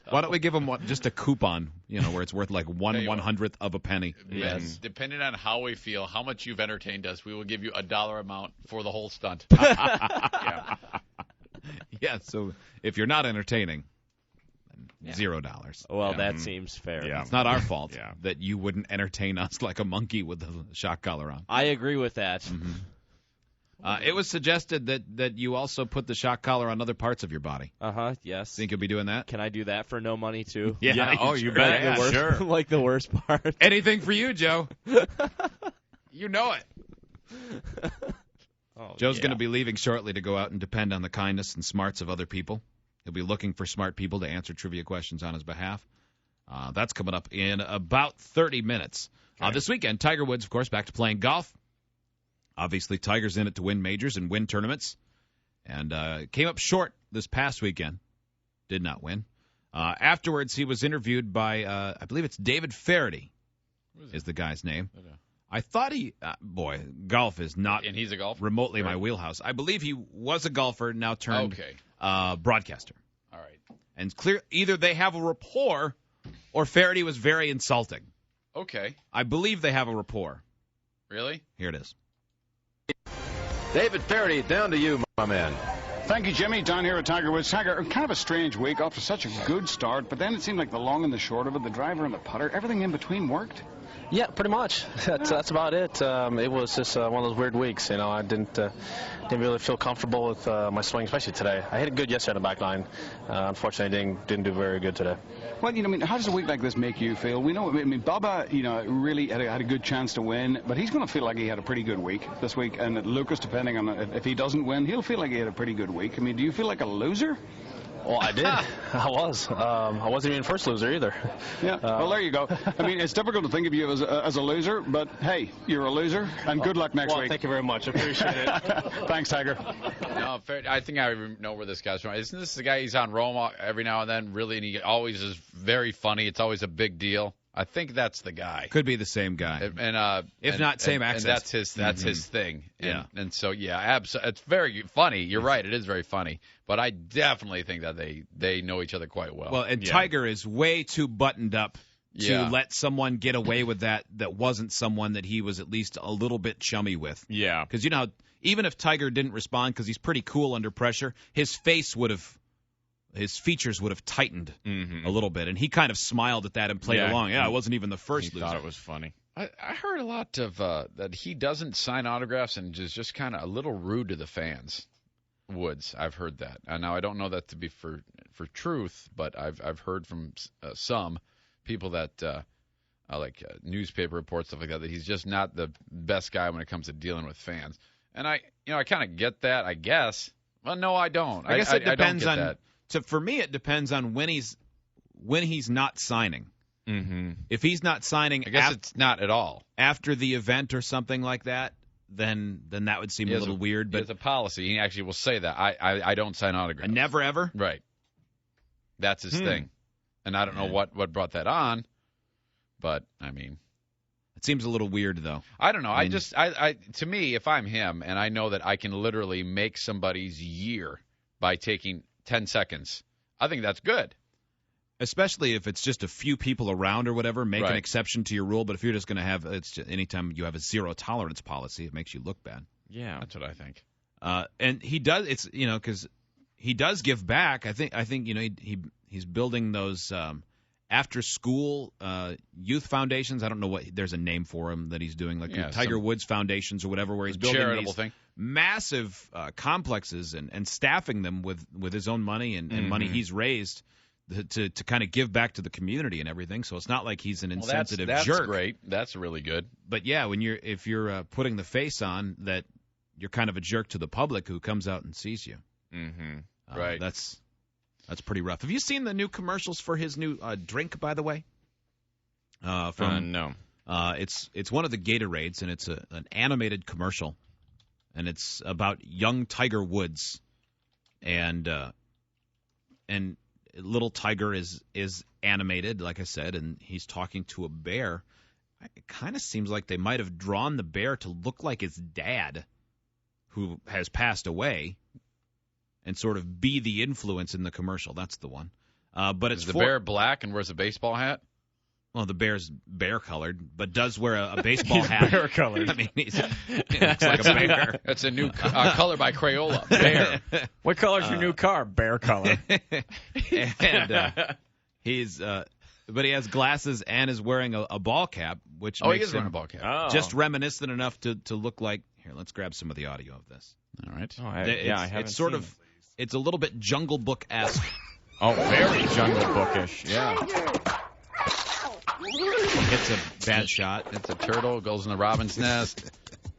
Why don't we give him just a coupon, where it's worth like 1/100th of a penny? Yes. Depending on how we feel, how much you've entertained us, we will give you $1 amount for the whole stunt. Yeah, so if you're not entertaining, $0. Well, that seems fair. Yeah. It's not our fault that you wouldn't entertain us like a monkey with the shock collar on. I agree with that. It was suggested that you also put the shock collar on other parts of your body. Yes. Think you'll be doing that? Can I do that for no money, too? Yeah. Oh, you bet. Like the worst, Sure. like the worst part. Anything for you, Joe. You know it. Joe's going to be leaving shortly to go out and depend on the kindness and smarts of other people. He'll be looking for smart people to answer trivia questions on his behalf. That's coming up in about 30 minutes. This weekend, Tiger Woods, of course, back to playing golf. Obviously, Tiger's in it to win majors and win tournaments. And came up short this past weekend. Did not win. Afterwards, he was interviewed by, I believe it's David Faraday is the guy's name. I thought golf is not and he's a golfer? remotely my wheelhouse. I believe he was a golfer, now turned broadcaster. All right. And clear, either they have a rapport or Faraday was very insulting. Okay. I believe they have a rapport. Really? Here it is. David Faraday, down to you, my man. Thank you, Jimmy. Down here at Tiger Woods. Tiger, kind of a strange week off to such a good start, but then it seemed like the long and the short of it, the driver and the putter, everything in between worked. Yeah, pretty much. That's about it. It was just one of those weird weeks. You know, I didn't really feel comfortable with my swing, especially today. I hit it good yesterday on the back line. Unfortunately, didn't do very good today. Well, you know, I mean, how does a week like this make you feel? We know, I mean, Bubba, you know, really had a good chance to win, but he's going to feel like he had a pretty good week this week. And Lucas, depending on if he doesn't win, he'll feel like he had a pretty good week. I mean, do you feel like a loser? Well, I did. I was. I wasn't even first loser either. Yeah. Well, there you go. I mean, it's difficult to think of you as a loser, but hey, you're a loser, and good luck next week. Thank you very much. I appreciate it. Thanks, Tiger. No, I think I know where this guy's from. Isn't this the guy? He's on Roma every now and then, really, and he always is very funny. It's always a big deal. I think that's the guy. Could be the same guy. If not same accent. And that's his thing. Yeah. And so, yeah, it's very funny. You're right. It is very funny. But I definitely think that they know each other quite well. Well, and Tiger is way too buttoned up to let someone get away with that wasn't someone that he was at least a little bit chummy with. Yeah. Because, you know, even if Tiger didn't respond because he's pretty cool under pressure, his features would have tightened a little bit, and he kind of smiled at that and played along. Yeah, I wasn't even the first loser. Thought it was funny. I heard a lot of that he doesn't sign autographs and is just kind of a little rude to the fans. Woods, I've heard that. Now I don't know that to be for truth, but I've heard from some people that like newspaper reports, stuff like that he's just not the best guy when it comes to dealing with fans. And I kind of get that, I guess. Well, no, I don't. I guess it depends on that. So for me, it depends on when he's not signing. Mm-hmm. If he's not signing, I guess it's not at all after the event or something like that. Then that would seem a little weird. But it's a policy. He actually will say that I don't sign autographs. Never ever. Right. That's his thing, and I don't know what brought that on, but I mean, it seems a little weird though. I don't know. I to me, if I'm him and I know that I can literally make somebody's year by taking 10 seconds, I think that's good. Especially if it's just a few people around or whatever, make an exception to your rule. But if you're just going to have, anytime you have a zero tolerance policy, it makes you look bad. Yeah, that's what I think. And he does, because he does give back. I think he's building those after school youth foundations. I don't know what there's a name for them that he's doing, like Tiger Woods foundations or whatever, where he's building charitable these massive complexes and staffing them with his own money and money he's raised. To kind of give back to the community and everything, so it's not like he's an insensitive that's jerk. That's great. That's really good. But yeah, if you're putting the face on that, you're kind of a jerk to the public who comes out and sees you. Mm-hmm. Right. That's pretty rough. Have you seen the new commercials for his new drink? By the way, no. It's one of the Gatorades, and it's an animated commercial, and it's about young Tiger Woods, and little Tiger is animated, like I said, and he's talking to a bear. It kind of seems like they might have drawn the bear to look like his dad, who has passed away, and sort of be the influence in the commercial. That's the one. But it's the bear black and wears a baseball hat? Well, the bear's bear-colored, but does wear a baseball hat. Bear-colored. I mean, he looks like a bear. That's a new color by Crayola. Bear. What color's your new car? Bear color. And but he has glasses and is wearing a ball cap, which makes he is him wearing a ball cap. Just reminiscent enough to look like. Here, let's grab some of the audio of this. All right. Oh, I haven't it's sort seen of, it's a little bit Jungle Book-esque. Oh, very Jungle Bookish. Yeah. It's a bad shot. It's a turtle, goes in the robin's nest.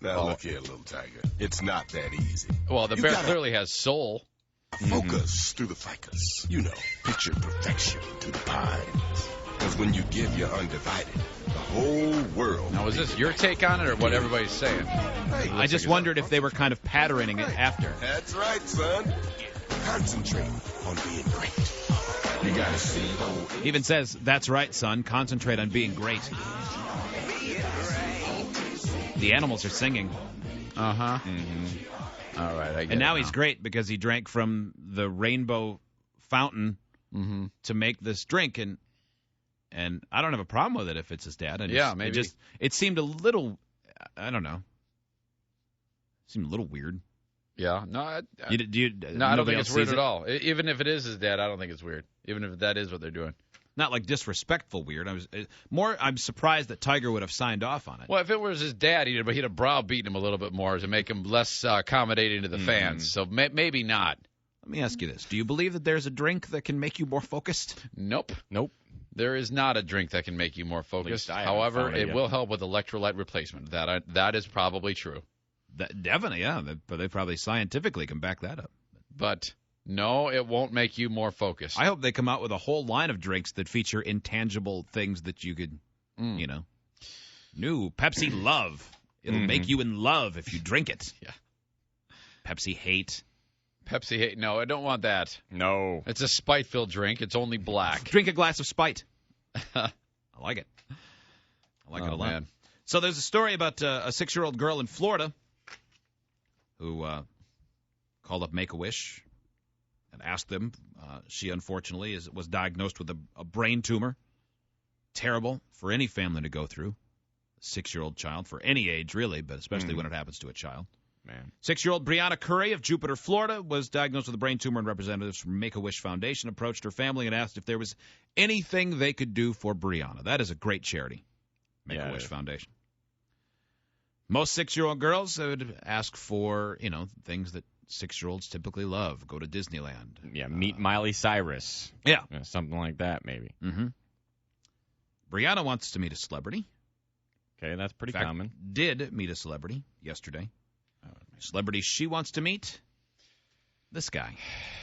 Now look here, little tiger. It's not that easy. Well, the bear clearly has soul. Focus through the ficus. You know, picture perfection through the pines. Because when you give your undivided, the whole world... Now, is this your take on it or what everybody's saying? Hey, I just wondered if they were kind of patterning it after. That's right, son. Concentrate on being great. You gotta see the whole... He even says, that's right, son. Concentrate on being great. The animals are singing. Uh-huh. Mm-hmm. All right, I get And now it he's great because he drank from the rainbow fountain to make this drink, and I don't have a problem with it if it's his dad. Yeah, maybe. It seemed a little, I don't know. Seemed a little weird. Yeah, no, I don't think it's weird at all. Even if it is his dad, I don't think it's weird. Even if that is what they're doing. Not like disrespectful weird. I'm surprised that Tiger would have signed off on it. Well, if it was his dad, he'd have browbeaten him a little bit more to make him less accommodating to the fans. So maybe not. Let me ask you this: do you believe that there's a drink that can make you more focused? Nope. There is not a drink that can make you more focused. However, it will help with electrolyte replacement. That is probably true. Definitely, yeah. But they probably scientifically can back that up. But no, it won't make you more focused. I hope they come out with a whole line of drinks that feature intangible things that you could, New Pepsi Love. It'll make you in love if you drink it. Yeah. Pepsi Hate. No, I don't want that. No. It's a spite-filled drink. It's only black. Drink a glass of spite. I like it. I like it a lot. Man. So there's a story about a 6-year-old girl in Florida who called up Make-A-Wish and asked them. She, unfortunately, was diagnosed with a brain tumor. Terrible for any family to go through. A 6-year-old child, for any age, really, but especially when it happens to a child. Man. 6-year-old Brianna Curry of Jupiter, Florida, was diagnosed with a brain tumor, and representatives from Make-A-Wish Foundation approached her family and asked if there was anything they could do for Brianna. That is a great charity, Make-A-Wish Foundation. Most 6-year-old girls would ask for, things that 6-year-olds typically love. Go to Disneyland. Yeah, meet Miley Cyrus. Yeah. Something like that, maybe. Mm-hmm. Brianna wants to meet a celebrity. Okay, that's pretty In fact, common. Did meet a celebrity yesterday. Celebrity she wants to meet? This guy.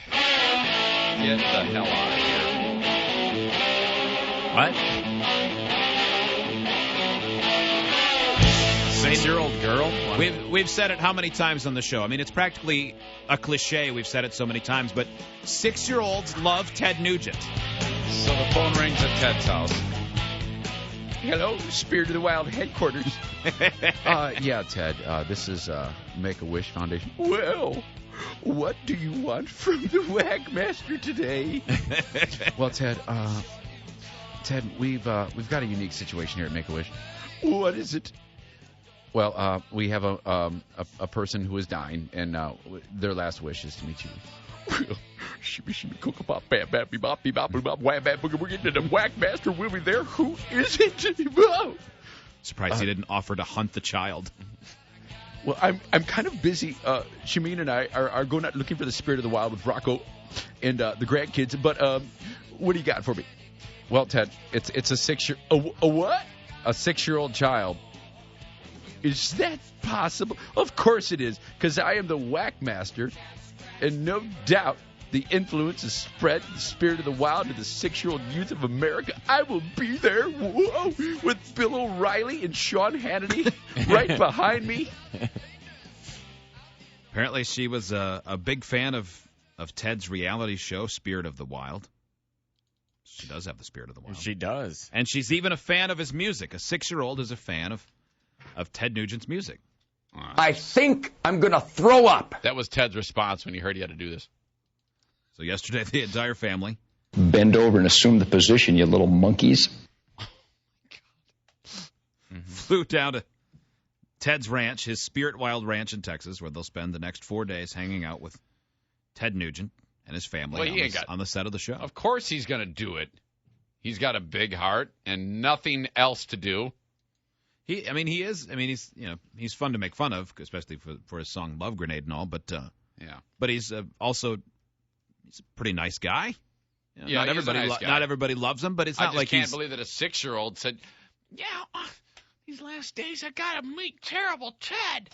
Get the hell out of here. What? 6-year-old girl? We've said it how many times on the show? I mean, it's practically a cliche. We've said it so many times, but 6-year-olds love Ted Nugent. So the phone rings at Ted's house. Hello, Spirit of the Wild headquarters. Yeah, Ted, this is Make-A-Wish Foundation. Well, what do you want from the Whack Master today? Well, Ted, we've got a unique situation here at Make-A-Wish. What is it? Well, we have a person who is dying, and their last wish is to meet you. Shimmy, shimmy, cook bop, bam, bam, bop, bop, bop, wham, bam, boogie, boogie, the Whack Master will be there. Who is it? Surprised he didn't offer to hunt the child. Well, I'm kind of busy. Shameen and I are going out looking for the Spirit of the Wild with Rocco and the grandkids. But what do you got for me? Well, Ted, it's a 6-year a what? A 6-year-old child. Is that possible? Of course it is, because I am the Whack Master, and no doubt the influence has spread the Spirit of the Wild to the 6-year-old youth of America. I will be there, whoa, with Bill O'Reilly and Sean Hannity right behind me. Apparently she was a big fan of Ted's reality show, Spirit of the Wild. She does have the Spirit of the Wild. She does. And she's even a fan of his music. A 6-year-old is a fan of Ted Nugent's music. I think I'm going to throw up. That was Ted's response when he heard he had to do this. So yesterday, the entire family bend over and assume the position, you little monkeys. Flew down to Ted's ranch, his Spirit Wild Ranch in Texas, where they'll spend the next 4 days hanging out with Ted Nugent and his family on the set of the show. Of course he's going to do it. He's got a big heart and nothing else to do. He is. I mean, he's fun to make fun of, especially for his song "Love Grenade" and all. But But he's also he's a pretty nice guy. Not everybody. Not everybody loves him, but it's not like I just can't believe that a 6-year-old said, "Yeah, these last days I gotta meet terrible Ted."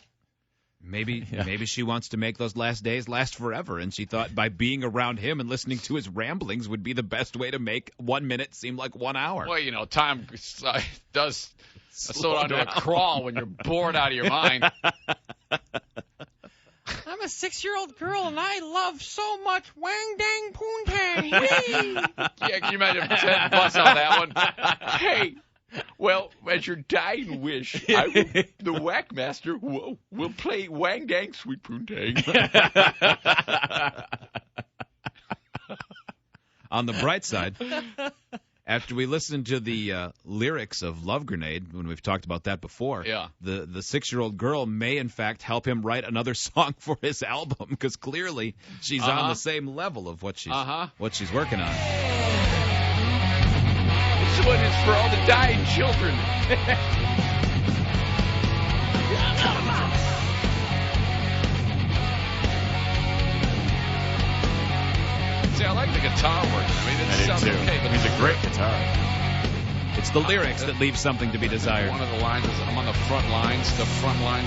Maybe she wants to make those last days last forever, and she thought by being around him and listening to his ramblings would be the best way to make 1 minute seem like 1 hour. Well, time does slow down to a crawl when you're bored out of your mind. I'm a 6-year-old girl, and I love so much wang dang poontang. Yeah, can you imagine if Ted busts out that one? Hey, well, as your dying wish, the Whackmaster will play Wang Dang Sweet Poontang. On the bright side, after we listened to the lyrics of Love Grenade, when we've talked about that before, the 6-year-old girl may, in fact, help him write another song for his album, because clearly she's on the same level of what she's working on. This one is for all the dying children. See, I like the guitar work. I mean, it sounds okay, but he's a great guitar. It's the lyrics that leave something to be desired. One of the lines is, "I'm on the front lines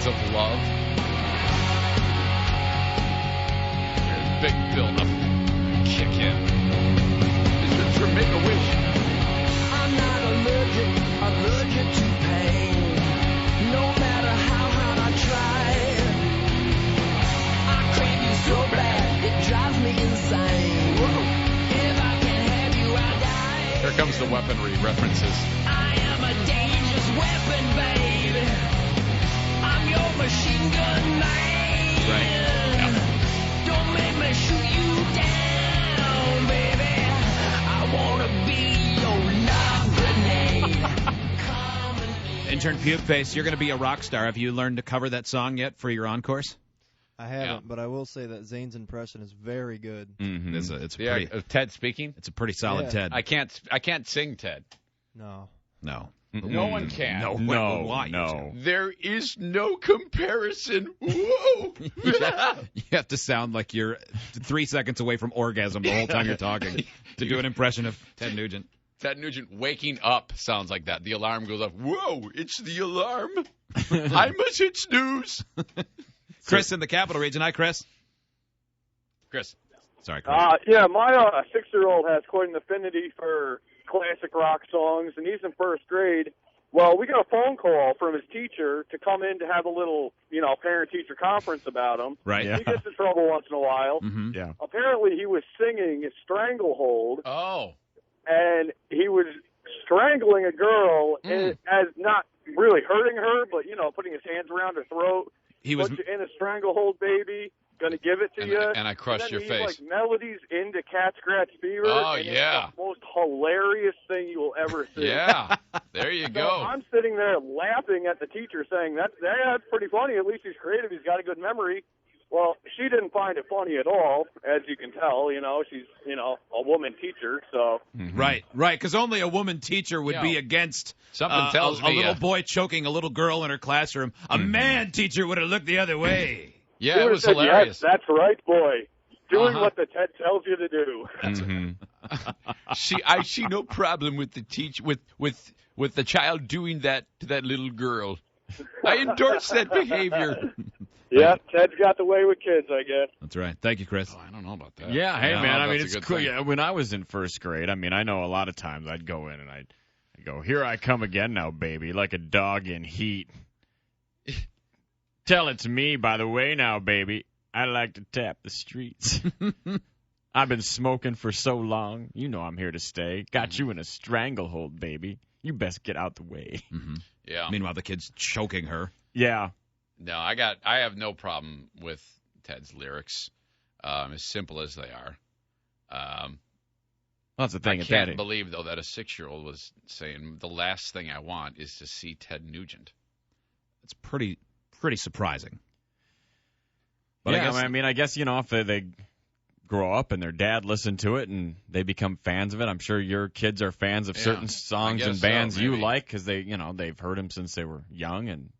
of love." There's big build-up. Kick in. This is for Make-A-Wish. I'm not allergic to pain. No matter how hard I try, I crave you so bad it drives me insane. If I can have you, I'll die. Here comes the weaponry references. I am a dangerous weapon, babe. I'm your machine gun man. Right. Don't make me shoot you down, baby. I wanna be your love grenade. Intern Puke Face, you're going to be a rock star. Have you learned to cover that song yet for your encores? I haven't, but I will say that Zane's impression is very good. Mm-hmm. It's pretty. Ted speaking. It's a pretty solid Ted. I can't sing Ted. No. No. No one can. No. There is no comparison. Whoa. You have to sound like you're 3 seconds away from orgasm the whole time you're talking to do an impression of Ted Nugent. Ted Nugent waking up sounds like that. The alarm goes off. Whoa, it's the alarm. I must hit snooze. Chris in the Capital Region. Hi, Chris. Sorry, Chris. Yeah, my 6-year-old has quite an affinity for classic rock songs, and he's in first grade. Well, we got a phone call from his teacher to come in to have a little, parent-teacher conference about him. Right. He gets in trouble once in a while. Mm-hmm. Yeah. Apparently, he was singing Stranglehold. Oh. And he was strangling a girl as not really hurting her, but, putting his hands around her throat. He was put you in a stranglehold, baby. Gonna give it to you. And I crushed your face. Like melodies into Cat Scratch Fever. Oh, and yeah. It's the most hilarious thing you will ever see. Yeah. There you go. I'm sitting there laughing at the teacher saying, that's pretty funny. At least he's creative. He's got a good memory. Well, she didn't find it funny at all, as you can tell. She's, a woman teacher, so. Mm-hmm. Right, because only a woman teacher would be against something tells a little boy choking a little girl in her classroom. A man teacher would have looked the other way. Yeah, it was hilarious. Yes, that's right, boy. Doing what the Ted tells you to do. I see no problem with the with the child doing that to that little girl. I endorse that behavior. Yeah, Ted's got the way with kids, I guess. That's right. Thank you, Chris. Oh, I don't know about that. Yeah, hey, man, I mean, it's cool. Yeah, when I was in first grade, I mean, I know a lot of times I'd go in and I'd go, "Here I come again now, baby, like a dog in heat. Tell it's me, by the way now, baby. I like to tap the streets. I've been smoking for so long. You know I'm here to stay. Got you in a stranglehold, baby. You best get out the way." Mm-hmm. Yeah. Meanwhile, the kid's choking her. Yeah. No, I have no problem with Ted's lyrics, as simple as they are. That's the thing. I can't believe, though, that a 6-year-old was saying the last thing I want is to see Ted Nugent. It's pretty surprising. But yeah, I guess if grow up and their dad listened to it and they become fans of it. I'm sure your kids are fans of certain songs and bands you like because they've heard them since they were young, and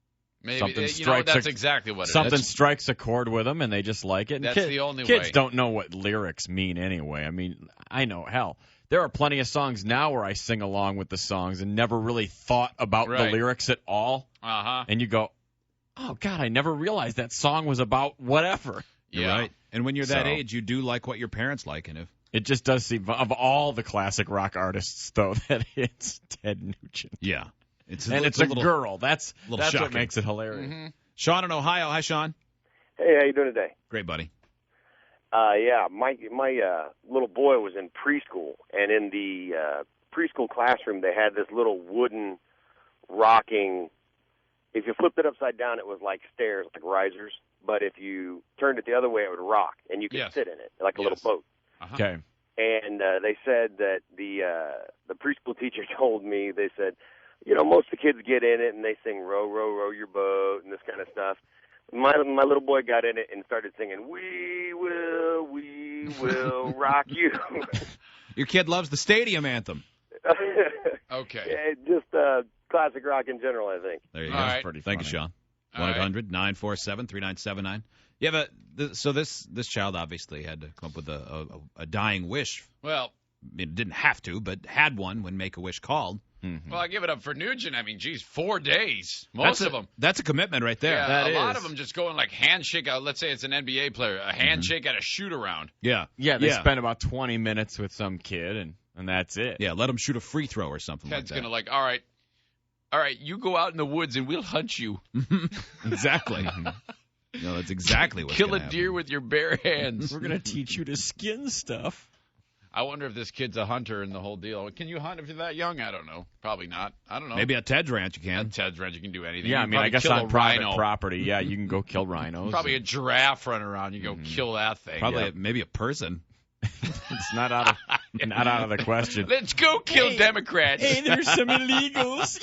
maybe that's exactly what it is. Something strikes a chord with them and they just like it. And that's the only way. Kids don't know what lyrics mean anyway. I mean, I know, hell, there are plenty of songs now where I sing along with the songs and never really thought about the lyrics at all. And you go, oh God, I never realized that song was about whatever. You're right. And when you're that age, you do like what your parents like. And if it just does seem, of all the classic rock artists, though, that it's Ted Nugent. Yeah. It's a girl. That's what makes it hilarious. Mm-hmm. Sean in Ohio. Hi, Sean. Hey, how you doing today? Great, buddy. My little boy was in preschool, and in the preschool classroom, they had this little wooden rocking. If you flipped it upside down, it was like stairs, like risers. But if you turned it the other way, it would rock, and you could sit in it like a little boat. Okay. And they said that the preschool teacher told me, they said, most of the kids get in it and they sing "Row, row, row your boat" and this kind of stuff. My little boy got in it and started singing, we will rock you." Your kid loves the stadium anthem. Okay. Yeah, just classic rock in general, I think. There you go. All right. Pretty funny. Thank you, Sean. 1-800-947-3979. You have so this child obviously had to come up with a dying wish. Well, it didn't have to, but had one when Make-A-Wish called. Mm-hmm. Well, I give it up for Nugent. I mean, geez, 4 days. Most of them. That's a commitment right there. Yeah, a lot of them just going like handshake. Let's say it's an NBA player, a handshake at a shoot-around. Yeah. They spend about 20 minutes with some kid, and that's it. Yeah, let them shoot a free throw or something Ted's like that. going to all right, you go out in the woods and we'll hunt you. Exactly. That's exactly what's Kill a happen. deer with your bare hands. We're going to teach you to skin stuff. I wonder if this kid's a hunter in the whole deal. Can you hunt if you're that young? I don't know. Probably not. I don't know. Maybe at Ted's Ranch you can. At Ted's Ranch you can do anything. Yeah, I guess on private property, you can go kill rhinos. Probably a giraffe running around. You go kill that thing. Probably maybe a person. It's not out of the question. Let's go kill Democrats. Hey, there's some illegals.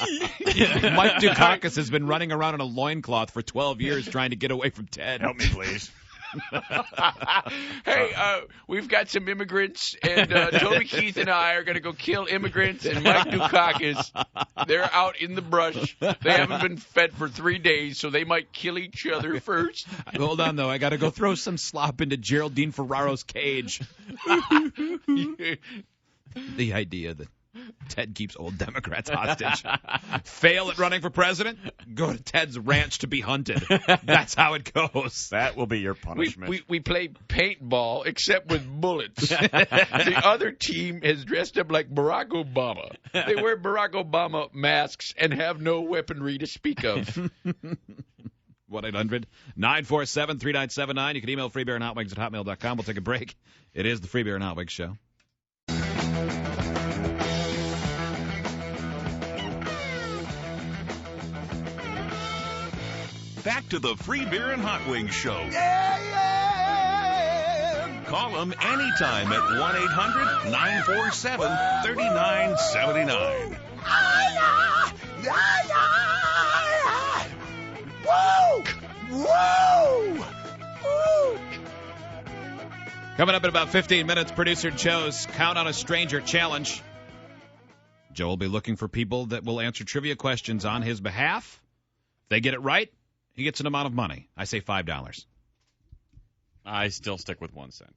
Mike Dukakis has been running around in a loincloth for 12 years trying to get away from Ted. Help me, please. Hey, we've got some immigrants, and Toby Keith and I are going to go kill immigrants, and Mike Dukakis, they're out in the brush. They haven't been fed for 3 days, so they might kill each other first. Hold on, though. I got to go throw some slop into Geraldine Ferraro's cage. The idea that Ted keeps old Democrats hostage. Fail at running for president? Go to Ted's ranch to be hunted. That's how it goes. That will be your punishment. We play paintball, except with bullets. The other team is dressed up like Barack Obama. They wear Barack Obama masks and have no weaponry to speak of. 1-800-947-3979. You can email freebeerandhotwings@hotmail.com. We'll take a break. It is the Free Beer and Hot Wings Show. Back to the Free Beer and Hot Wings Show. Call them anytime at 1-800-947-3979. Whoa! Whoa! Woo! Coming up in about 15 minutes, producer Joe's Count on a Stranger Challenge. Joe will be looking for people that will answer trivia questions on his behalf. If they get it right, he gets an amount of money. I say $5. I still stick with 1 cent.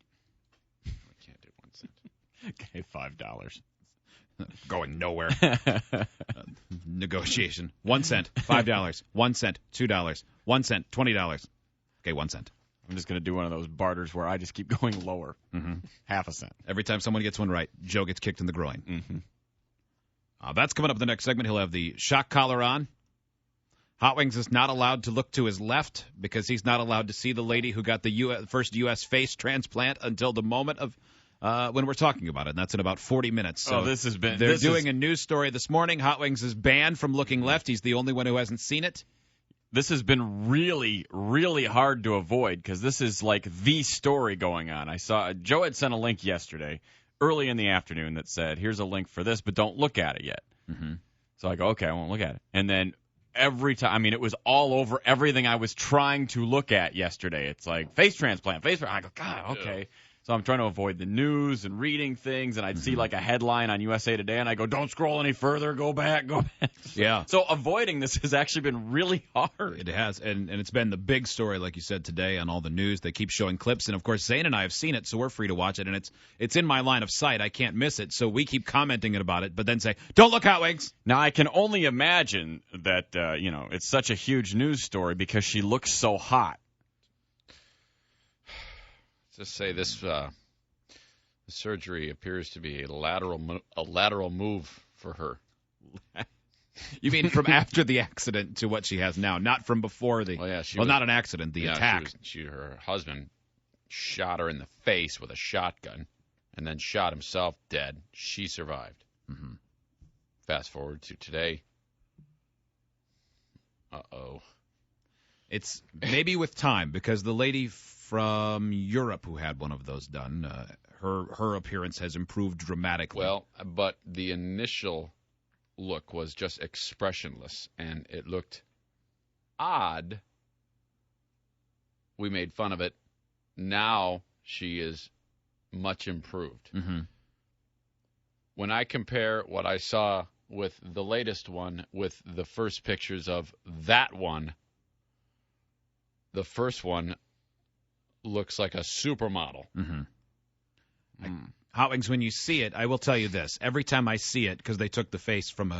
I can't do 1 cent. Okay, $5. Going nowhere. Negotiation. 1 cent, $5. 1 cent, $2. 1 cent, $20. Okay, 1 cent. I'm just going to do one of those barters where I just keep going lower. Mm-hmm. Half a cent. Every time someone gets one right, Joe gets kicked in the groin. Mm-hmm. That's coming up in the next segment. He'll have the shock collar on. Hot Wings is not allowed to look to his left because he's not allowed to see the lady who got the first U.S. face transplant until the moment of when we're talking about it, and that's in about 40 minutes. So they're doing a news story this morning. Hot Wings is banned from looking left. He's the only one who hasn't seen it. This has been really, really hard to avoid because this is like the story going on. I saw Joe had sent a link yesterday, early in the afternoon, that said, here's a link for this, but don't look at it yet. Mm-hmm. So I go, okay, I won't look at it. And then every time, I mean, it was all over everything I was trying to look at yesterday. It's like face transplant. I go, God, okay. So I'm trying to avoid the news and reading things, and I'd see like a headline on USA Today, and I go, don't scroll any further, go back. Yeah. So avoiding this has actually been really hard. It has, and it's been the big story, like you said, today on all the news. They keep showing clips, and of course, Zane and I have seen it, so we're free to watch it, and it's in my line of sight. I can't miss it, so we keep commenting about it, but then say, don't look, Hot Wings. Now, I can only imagine that, it's such a huge news story because she looks so hot. Just say this surgery appears to be a lateral move for her. You mean from after the accident to what she has now, not from before the? Well, yeah, not an accident, the attack. Her husband shot her in the face with a shotgun, and then shot himself dead. She survived. Mm-hmm. Fast forward to today. Uh-oh. It's maybe with time, because the lady from Europe who had one of those done, her appearance has improved dramatically. Well, but the initial look was just expressionless, and it looked odd. We made fun of it. Now she is much improved. Mm-hmm. When I compare what I saw with the latest one with the first pictures of that one, the first one looks like a supermodel. Mm-hmm. Hot Wings, when you see it, I will tell you this. Every time I see it, because they took the face from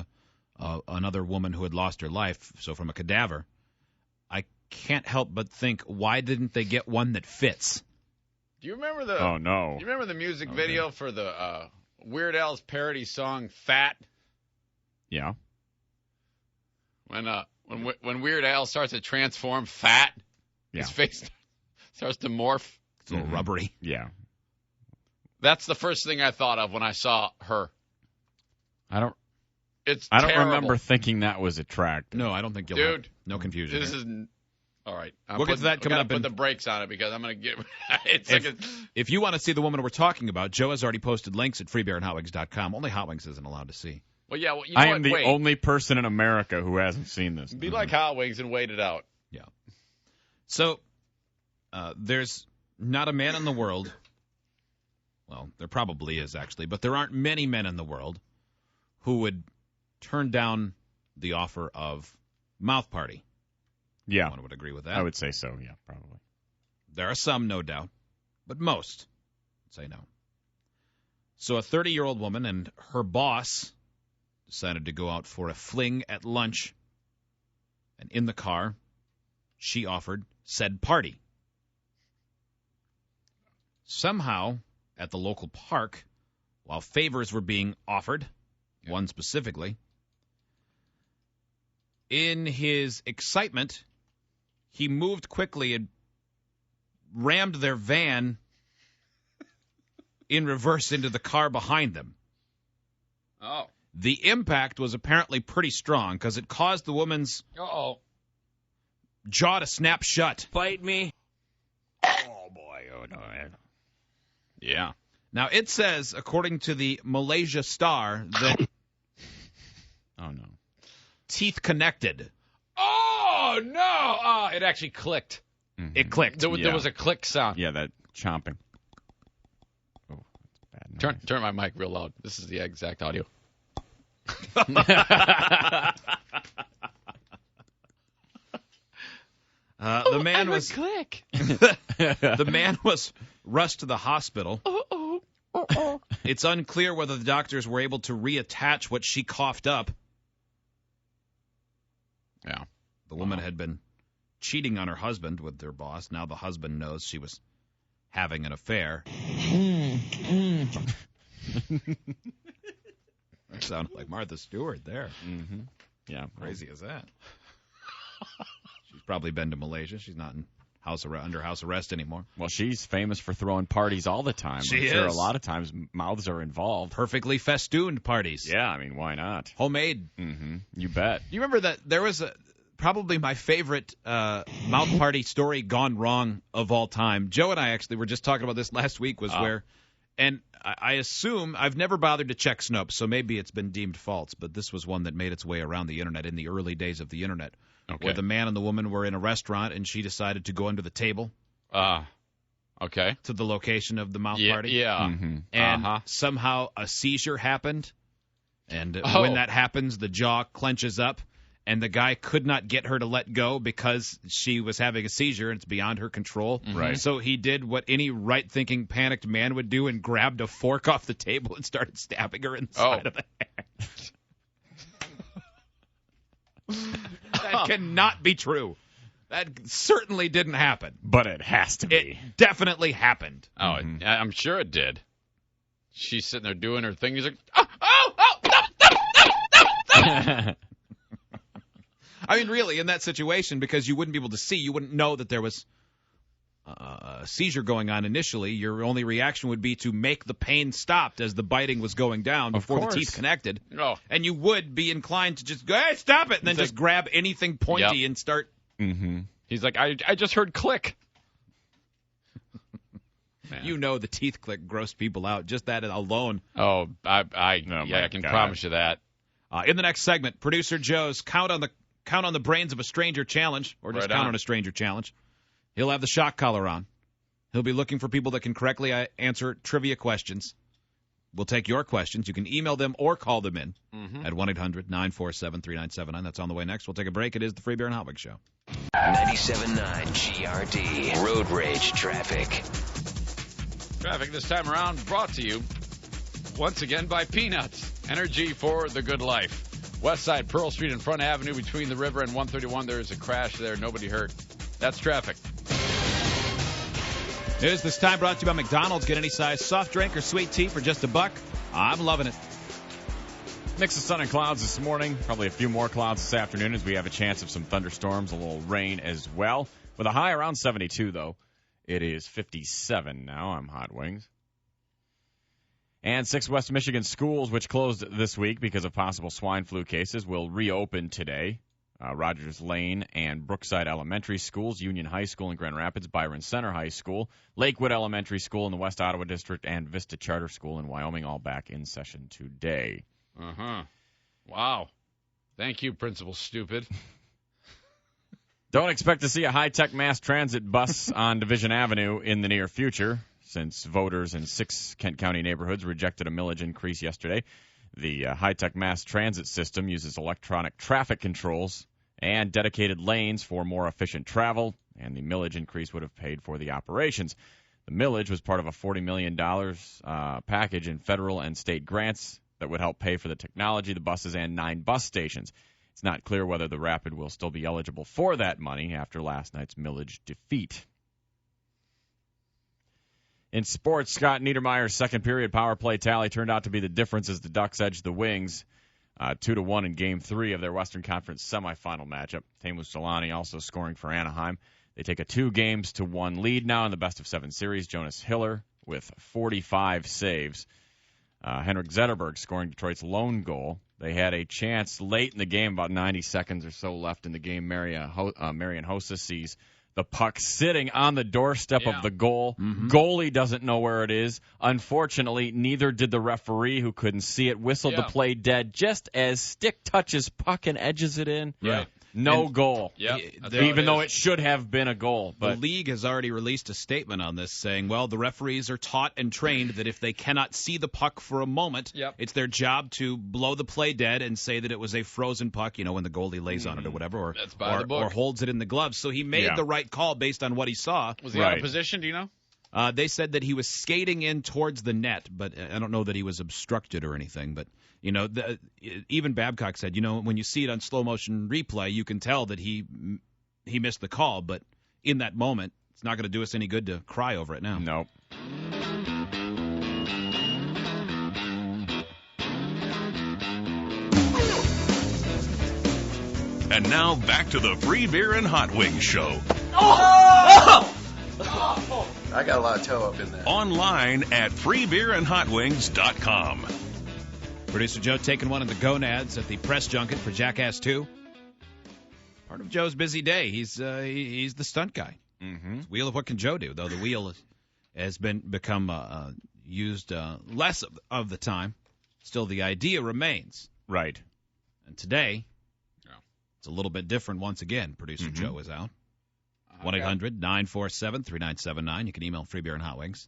another woman who had lost her life, so from a cadaver, I can't help but think, why didn't they get one that fits? Do you remember the? Oh no! Do you remember the music video for the Weird Al's parody song "Fat"? Yeah. When Weird Al starts to transform fat, his face starts to morph. It's a little rubbery. Yeah. That's the first thing I thought of when I saw her. I don't terrible. remember thinking that was attractive. No, I don't think you'll have no confusion. This is all right. We'll get to that coming up. Put the brakes on it because I'm going to get. If you want to see the woman we're talking about, Joe has already posted links at freebeerandhotwings.com. Only Hot Wings isn't allowed to see. Well, yeah. I am the only person in America who hasn't seen this. Be like Hot Wings and wait it out. Yeah. So there's not a man in the world. Well, there probably is, actually, but there aren't many men in the world who would turn down the offer of mouth party. Yeah. One would agree with that. I would say so, yeah, probably. There are some, no doubt, but most say no. So a 30-year-old woman and her boss decided to go out for a fling at lunch, and in the car, she offered said party. Somehow, at the local park, while favors were being offered, one specifically, in his excitement, he moved quickly and rammed their van in reverse into the car behind them. Oh. The impact was apparently pretty strong because it caused the woman's jaw to snap shut. Bite me. Oh, boy. Oh, no. Yeah. Now, it says, according to the Malaysia Star, that oh, no. teeth connected. Oh, no. Oh, it actually clicked. Mm-hmm. It clicked. There was a click sound. Yeah, that chomping. Oh, that's bad. Turn my mic real loud. This is the exact audio. The man was click. The man was rushed to the hospital. It's unclear whether the doctors were able to reattach what she coughed up. Yeah. The woman had been cheating on her husband with their boss. Now the husband knows she was having an affair. That sounded like Martha Stewart there. Mm-hmm. Yeah. Crazy as that. She's probably been to Malaysia. She's not under house arrest anymore. Well, she's famous for throwing parties all the time. She I'm sure is. a lot of times mouths are involved. Perfectly festooned parties. Yeah, I mean, why not? Homemade. Mm-hmm. You bet. You remember that there was probably my favorite mouth party story gone wrong of all time. Joe and I actually were just talking about this last week, was where, and I assume, I've never bothered to check Snopes, so maybe it's been deemed false, but this was one that made its way around the internet in the early days of the internet. Okay. Where the man and the woman were in a restaurant, and she decided to go under the table. Okay. To the location of the mouth party. Yeah. Mm-hmm. And somehow a seizure happened. And when that happens, the jaw clenches up. And the guy could not get her to let go because she was having a seizure and it's beyond her control. Right. So he did what any right-thinking, panicked man would do and grabbed a fork off the table and started stabbing her in the side of the head. That cannot be true. That certainly didn't happen. But it has to be. It definitely happened. Oh, I'm sure it did. She's sitting there doing her thing. He's like, I mean, really, in that situation, because you wouldn't be able to see, you wouldn't know that there was a seizure going on initially. Your only reaction would be to make the pain stop as the biting was going down before the teeth connected. Oh. And you would be inclined to just go, hey, stop it, and then just grab anything pointy and start. Mm-hmm. He's like, I just heard click. You know the teeth click grossed people out. Just that alone. Oh, I can promise you that. In the next segment, producer Joe's Count on the Brains of a Stranger challenge, or just Count on a Stranger challenge. He'll have the shock collar on. He'll be looking for people that can correctly answer trivia questions. We'll take your questions. You can email them or call them in at 1-800-947-3979. That's on the way next. We'll take a break. It is the Free Beer and Hot Wings Show. 97.9 GRD. Road Rage Traffic. Traffic this time around brought to you once again by Peanuts. Energy for the good life. West side, Pearl Street and Front Avenue between the river and 131. There is a crash there. Nobody hurt. That's traffic. It is this time brought to you by McDonald's. Get any size soft drink or sweet tea for just $1. I'm loving it. Mix of sun and clouds this morning. Probably a few more clouds this afternoon as we have a chance of some thunderstorms, a little rain as well. With a high around 72, though. It is 57 now. I'm Hot Wings. And 6 West Michigan schools, which closed this week because of possible swine flu cases, will reopen today. Rogers Lane and Brookside Elementary Schools, Union High School in Grand Rapids, Byron Center High School, Lakewood Elementary School in the West Ottawa District, and Vista Charter School in Wyoming, all back in session today. Wow. Thank you, Principal Stupid. Don't expect to see a high-tech mass transit bus on Division Avenue in the near future, since voters in 6 Kent County neighborhoods rejected a millage increase yesterday. The high-tech mass transit system uses electronic traffic controls and dedicated lanes for more efficient travel, and the millage increase would have paid for the operations. The millage was part of a $40 million package in federal and state grants that would help pay for the technology, the buses, and 9 bus stations. It's not clear whether the Rapid will still be eligible for that money after last night's millage defeat. In sports, Scott Niedermayer's second period power play tally turned out to be the difference as the Ducks edged the Wings 2-1 in Game 3 of their Western Conference semifinal matchup. Teemu Selanne also scoring for Anaheim. They take a 2-1 lead now in the best-of-7 series. Jonas Hiller with 45 saves. Henrik Zetterberg scoring Detroit's lone goal. They had a chance late in the game, about 90 seconds or so left in the game. Marian Hossa sees the puck sitting on the doorstep of the goal. Goalie doesn't know where it is. Unfortunately, neither did the referee, who couldn't see it. Whistled the play dead just as stick touches puck and edges it in. Right. No goal. Even though it should have been a goal. But the league has already released a statement on this saying, well, the referees are taught and trained that if they cannot see the puck for a moment, it's their job to blow the play dead and say that it was a frozen puck, when the goalie lays on it or whatever, or holds it in the gloves. So he made the right call based on what he saw. Was he out of position, do you know? They said that he was skating in towards the net, but I don't know that he was obstructed or anything. But, even Babcock said, when you see it on slow motion replay, you can tell that he missed the call. But in that moment, it's not going to do us any good to cry over it now. Nope. And now back to the Free Beer and Hot Wings Show. I got a lot of toe up in there. Online at freebeerandhotwings.com. Producer Joe taking one of the gonads at the press junket for Jackass 2. Part of Joe's busy day. He's the stunt guy. Wheel of What Can Joe Do? Though the wheel has become used less of the time. Still, the idea remains. Right. And today, it's a little bit different once again. Producer Joe is out. 1-800-947-3979. You can email Free Beer and Hot Wings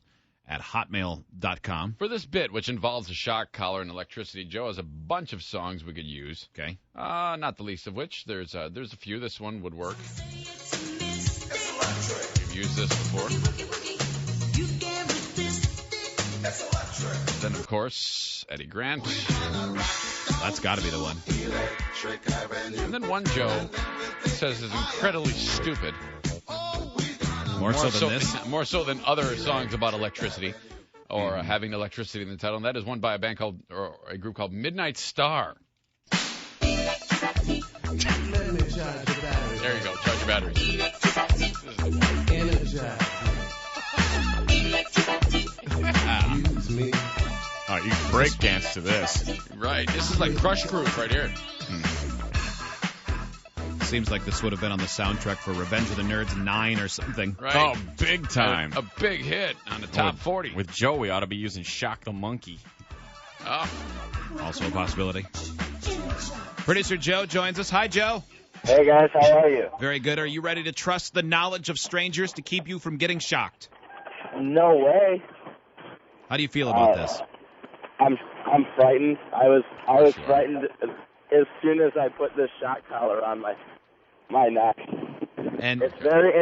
at hotmail.com. For this bit, which involves a shock collar and electricity, Joe has a bunch of songs we could use. Okay. Not the least of which, there's a few. This one would work. We've used this before. Then, of course, Eddie Grant. That's got to be the one. And then one Joe says is incredibly stupid. More so than this? More so than other songs about electricity or having electricity in the title. And that is one by a group called Midnight Star. There you go. Charge your batteries. Oh, you can break dance to this. Right. This is like Crush Groove right here. Seems like this would have been on the soundtrack for Revenge of the Nerds 9 or something. Right. Oh, big time. A big hit on the top 40. With Joe, we ought to be using Shock the Monkey. Oh. Also a possibility. Producer Joe joins us. Hi, Joe. Hey, guys. How are you? Very good. Are you ready to trust the knowledge of strangers to keep you from getting shocked? No way. How do you feel about this? I'm frightened. I was frightened as soon as I put this shock collar on my neck. And it's very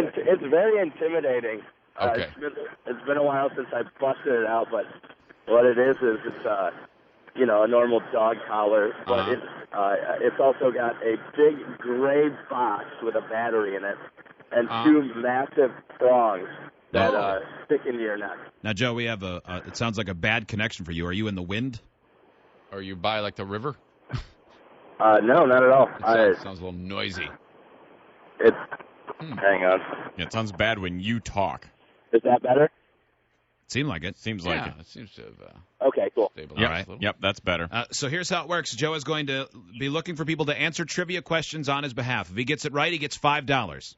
intimidating. Okay. It's been a while since I busted it out, but what it is it's a normal dog collar, but it's also got a big gray box with a battery in it and two massive prongs that stick into your neck. Now, Joe, we have it sounds like a bad connection for you. Are you in the wind? Are you by like the river? No, not at all. It sounds a little noisy. Hang on. Yeah, it sounds bad when you talk. Is that better? Seemed like it. Seems like yeah, it. It seems to have okay, cool. stabilized All right. a little. Yep, that's better. So here's how it works. Joe is going to be looking for people to answer trivia questions on his behalf. If he gets it right, he gets $5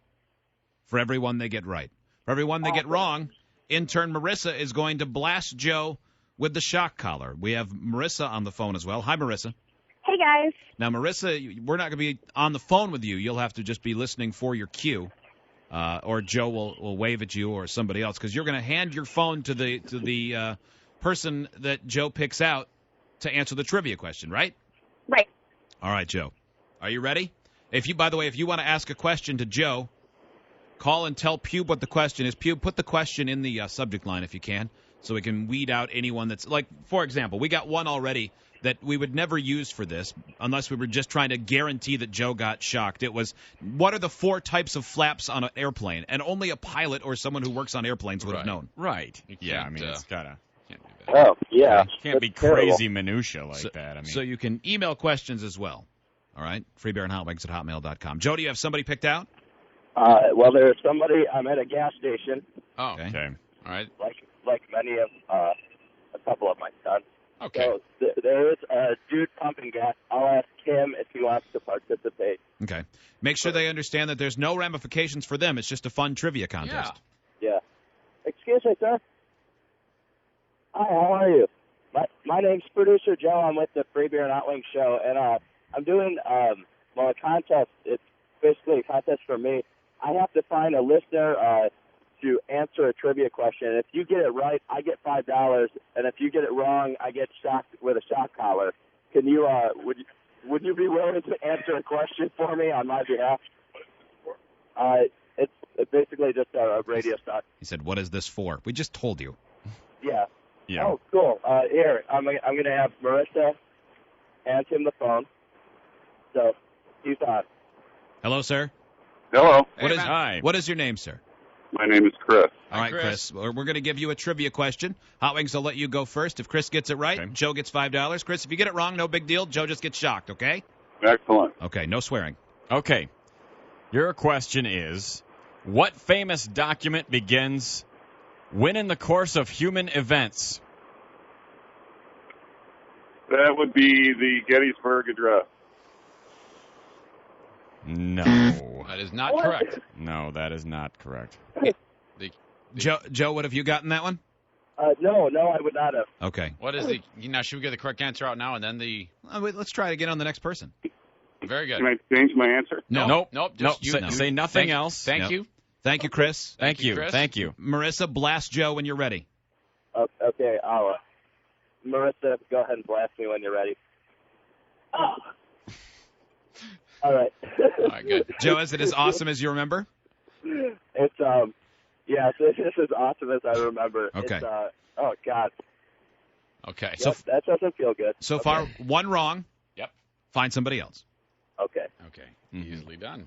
for every one they get right. For every one they get wrong, intern Marissa is going to blast Joe with the shock collar. We have Marissa on the phone as well. Hi, Marissa. Hey, guys. Now, Marissa, we're not going to be on the phone with you. You'll have to just be listening for your cue, or Joe will wave at you or somebody else, because you're going to hand your phone to the person that Joe picks out to answer the trivia question, right? Right. All right, Joe. Are you ready? By the way, if you want to ask a question to Joe, call and tell Pube what the question is. Pube, put the question in the subject line if you can, so we can weed out anyone that's like, for example, we got one already that we would never use for this unless we were just trying to guarantee that Joe got shocked. It was, what are the 4 types of flaps on an airplane? And only a pilot or someone who works on airplanes would have known. Right. Yeah, I mean, it's gotta. Oh, yeah. Can't be crazy minutia like that. I mean, so you can email questions as well. All right? freebeerandhotwings@hotmail.com. Joe, do you have somebody picked out? Well, there's somebody. I'm at a gas station. Oh, okay. All right. Like many of a couple of my sons. Okay. So there is a dude pumping gas. I'll ask him if he wants to participate. Okay. Make sure they understand that there's no ramifications for them. It's just a fun trivia contest. Yeah. Excuse me, sir. Hi, how are you? My name's Producer Joe. I'm with the Free Beer and Hot Wings show, and I'm doing a contest. It's basically a contest for me. I have to find a listener to answer a trivia question. If you get it right, I get $5, and if you get it wrong, I get shocked with a shock collar. Can you would you be willing to answer a question for me on my behalf? It's basically just a radio stop. He said, "What is this for?" We just told you. Yeah. Yeah. Oh, cool. Here, I'm going to have Marissa hand him the phone. So, he's on. Hello, sir. Hello. What is your name, sir? My name is Chris. All right, Chris. We're going to give you a trivia question. Hot Wings will let you go first. If Chris gets it right, Joe gets $5. Chris, if you get it wrong, no big deal. Joe just gets shocked, okay? Excellent. Okay, no swearing. Okay. Your question is, what famous document begins, when in the course of human events? That would be the Gettysburg Address. No. That is not correct. No, that is not correct. Joe, what have you gotten that one? No, I would not have. Okay. What is the? Now, should we get the correct answer out now and then the? Let's try it again on the next person. Very good. Can I change my answer? Nope. Say nothing else. Thank you. Thank you, Chris. Thank you. Chris. Thank you. Marissa, blast Joe when you're ready. Okay, Marissa, go ahead and blast me when you're ready. All right. All right, good. Joe, is it as awesome as you remember? It's yeah, it's as awesome as I remember. Okay. It's, oh God. Okay. So that doesn't feel good. So far, one wrong. Yep. Find somebody else. Okay. Okay. Easily done.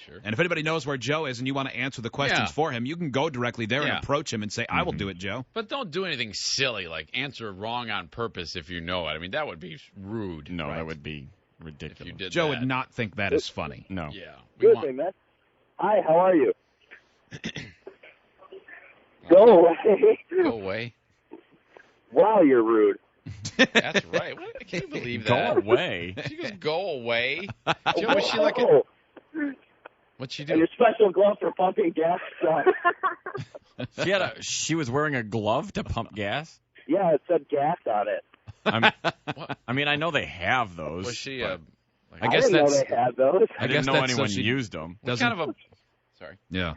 Sure. And if anybody knows where Joe is and you want to answer the questions Yeah. for him, you can go directly there Yeah. and approach him and say, I will do it, Joe. But don't do anything silly like answer wrong on purpose if you know it. I mean, that would be rude. No, right? that would be ridiculous. If you did Joe that. would not think that is funny. No. Yeah. Good thing, man. Hi, how are you? Go away. Go away. Wow, you're rude. That's right. What? I can't believe that. Go away. She goes, go away. Joe, was she like a... What'd she do? And your special glove for pumping gas. She was wearing a glove to pump gas? Yeah, it said gas on it. I mean, I know they have those. Was she but a... I guess didn't that's. know they had those. I didn't know anyone used them. What kind of a... Sorry. Yeah.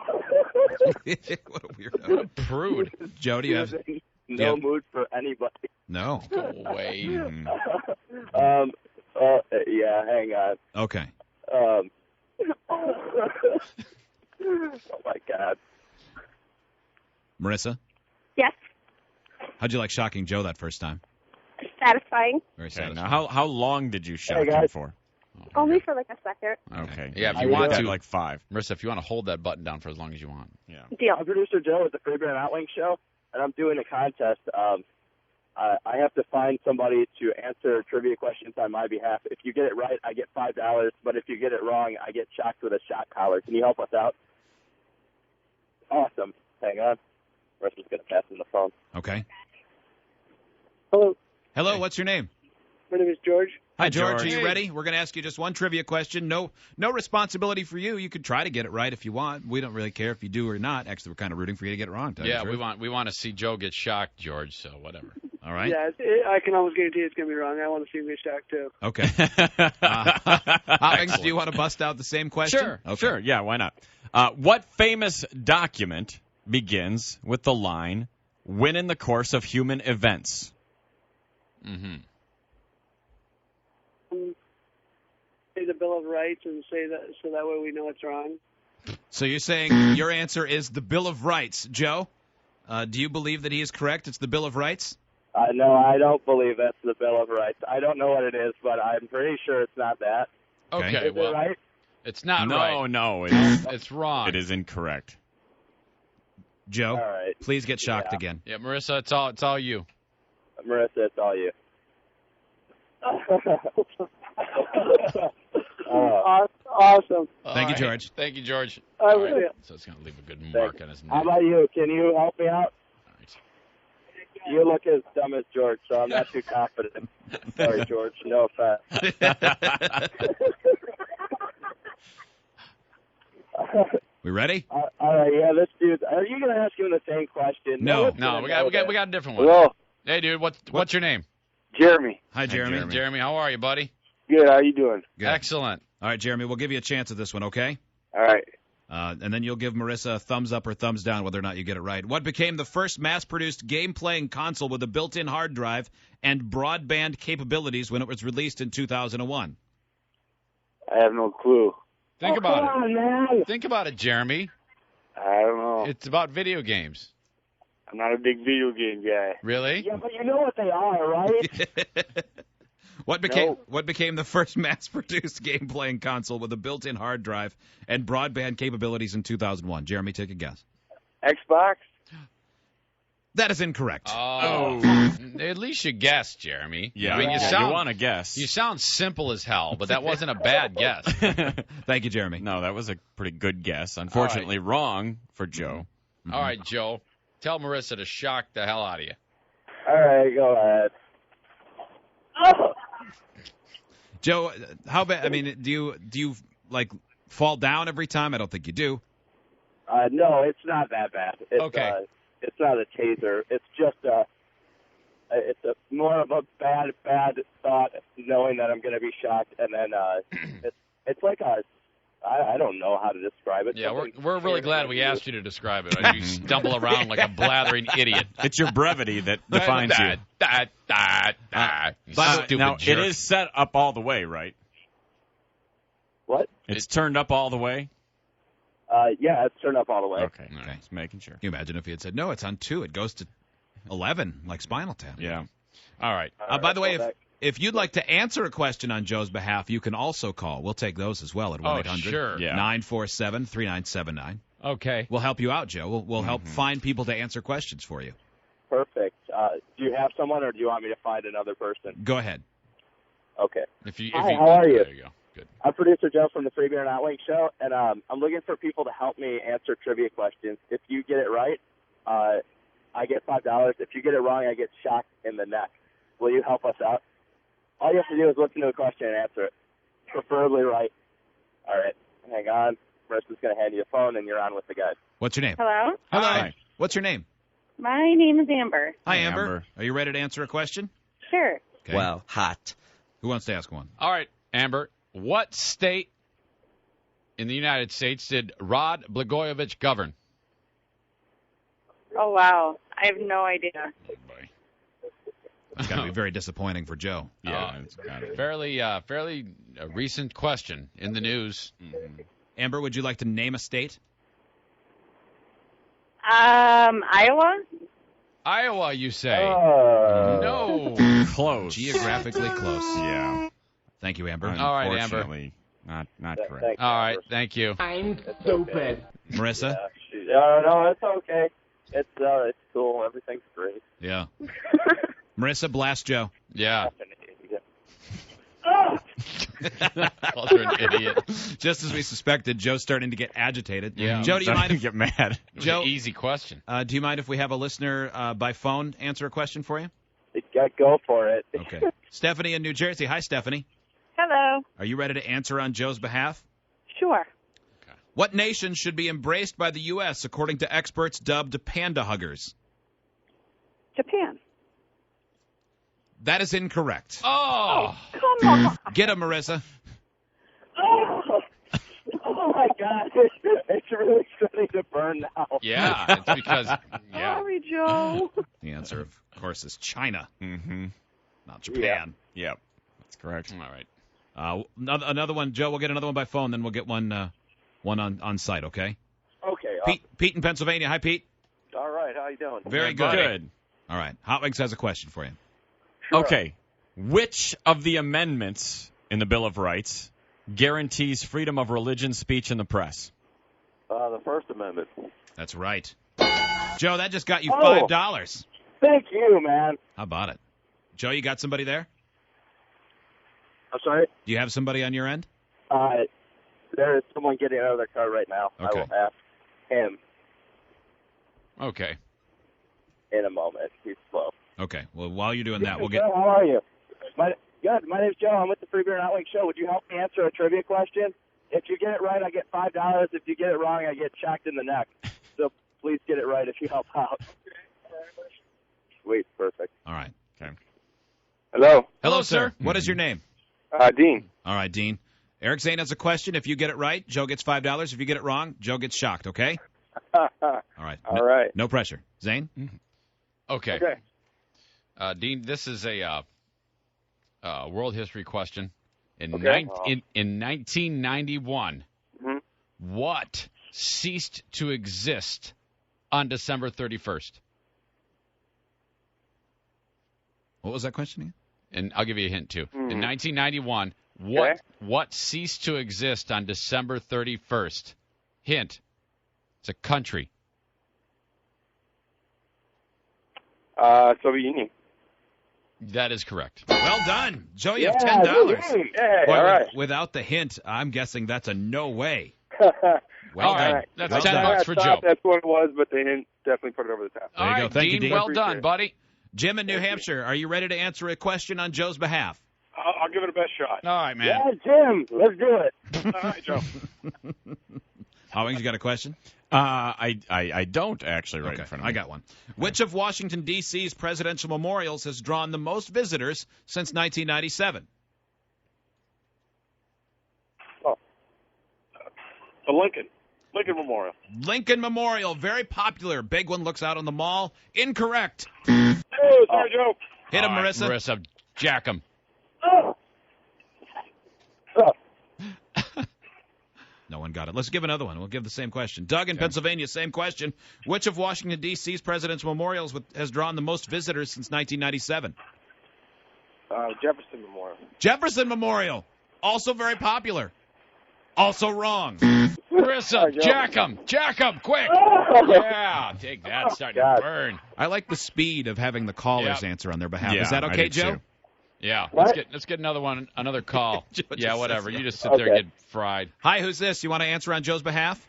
What a weirdo. What a prude. Joe, do you have... No mood for anybody. No. Go away. Yeah, hang on. Okay. Oh my God. Marissa, Yes, how'd you like shocking Joe that first time? satisfying. Very Okay, satisfying. now how long did you shock him guys. for? Only for like a second. Okay. Yeah, if How you you want doing? to, Like 5. Marissa, if you want to hold that button down for as long as you want. Yeah. Deal. I'm producer Joe at the Fbhw Outwing Show, and I'm doing a contest. I have to find somebody to answer trivia questions on my behalf. If you get it right, I get $5, but if you get it wrong, I get shocked with a shock collar. Can you help us out? Awesome. Hang on. Marissa's going to pass in the phone. Okay. Hello. Hello, what's your name? My name is George. Hi, George. George. Are you ready? We're going to ask you just one trivia question. No responsibility for you. You could try to get it right if you want. We don't really care if you do or not. Actually, we're kind of rooting for you to get it wrong. to tell you Yeah, the truth. we want to see Joe get shocked, George, so whatever. All right. Yeah, I can almost guarantee it's going to be wrong. I want to see me shocked, too. Okay. Hoppings, do you want to bust out the same question? Sure. Okay. Sure. Yeah, why not? What famous document begins with the line, "When in the course of human events"? Mm-hmm. Say the Bill of Rights and say that so that way we know it's wrong. So you're saying your answer is the Bill of Rights. Joe, do you believe that he is correct? It's the Bill of Rights? No, I don't believe that's the Bill of Rights. I don't know what it is, but I'm pretty sure it's not that. Okay, Is it well, right? it's not no, right. No, It's wrong. it is incorrect. Joe, All right. please get shocked Yeah. again. Yeah, Marissa, it's all you. Marissa, it's all you. Awesome. Thank you, George. Thank you, George. I All will right. see So it's going to leave a good mark on his How neck. about you? Can you help me out? All right. You look as dumb as George, so I'm not too confident. Sorry, George. No offense. We ready? All right, yeah, this dude. Are you going to ask him the same question? No. No, we got a different one. Hello, Hey, dude, what's your name? Jeremy. Hi, Jeremy. Jeremy, how are you, buddy? Good. How you doing? Good. Excellent. All right, Jeremy, we'll give you a chance at this one, okay? All right. And then you'll give Marissa a thumbs up or thumbs down whether or not you get it right. What became the first mass-produced game-playing console with a built-in hard drive and broadband capabilities when it was released in 2001? I have no clue. Think about Come it. on, man. Think about it, Jeremy. I don't know. It's about video games. I'm not a big video game guy. Really? Yeah, but you know what they are, right? What became the first mass-produced game-playing console with a built-in hard drive and broadband capabilities in 2001? Jeremy, take a guess. Xbox? That is incorrect. Oh. At least you guessed, Jeremy. Yeah, I mean, you want to guess. You sound simple as hell, but that wasn't a bad guess. Thank you, Jeremy. No, that was a pretty good guess. Unfortunately, wrong for Joe. All right, Joe. Tell Marissa to shock the hell out of you. All right, go ahead. Joe, how bad? I mean, do you like fall down every time? I don't think you do. No, it's not that bad. It's, Okay. It's not a taser. It's just it's more of a bad thought, knowing that I'm going to be shocked, and then it's like I don't know how to describe it. Yeah, we're really glad we asked you to describe it. You stumble around like a blathering idiot. It's your brevity that defines you. Now, jerk. it is set up all the way, right? What? It's turned up all the way? Yeah, it's turned up all the way. Okay. Just making sure. Can you imagine if he had said, no, it's on 2. It goes to 11, like Spinal Tap. Yeah. All right. By the way, if you'd like to answer a question on Joe's behalf, you can also call. We'll take those as well at 1-800-947-3979. Okay. We'll help you out, Joe. We'll help find people to answer questions for you. Perfect. Do you have someone, or do you want me to find another person? Go ahead. Okay. Hi, how are you? There you go. Good. I'm producer Joe from the Free Beer and Hot Wings Show, and I'm looking for people to help me answer trivia questions. If you get it right, I get $5. If you get it wrong, I get shocked in the neck. Will you help us out? All you have to do is listen to the question and answer it, preferably right. All right. Hang on. Marissa's going to hand you a phone, and you're on with the guys. What's your name? Hello? Hi. What's your name? My name is Amber. Hi, Amber. Are you ready to answer a question? Sure. Okay. Well, hot. Who wants to ask one? All right, Amber. What state in the United States did Rod Blagojevich govern? Oh, wow. I have no idea. It's got to be very disappointing for Joe. Yeah, it's fairly recent question in the news. Amber, would you like to name a state? Iowa? Iowa, you say? No. Close. Geographically close. Yeah. Thank you, Amber. All right, Amber. Not correct. All right, thank you. I'm stupid. Marissa? No, it's okay. It's cool. Everything's great. Yeah. Marissa, blast Joe. Yeah. Called her an idiot. Just as we suspected, Joe's starting to get agitated. Yeah. Joe, do you mind if get mad? Joe, easy question. Do you mind if we have a listener by phone answer a question for you? Go for it. Okay. Stephanie in New Jersey. Hi, Stephanie. Hello. Are you ready to answer on Joe's behalf? Sure. What nation should be embraced by the U.S. according to experts dubbed panda huggers? Japan. That is incorrect. Oh, come on. Get him, Marissa. Oh my God. It's really starting to burn now. Yeah, it's because, Sorry, Joe. The answer, of course, is China. Mm-hmm. Not Japan. Yep. That's correct. All right. Another one, Joe. We'll get another one by phone, then we'll get one on site. Okay. Okay. Pete in Pennsylvania. Hi, Pete. All right. How you doing? Very good. All right. Hot Wings has a question for you. Sure. Okay. Which of the amendments in the Bill of Rights guarantees freedom of religion, speech, and the press? The First Amendment. That's right. Joe, that just got you $5. Thank you, man. How about it? Joe, you got somebody there? I'm sorry? Do you have somebody on your end? There is someone getting out of their car right now. Okay. I will ask him Okay. in a moment. He's slow. Okay. Well, while you're doing that, we'll get. Joe, how are you? Good. My name's Joe. I'm with the Free Beer and Hot Wings Show. Would you help me answer a trivia question? If you get it right, I get $5. If you get it wrong, I get shocked in the neck. So please get it right if you help out. Sweet. Perfect. All right. Okay. Hello. Hello, sir. What is your name? Dean. All right, Dean. Eric Zane has a question. If you get it right, Joe gets $5. If you get it wrong, Joe gets shocked, okay? All right. All right. No pressure. Zane? Okay. Dean, this is a world history question. In 1991, what ceased to exist on December 31st? What was that question again? And I'll give you a hint, too. In 1991, what ceased to exist on December 31st? Hint. It's a country. Soviet Union. That is correct. Well done. Joe, you have $10. Hey, Boy, all right. Without the hint, I'm guessing that's a no way. All done. right. That's Well $10 done. for Joe. That's what it was, but the hint definitely put it over the top. There you go. Thank you, Dean. Well done, buddy. Jim in New Hampshire, are you ready to answer a question on Joe's behalf? I'll give it a best shot. All right, man. Yeah, Jim. Let's do it. All right, Joe. Howings, you got a question? I don't actually right in front of me. I got one. Which of Washington, D.C.'s presidential memorials has drawn the most visitors since 1997? The Lincoln Memorial. Lincoln Memorial, very popular. Big one looks out on the mall. Incorrect. Oh, sorry, Joe. Hit him, All right, Marissa. Marissa, jack him. No one got it. Let's give another one. We'll give the same question. Doug in Pennsylvania, same question. Which of Washington, D.C.'s president's memorials has drawn the most visitors since 1997? Jefferson Memorial. Jefferson Memorial, also very popular. Also wrong. Marissa, jack him, quick. Yeah, take that. It's starting to burn. I like the speed of having the callers answer on their behalf. Yeah, Is that I okay, do Joe? too. Yeah, What? let's get another call. Yeah, whatever. You just sit Okay. there and get fried. Hi, who's this? You want to answer on Joe's behalf?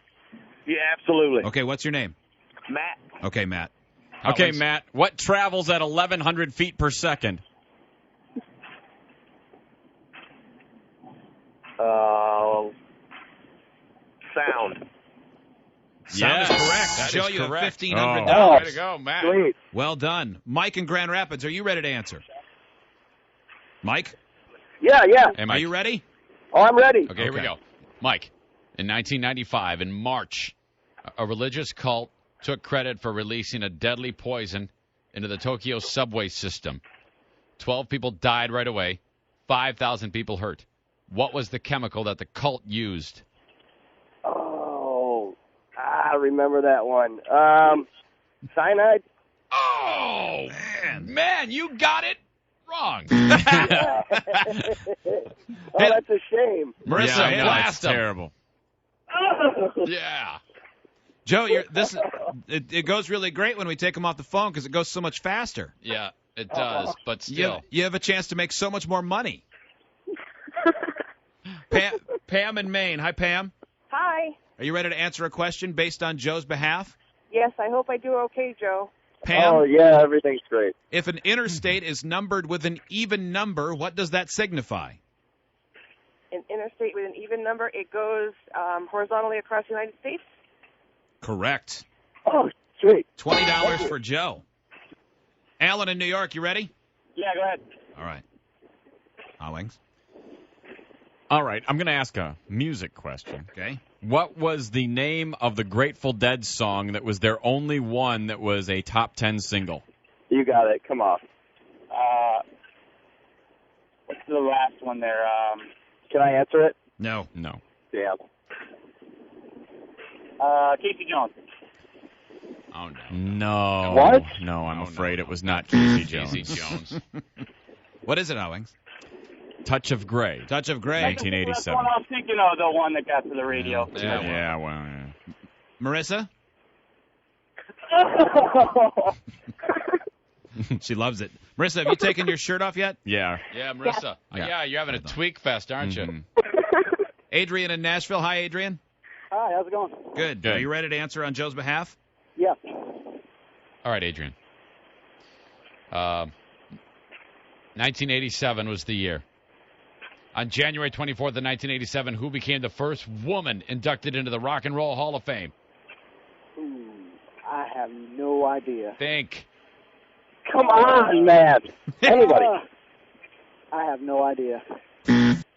Yeah, absolutely. Okay, what's your name? Matt. Okay, Matt. Okay, Matt, what travels at 1,100 feet per second? Sound. Sound is correct. That Joe, is you correct. have $1,500. Oh. Way to go, Matt. Sweet. Well done. Mike in Grand Rapids, are you ready to answer? Mike, Yeah, yeah. Hey, are Mike. you ready? Oh, I'm ready. Okay, here we Okay. go. Mike, in 1995, in March, a religious cult took credit for releasing a deadly poison into the Tokyo subway system. 12 people died right away, 5,000 people hurt. What was the chemical that the cult used? Oh, I remember that one. Cyanide? Oh, man, you got it wrong. Oh, that's a shame. Marissa, Yeah, I know, blast it's him. terrible. Yeah. Joe, it goes really great when we take them off the phone because it goes so much faster. Yeah, it does, but still. You have a chance to make so much more money. Pam in Maine. Hi, Pam. Hi. Are you ready to answer a question based on Joe's behalf? Yes, I hope I do okay, Joe. Pam, Oh, yeah, everything's great. if an interstate is numbered with an even number, what does that signify? An interstate with an even number, it goes horizontally across the United States. Correct. Oh, sweet. $20 for Joe. Alan in New York, you ready? Yeah, go ahead. All right. Hollings. All right, I'm going to ask a music question. Okay. What was the name of the Grateful Dead song that was their only one that was a top 10 single? You got it. Come on. What's the last one there? Can I answer it? No. No. Yeah. Casey Jones. Oh, no. No. What? No, I'm Oh, afraid no. it was not Casey Jones. Casey Jones. What is it, Hollings? Touch of Grey. Touch of Grey. 1987. I was thinking of, the one that got to the radio. Yeah, Yeah. Marissa? She loves it. Marissa, have you taken your shirt off yet? Yeah. Yeah, Marissa. Yeah. Yeah, you're having a tweak fest, aren't you? Mhm. Adrian in Nashville. Hi, Adrian. Hi, how's it going? Good. Good. Are you ready to answer on Joe's behalf? Yeah. All right, Adrian. 1987 was the year. On January 24th of 1987, who became the first woman inducted into the Rock and Roll Hall of Fame? I have no idea. Think. Come on, man. Anybody? I have no idea.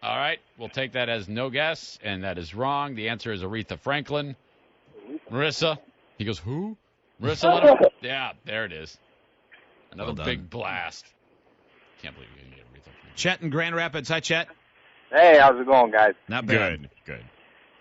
All right, we'll take that as no guess, and that is wrong. The answer is Aretha Franklin. Marissa. He goes, who? Marissa, let him. Yeah, there it is. Another Well done. big blast. Can't believe you didn't get Aretha Franklin. Chet in Grand Rapids. Hi, Chet. Hey, how's it going, guys? Not bad. Good.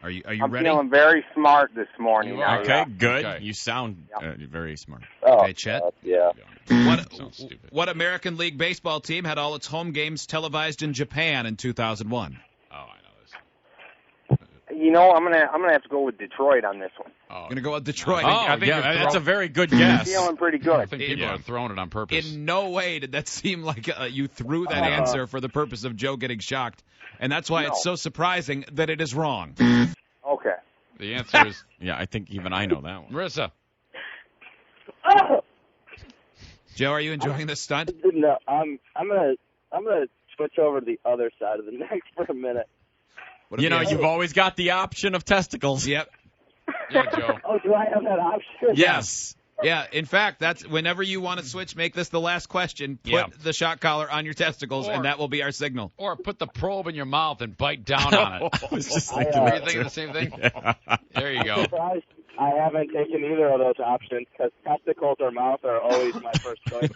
Are you I'm ready? feeling very smart this morning. You are? Okay, good. Okay. You sound very smart. Okay, Chet. Yeah. Sounds stupid. What American League baseball team had all its home games televised in Japan in 2001? Oh, I know this. You know, I'm gonna have to go with Detroit on this one. Oh, Going to go with Detroit. Oh, think yeah, you're that's a throwing- very good guess. Feeling pretty I good. think people Yeah. are throwing it on purpose. In no way did that seem like you threw that answer for the purpose of Joe getting shocked. And that's why it's so surprising that it is wrong. Okay. The answer is Yeah, I think even I know that one. Marissa. Joe, are you enjoying this stunt? No, I'm gonna switch over to the other side of the neck for a minute. You know, you've always got the option of testicles. Yep. Yeah, Joe. Oh, do I have that option? Yes. Yeah, in fact, that's whenever you want to switch, make this the last question. Put the shock collar on your testicles, and that will be our signal. Or put the probe in your mouth and bite down on it. I was just Were thinking you that, thinking too. the same thing? Yeah. There you go. I haven't taken either of those options because testicles or mouth are always my first choices.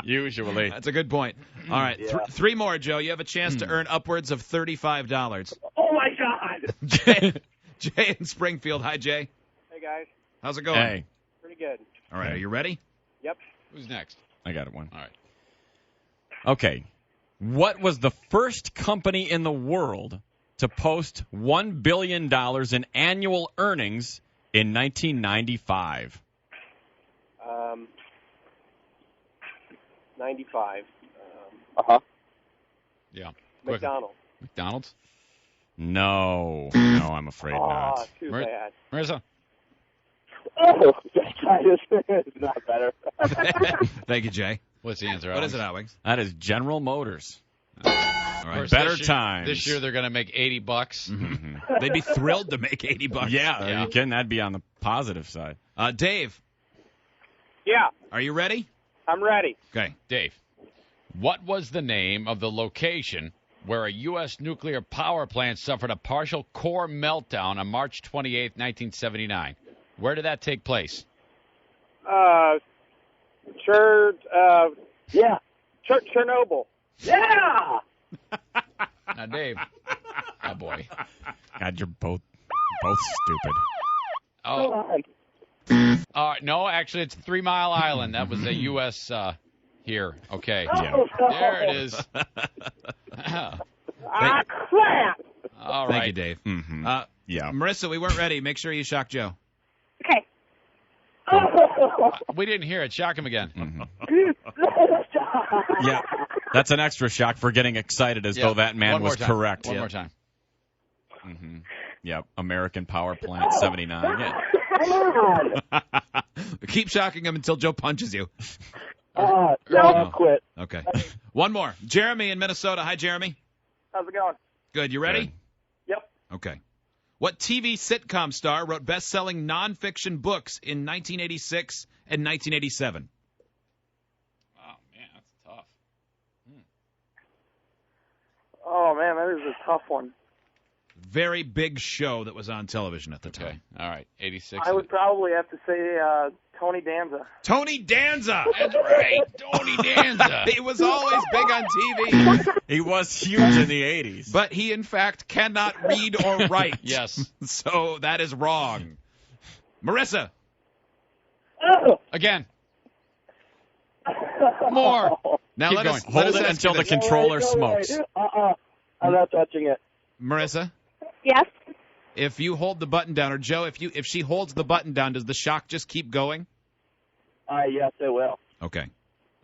Usually. That's a good point. All right, Yeah. three more, Joe. You have a chance to earn upwards of $35. Oh my God! Jay in Springfield. Hi, Jay. Hey guys, How's it going? Hey, pretty good. All right, are you ready? Yep. Who's next? I got one. All right. Okay. What was the first company in the world to post $1 billion in annual earnings in 1995? 95. Yeah. McDonald's. McDonald's? No, I'm afraid not. Too bad. Marissa? Oh, it's not better. Thank you, Jay. What's the answer? What Alex? is it, Alex? That is General Motors. All Of right. course, Better this year- times. This year they're going to make $80. Mm-hmm. They'd be thrilled to make $80. Yeah, are Yeah. you kidding? That'd be on the positive side. Dave, Yeah, are you ready? I'm ready. Okay. Dave, what was the name of the location where a U.S. nuclear power plant suffered a partial core meltdown on March 28, 1979? Where did that take place? Chernobyl. Yeah! Now, Dave. Oh, boy. God, you're both stupid. Oh. No, actually, it's 3 Mile Island. That was a U.S. Here. Okay. Yeah. There it is. Crap! All right. Thank you, Dave. Mm-hmm. Yeah. Marissa, we weren't ready. Make sure you shock Joe. Okay. We didn't hear it. Shock him again. Mm-hmm. Yeah. That's an extra shock for getting excited as though that man One more was time. correct. One Yeah. more time. Mm-hmm. Yep. American Power Plant 79. Yeah. Come on! Keep shocking him until Joe punches you. No, I'll quit. Okay. One more. Jeremy in Minnesota. Hi, Jeremy. How's it going? Good. You ready? Yep. Okay. What TV sitcom star wrote best-selling nonfiction books in 1986 and 1987? Oh, man, that's tough. Oh man, that is a tough one. Very big show that was on television at the Okay. time. All right. 86. I would probably have to say Tony Danza. Tony Danza. That's right. Tony Danza. He was always big on TV. He was huge in the 80s. But he, in fact, cannot read or write. Yes. So that is wrong. Marissa. Again. More. Now Keep let going. us Hold it ask until you the this. controller smokes. I'm not touching it. Marissa, Yes. if you hold the button down, or Joe, if she holds the button down, does the shock just keep going? Yes, it will. Okay.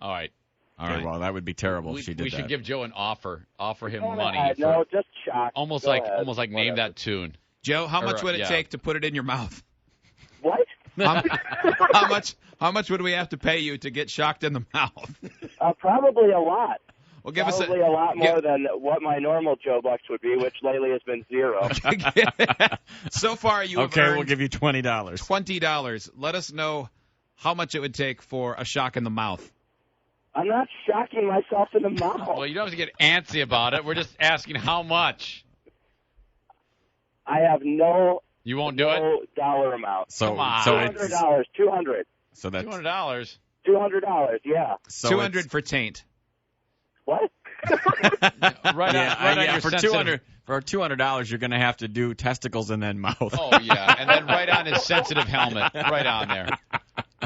All right. All Okay, right. well, that would be terrible We if she did should that. give Joe an offer. Offer him money. No, just shock. Almost Go like ahead. name Whatever. that tune. Joe, how Or, much would it yeah. take to put it in your mouth? What? How much would we have to pay you to get shocked in the mouth? Probably a lot. Well, give us Probably a lot more than what my normal Joe Bucks would be, which lately has been zero. So far, you have Okay, earned we'll give you $20. $20. Let us know how much it would take for a shock in the mouth. I'm not shocking myself in the mouth. Well, you don't have to get antsy about it. We're just asking how much. I have no You won't do it? dollar amount. So, Come on. so it's $200. $200. so that's $200. $200. Yeah. so 200 for taint. What? Right on your for sensitive- $200, you're going to have to do testicles and then mouth. Oh, yeah. And then right on his sensitive helmet. Right on there.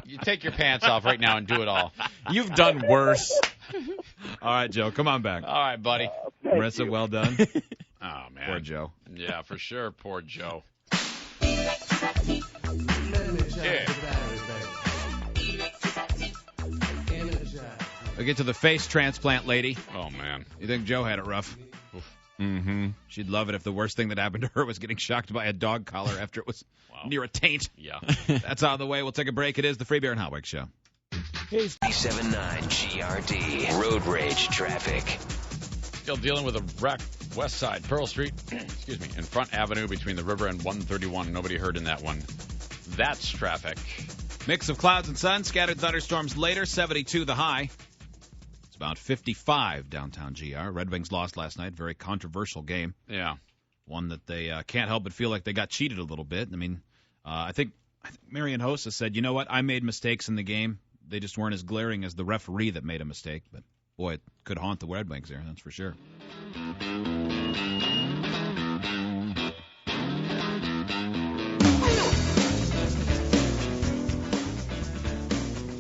You take your pants off right now and do it all. You've done worse. All right, Joe, come on back. All right, buddy. Marissa, well done. Oh, man. Poor Joe. Yeah, for sure. Poor Joe. We'll get to the face transplant lady. Oh, man. You think Joe had it rough? Mm-hmm. She'd love it if the worst thing that happened to her was getting shocked by a dog collar after it was near a taint. Yeah. That's out of the way. We'll take a break. It is the Free Beer and Hot Wings Show. 97.9 GRD. Road rage traffic. Still dealing with a wreck west side, Pearl Street, excuse me, and Front Avenue between the river and 131. Nobody hurt in that one. That's traffic. Mix of clouds and sun, scattered thunderstorms later, 72 the high. It's about 55 downtown GR. Red Wings lost last night. Very controversial game. Yeah. One that they can't help but feel like they got cheated a little bit. I mean, I think Marian Hossa said, you know what, I made mistakes in the game. They just weren't as glaring as the referee that made a mistake. But, boy, it could haunt the Red Wings there, that's for sure.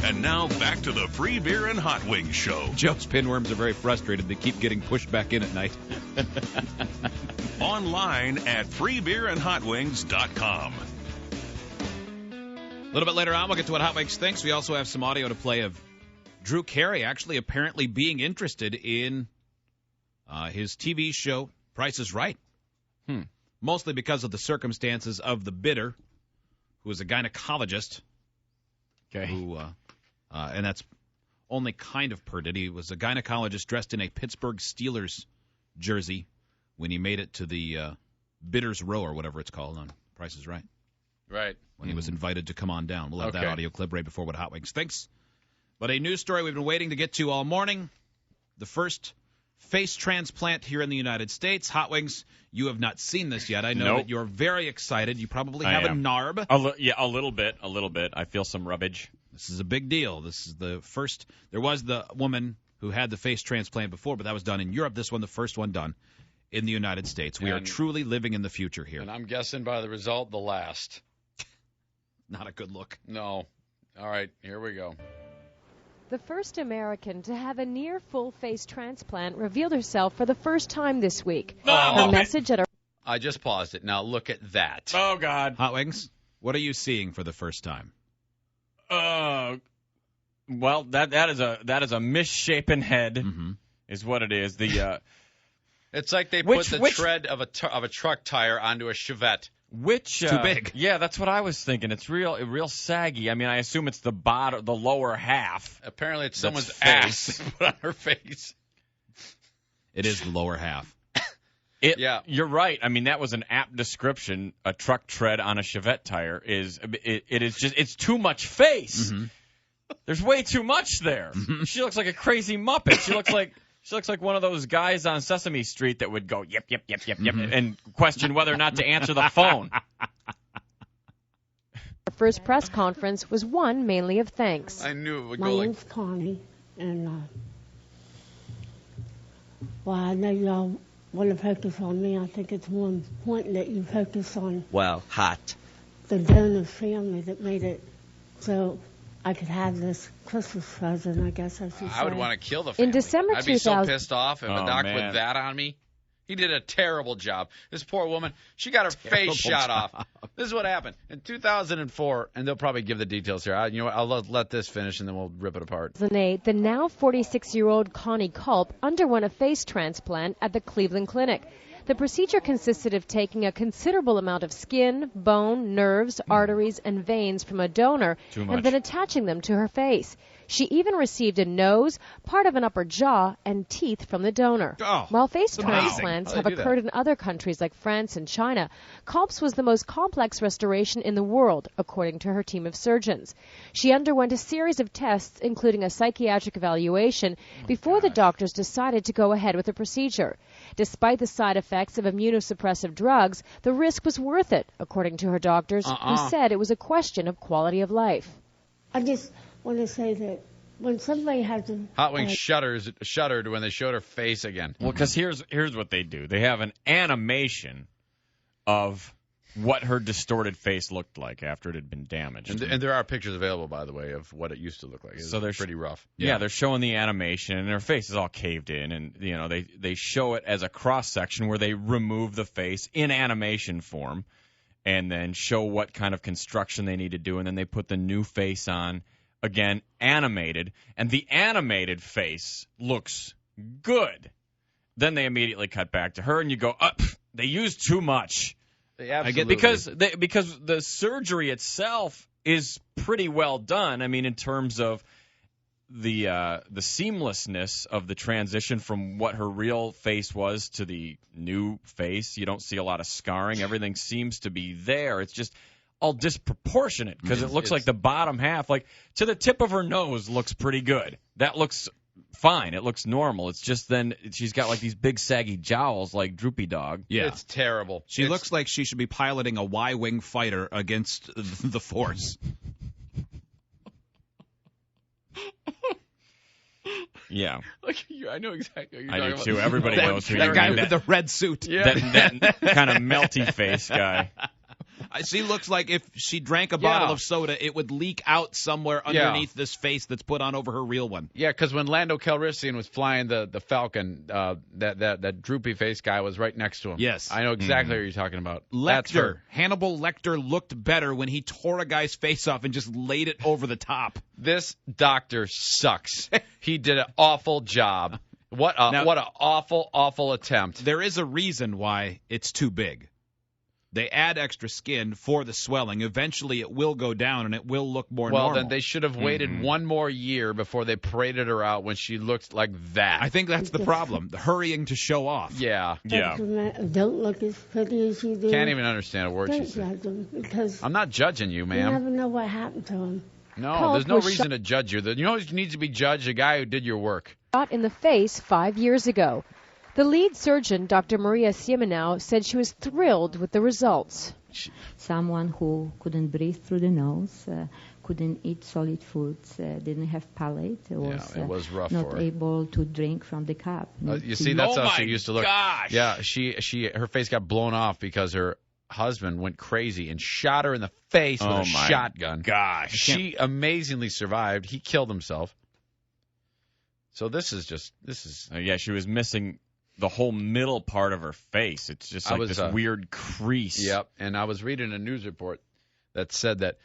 And now back to the Free Beer and Hot Wings Show. Joe's pinworms are very frustrated. They keep getting pushed back in at night. Online at freebeerandhotwings.com. A little bit later on, we'll get to what Hot Wings thinks. We also have some audio to play of Drew Carey actually apparently being interested in his TV show Price is Right. Mostly because of the circumstances of the bidder, who is a gynecologist. Okay. Who, and that's only kind of pertinent. He was a gynecologist dressed in a Pittsburgh Steelers jersey when he made it to the Bidders Row or whatever it's called on Price is Right. Right. When he was invited to come on down. We'll have that Okay. audio clip right before what Hot Wings thinks. But a news story we've been waiting to get to all morning. The first face transplant here in the United States. Hot Wings, you have not seen this yet. I know Nope. that you're very excited. You probably I have a am. NARB. A little bit. I feel some rubbage. This is a big deal. This is the first. There was the woman who had the face transplant before, but that was done in Europe. This one, the first one done in the United States. We are And- truly living in the future here. And I'm guessing by the result, the last. Not a good look. No. All right, here we go. The first American to have a near full face transplant revealed herself for the first time this week. Her message at her I just paused it. Now look at that. Oh, God. Hot Wings, what are you seeing for the first time? Well, that is a misshapen head, is what it is. The It's like they Which- put the which- tread of a truck tire onto a Chevette. which Too big. Yeah, that's what I was thinking. It's real saggy. I mean, I assume it's the lower half. Apparently, it's That's someone's face. ass put on her face. It is the lower half. Yeah, you're right. I mean, that was an apt description. A truck tread on a Chevette tire is it's too much face. There's way too much there. She looks like a crazy Muppet. She looks like one of those guys on Sesame Street that would go yep yep yep yep yep and question whether or not to answer the phone. first press conference was one mainly of thanks. I knew it would My go like name's Connie, and well, I know y'all want to focus on me. I think it's more important that you focus on Well, hot. the donor family that made it so I could have this Christmas present, I guess I should say. I would want to kill the family. In December I'd be so 2000 pissed off if a Oh, doc man. put that on me. He did a terrible job. This poor woman, she got her Terrible face shot job. off. This is what happened. In 2004, and they'll probably give the details here. You know what, I'll let this finish, and then we'll rip it apart. The now 46-year-old Connie Culp underwent a face transplant at the Cleveland Clinic. The procedure consisted of taking a considerable amount of skin, bone, nerves, arteries, and veins from a donor Too much. and then attaching them to her face. She even received a nose, part of an upper jaw, and teeth from the donor. Oh, While face amazing. transplants How'd have they do that? occurred in other countries like France and China, Culp's was the most complex restoration in the world, according to her team of surgeons. She underwent a series of tests, including a psychiatric evaluation, before the doctors decided to go ahead with the procedure. Despite the side effects of immunosuppressive drugs, the risk was worth it, according to her doctors, who said it was a question of quality of life. I just want to say that when somebody has a Hot Wings shuddered when they showed her face again. Well, because here's what they do. They have an animation of what her distorted face looked like after it had been damaged. And there are pictures available, by the way, of what it used to look like. It's So they're pretty rough. Yeah, they're showing the animation, and her face is all caved in, and they show it as a cross section where they remove the face in animation form, and then show what kind of construction they need to do, and then they put the new face on, again animated, and the animated face looks good. Then they immediately cut back to her, and you go, they used too much. I get because the surgery itself is pretty well done. I mean, in terms of the seamlessness of the transition from what her real face was to the new face. You don't see a lot of scarring. Everything seems to be there. It's just all disproportionate because it looks like the bottom half, like to the tip of her nose, looks pretty good. That looks fine. It looks normal. It's just then she's got like these big saggy jowls like Droopy Dog. Yeah. It's terrible. She looks like she should be piloting a Y-wing fighter against the Force. Yeah. Look, I know exactly what you're I talking do about. too. Everybody knows who that guy with the red suit. Yeah. That kind of melty face guy. She looks like if she drank a bottle of soda, it would leak out somewhere underneath this face that's put on over her real one. Yeah, because when Lando Calrissian was flying the Falcon, that droopy face guy was right next to him. Yes. I know exactly what you're talking about. That's Lecter. her. Hannibal Lecter looked better when he tore a guy's face off and just laid it over the top. This doctor sucks. He did an awful job. What an awful attempt. There is a reason why it's too big. They add extra skin for the swelling. Eventually, it will go down, and it will look more normal. Well, then they should have waited one more year before they paraded her out when she looked like that. I think that's the problem, the hurrying to show off. Yeah. Don't look as pretty as you do. Can't even understand a word she Don't said. judge them because I'm not judging you, you ma'am. never know what happened to them. No, there's no reason to judge you. You know who needs to be judged? A guy who did your work. Shot in the face 5 years ago. The lead surgeon, Dr. Maria Siemenau, said she was thrilled with the results. Someone who couldn't breathe through the nose, couldn't eat solid foods, didn't have palate, It was rough not for her. able to drink from the cup. You see, that's how she used to look. Gosh. Yeah, her face got blown off because her husband went crazy and shot her in the face with a shotgun. Gosh. She amazingly survived. He killed himself. So this is. She was missing the whole middle part of her face. It's just like this weird crease. Yep, and I was reading a news report that said that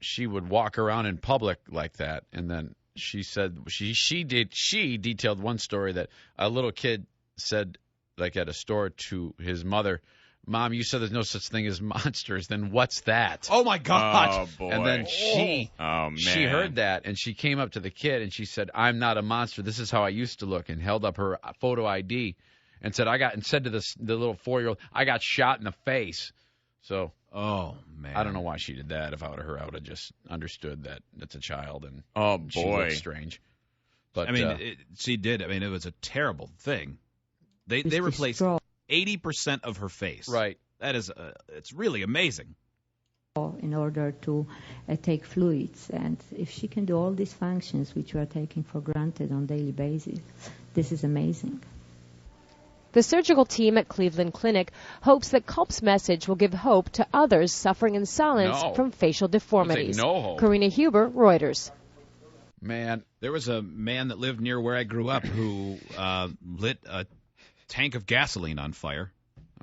she would walk around in public like that, and then she said she detailed one story that a little kid said, like at a store, to his mother, "Mom, you said there's no such thing as monsters. Then what's that?" Oh my God! Oh boy! And then she heard that, and she came up to the kid and she said, "I'm not a monster. This is how I used to look," and held up her photo ID, and said, said to the little 4-year-old, "I got shot in the face." So, oh man, I don't know why she did that. If I would have just understood that it's a child and she boy, looks strange. But I mean, she did. I mean, it was a terrible thing. They replaced 80% of her face. Right. That is, it's really amazing. In order to take fluids, and if she can do all these functions which we are taking for granted on a daily basis, this is amazing. The surgical team at Cleveland Clinic hopes that Culp's message will give hope to others suffering in silence from facial deformities. No hope. Karina Huber, Reuters. Man, there was a man that lived near where I grew up who lit a tank of gasoline on fire.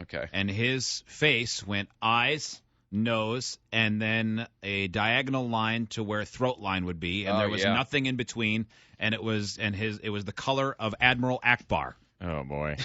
Okay. And his face went eyes, nose, and then a diagonal line to where throat line would be, and there was nothing in between, and it was the color of Admiral Akbar. Oh boy.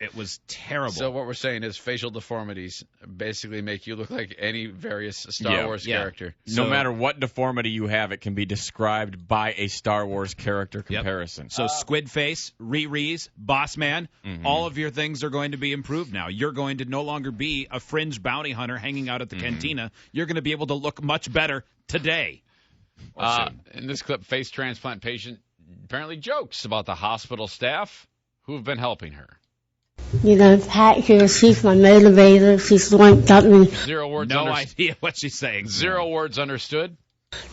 It was terrible. So what we're saying is facial deformities basically make you look like any various Star Wars character. No matter what deformity you have, it can be described by a Star Wars character comparison. So Squid Face, Riri's, Boss Man, all of your things are going to be improved now. You're going to no longer be a fringe bounty hunter hanging out at the cantina. You're going to be able to look much better today. In this clip, face transplant patient apparently jokes about the hospital staff who have been helping her. You know, Pat here, she's my motivator. She's the one that got me. 0 words No idea what she's saying. 0 words understood.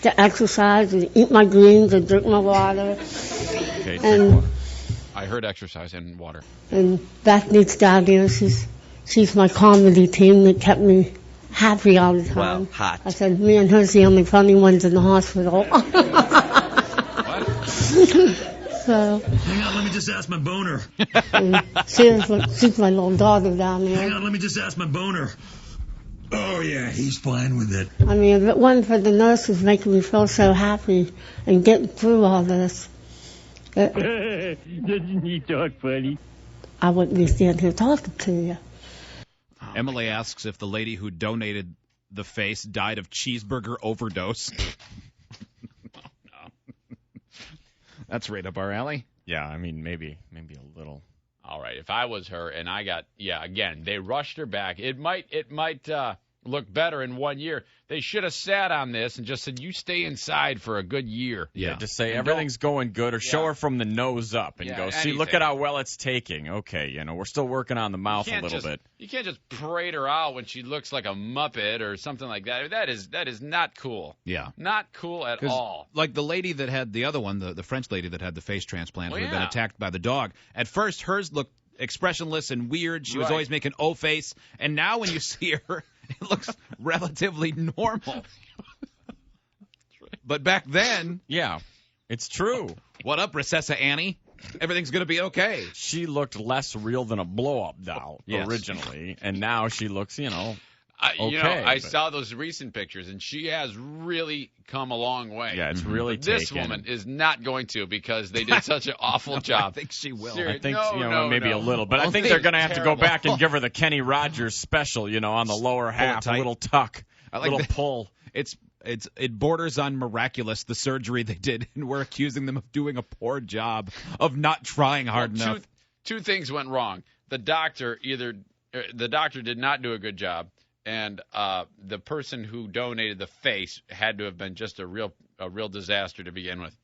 To exercise and eat my greens and drink my water. Okay, and I heard exercise and water. And Beth needs down there. She's my comedy team that kept me happy all the time. Well, hot. I said, me and her's the only funny ones in the hospital. So, hang on, let me just ask my boner. She's my little daughter down there. Hang on, let me just ask my boner. Oh, yeah, he's fine with it. I mean, if it wasn't for the nurses making me feel so happy and getting through all this, Doesn't he talk funny? I wouldn't be standing here talking to you. Emily asks if the lady who donated the face died of cheeseburger overdose. That's right up our alley. Yeah, I mean, maybe a little. All right, if I was her and I got, again, they rushed her back. It might look better in 1 year. They should have sat on this and just said, you stay inside for a good year. Yeah, just say everything's going good, or show her from the nose up and go, see, look at how well it's taking. Okay, we're still working on the mouth a little bit. You can't just parade her out when she looks like a Muppet or something like that. That is not cool. Yeah. Not cool at all. Like the lady that had the other one, the French lady that had the face transplant who had been attacked by the dog. At first, hers looked expressionless and weird. She was always making O-face. And now when you see her, it looks relatively normal. But back then... Yeah, it's true. What up, Recessa Annie? Everything's going to be okay. She looked less real than a blow-up doll originally, and now she looks, okay. I saw those recent pictures, and she has really come a long way. Yeah, it's really This woman is not going to, because they did such an awful job. I think she will. I think maybe a little, but I think they're going to have to go back and give her the Kenny Rogers special, on the lower half, a little tuck, a little pull. It borders on miraculous, the surgery they did, and we're accusing them of doing a poor job of not trying hard enough. Two things went wrong. The doctor did not do a good job, and the person who donated the face had to have been just a real disaster to begin with.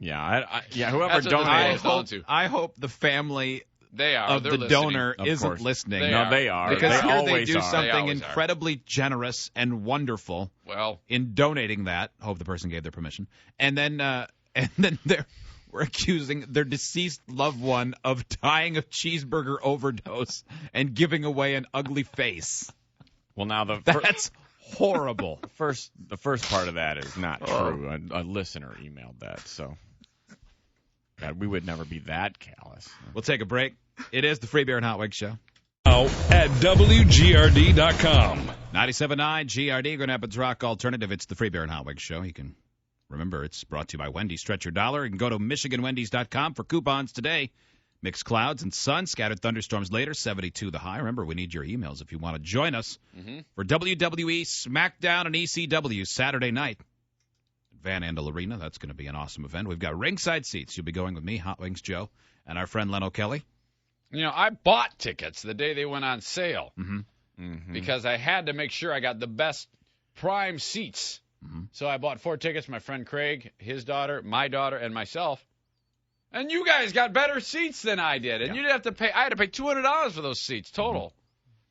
Whoever donated. I hope the family of the donor isn't listening. They are. Because here they do something incredibly generous and wonderful. Well, in donating that, I hope the person gave their permission, and then we're accusing their deceased loved one of dying of cheeseburger overdose and giving away an ugly face. Well, now that's horrible. The first part of that is not true. A listener emailed that, so. God, we would never be that callous. We'll take a break. It is the Free Beer and Hot Wings Show. Now at WGRD.com. 97.9 GRD, Grand Rapids Rock Alternative. It's the Free Beer and Hot Wings Show. You can remember it's brought to you by Wendy's. Stretch your dollar. You can go to MichiganWendy's.com for coupons today. Mixed clouds and sun, scattered thunderstorms later, 72 the high. Remember, we need your emails if you want to join us for WWE SmackDown and ECW Saturday night. Van Andel Arena. That's going to be an awesome event. We've got ringside seats. You'll be going with me, Hot Wings Joe, and our friend Leno Kelly. I bought tickets the day they went on sale because I had to make sure I got the best prime seats. So I bought 4 tickets for my friend Craig, his daughter, my daughter, and myself. And you guys got better seats than I did. And you didn't have to pay. I had to pay $200 for those seats total.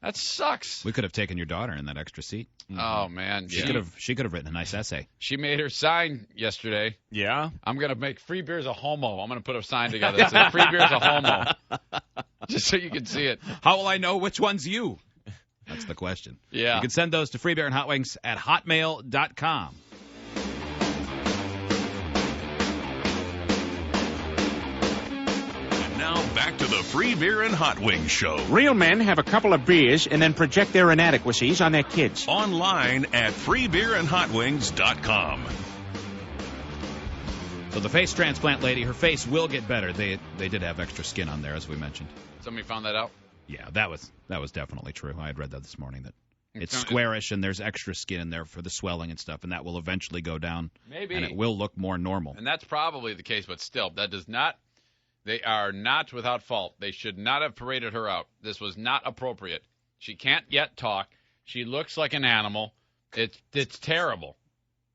That sucks. We could have taken your daughter in that extra seat. Oh man, she could have written a nice essay. She made her sign yesterday. Yeah, I'm gonna make Free Beer's a homo. I'm gonna put a sign together that says Free Beer's a homo, just so you can see it. How will I know which one's you? That's the question. Yeah, you can send those to Free Beer and Hot Wings at hotmail.com. Now back to the Free Beer and Hot Wings Show. Real men have a couple of beers and then project their inadequacies on their kids. Online at freebeerandhotwings.com. So the face transplant lady, her face will get better. They did have extra skin on there, as we mentioned. Somebody found that out? Yeah, that was definitely true. I had read that this morning, that it's squarish and there's extra skin in there for the swelling and stuff, and that will eventually go down. Maybe. And it will look more normal. And that's probably the case, but still, that does not... They are not without fault. They should not have paraded her out. This was not appropriate. She can't yet talk. She looks like an animal. It's terrible.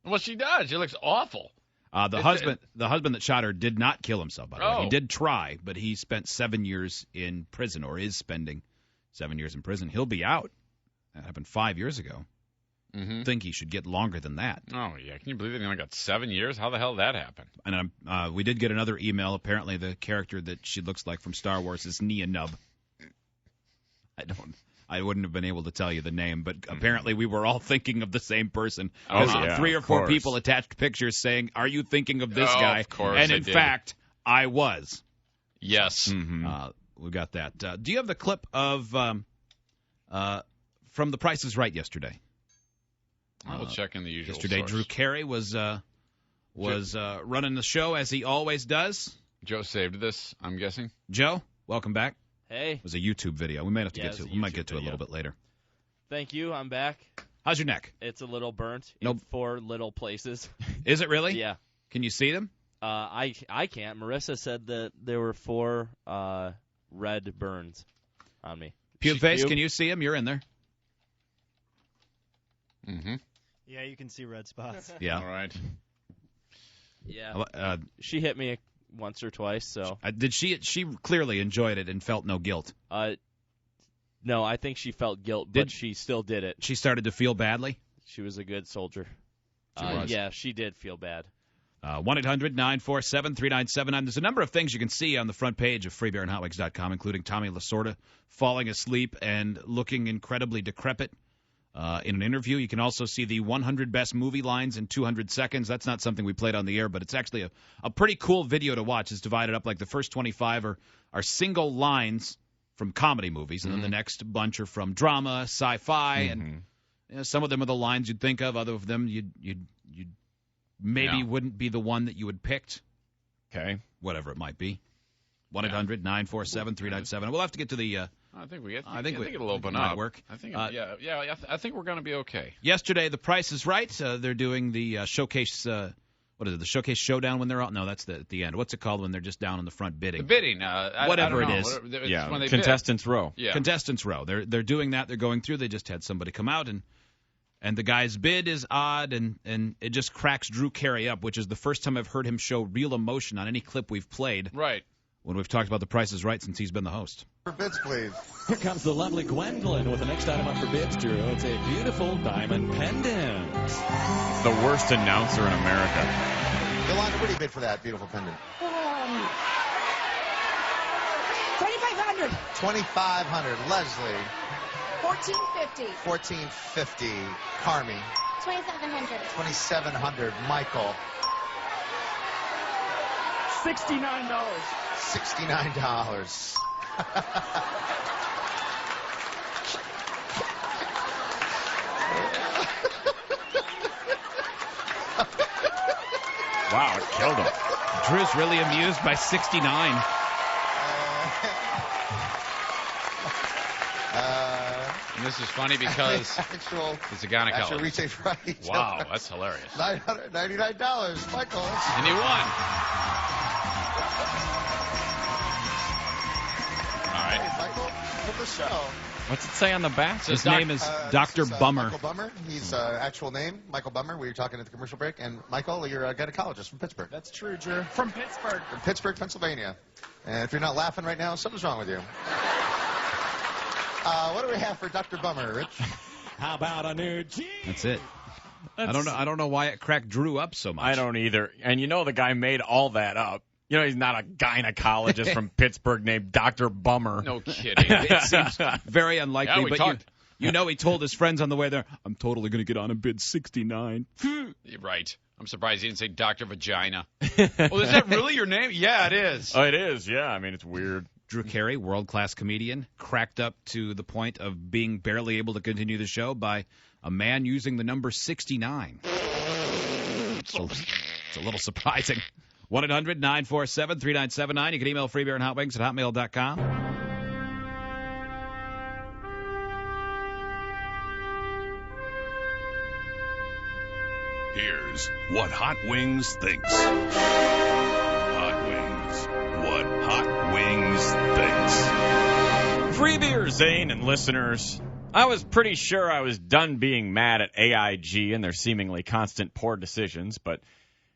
Well, she does. She looks awful. The husband that shot her did not kill himself, by the way. He did try, but he spent 7 years in prison, or is spending 7 years in prison. He'll be out. That happened 5 years ago. I think he should get longer than that. Oh, yeah. Can you believe he only got 7 years? How the hell did that happen? And we did get another email. Apparently, the character that she looks like from Star Wars is Nia Nub. I wouldn't have been able to tell you the name, but apparently we were all thinking of the same person. 3 or 4 people attached pictures saying, "Are you thinking of this guy?" Of course, and in fact, I was. Yes. We got that. Do you have the clip of from The Price is Right yesterday? I will check in the usual Yesterday, source. Drew Carey was running the show as he always does. Joe saved this, I'm guessing. Joe, welcome back. Hey. It was a YouTube video. We might have to get to it. We might get to it a little bit later. Thank you. I'm back. How's your neck? It's a little burnt in 4 little places. Is it really? Yeah. Can you see them? I can't. Marissa said that there were 4 red burns on me. Pube face, can you see them? You're in there. Mm-hmm. Yeah, you can see red spots. Yeah. All right. Yeah. She hit me once or twice, so. Did she? She clearly enjoyed it and felt no guilt. No, I think she felt guilt, but she still did it. She started to feel badly? She was a good soldier. She was. Yeah, she did feel bad. 1-800-947-3979. There's a number of things you can see on the front page of freebeerandhotwings.com, including Tommy Lasorda falling asleep and looking incredibly decrepit in an interview. You can also see the 100 best movie lines in 200 seconds. That's not something we played on the air, but it's actually a pretty cool video to watch. It's divided up like the first 25 are single lines from comedy movies, and then the next bunch are from drama, sci-fi, and some of them are the lines you'd think of. Other of them you'd maybe wouldn't be the one that you had picked. Okay. Whatever it might be. 1-800-947-3979. We'll have to get to the... I think it'll open up. Might work. I think, I think we're going to be okay. Yesterday, The Price is Right. They're doing the showcase... what is it, the Showcase Showdown when they're out? No, that's at the end. What's it called when they're just down in the front bidding? The bidding. Whatever I don't it know. is. It's when they Contestants Row. Yeah. Contestants Row. They're doing that. They're going through. They just had somebody come out, and the guy's bid is odd, and it just cracks Drew Carey up, which is the first time I've heard him show real emotion on any clip we've played. Right. When we've talked about The Price is Right since he's been the host. For bids, please. Here comes the lovely Gwendolyn with the next item up for bids, Drew. It's a beautiful diamond pendant. It's the worst announcer in America. Yolanda, what do you bid for that beautiful pendant? 2,500. 2,500. Leslie. 1,450. 1,450. Carmi. 2,700. 2,700. Michael. $69. $69. Wow, it killed him. Drew's really amused by 69. And this is funny because it's a gynecologist. Actual retail price. Wow, that's hilarious. $999, Michael. And he won. All right. Hey, Michael, for the show. What's it say on the back? His name is Dr. Bummer. Michael Bummer. He's actual name, Michael Bummer. We were talking at the commercial break. And, Michael, you're a gynecologist from Pittsburgh. That's true, Drew. From Pittsburgh. From Pittsburgh, Pennsylvania. And if you're not laughing right now, something's wrong with you. What do we have for Dr. Bummer, Rich? How about a new Jeep? That's it. I don't know why it cracked Drew up so much. I don't either. And you know the guy made all that up. You know he's not a gynecologist from Pittsburgh named Dr. Bummer. No kidding. It seems very unlikely. Yeah, we but talked. You know he told his friends on the way there, I'm totally going to get on and bid 69. You're right. I'm surprised he didn't say Dr. Vagina. Oh, is that really your name? Yeah, it is. Oh, it is. Yeah, I mean, it's weird. Drew Carey, world-class comedian, cracked up to the point of being barely able to continue the show by a man using the number 69. It's a little surprising. 1-800-947-3979. You can email freebeerandhotwings@hotmail.com. Here's what Hot Wings thinks. Hot Wings. What Hot Wings thinks. Free beer, Zane and listeners. I was pretty sure I was done being mad at AIG and their seemingly constant poor decisions, but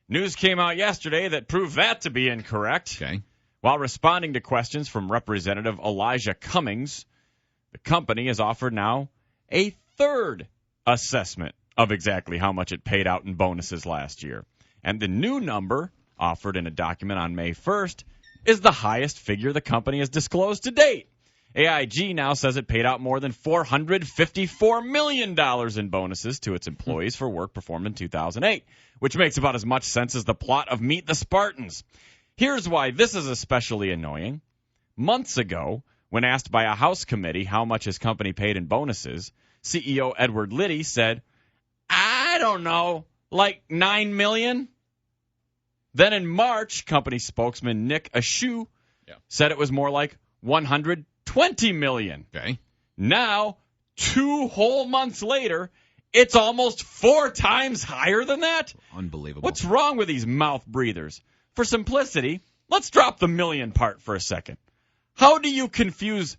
news came out yesterday that proved that to be incorrect. Okay. While responding to questions from Representative Elijah Cummings, the company has offered now a third assessment of exactly how much it paid out in bonuses last year. And the new number, offered in a document on May 1st, is the highest figure the company has disclosed to date. AIG now says it paid out more than $454 million in bonuses to its employees for work performed in 2008, which makes about as much sense as the plot of Meet the Spartans. Here's why this is especially annoying. Months ago, when asked by a House committee how much his company paid in bonuses, CEO Edward Liddy said, I don't know, like $9 million? Then in March, company spokesman Nick Ashew said it was more like $120 million. Okay. Now, 2 whole months later, it's almost 4 times higher than that? Unbelievable. What's wrong with these mouth breathers? For simplicity, let's drop the million part for a second. How do you confuse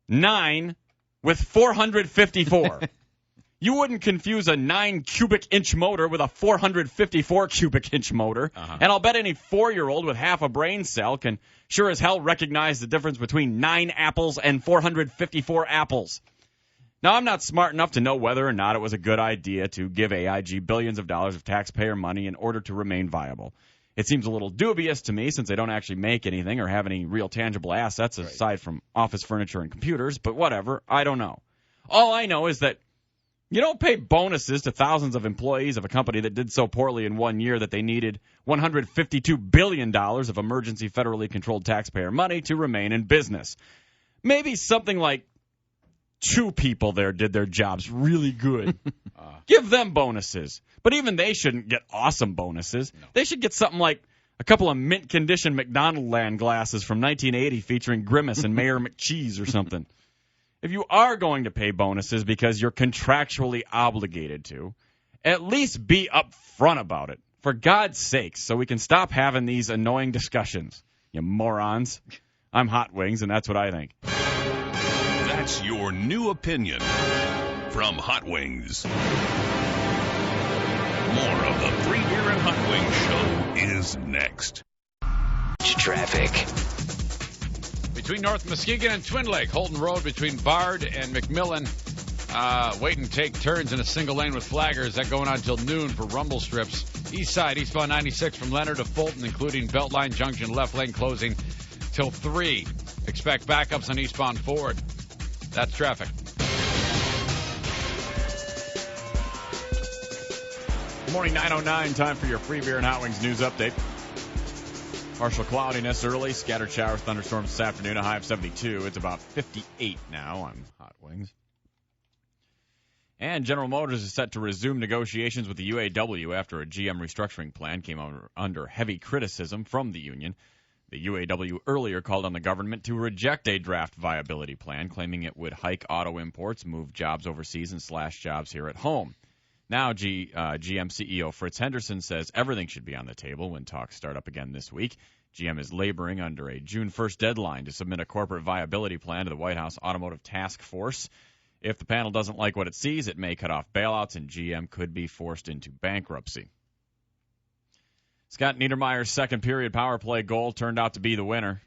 9 with 454? You wouldn't confuse a 9 cubic inch motor with a 454 cubic inch motor. And I'll bet any 4-year-old with half a brain cell can sure as hell recognize the difference between 9 apples and 454 apples. Now, I'm not smart enough to know whether or not it was a good idea to give AIG billions of dollars of taxpayer money in order to remain viable. It seems a little dubious to me since they don't actually make anything or have any real tangible assets aside from office furniture and computers, but whatever, I don't know. All I know is that you don't pay bonuses to thousands of employees of a company that did so poorly in 1 year that they needed $152 billion of emergency federally controlled taxpayer money to remain in business. Maybe something like 2 people there did their jobs really good. Give them bonuses. But even they shouldn't get awesome bonuses. No. They should get something like a couple of mint-condition McDonaldland glasses from 1980 featuring Grimace and Mayor McCheese or something. If you are going to pay bonuses because you're contractually obligated to, at least be upfront about it. For God's sakes, so we can stop having these annoying discussions. You morons. I'm Hot Wings, and that's what I think. That's your new opinion from Hot Wings. More of the Free Beer and Hot Wings show is next. Traffic. Between North Muskegon and Twin Lake, Holton Road between Bard and McMillan. Wait and take turns in a single lane with flaggers. That going on until noon for rumble strips. East side, eastbound 96 from Leonard to Fulton, including Beltline Junction, left lane closing till 3. Expect backups on eastbound Ford. That's traffic. Good morning, 9:09. Time for your Free Beer and Hot Wings news update. Partial cloudiness early, scattered showers, thunderstorms this afternoon, a high of 72. It's about 58 now on Hot Wings. And General Motors is set to resume negotiations with the UAW after a GM restructuring plan came under heavy criticism from the union. The UAW earlier called on the government to reject a draft viability plan, claiming it would hike auto imports, move jobs overseas, and slash jobs here at home. Now, GM CEO Fritz Henderson says everything should be on the table when talks start up again this week. GM is laboring under a June 1st deadline to submit a corporate viability plan to the White House Automotive Task Force. If the panel doesn't like what it sees, it may cut off bailouts, and GM could be forced into bankruptcy. Scott Niedermayer's second-period power play goal turned out to be the winner.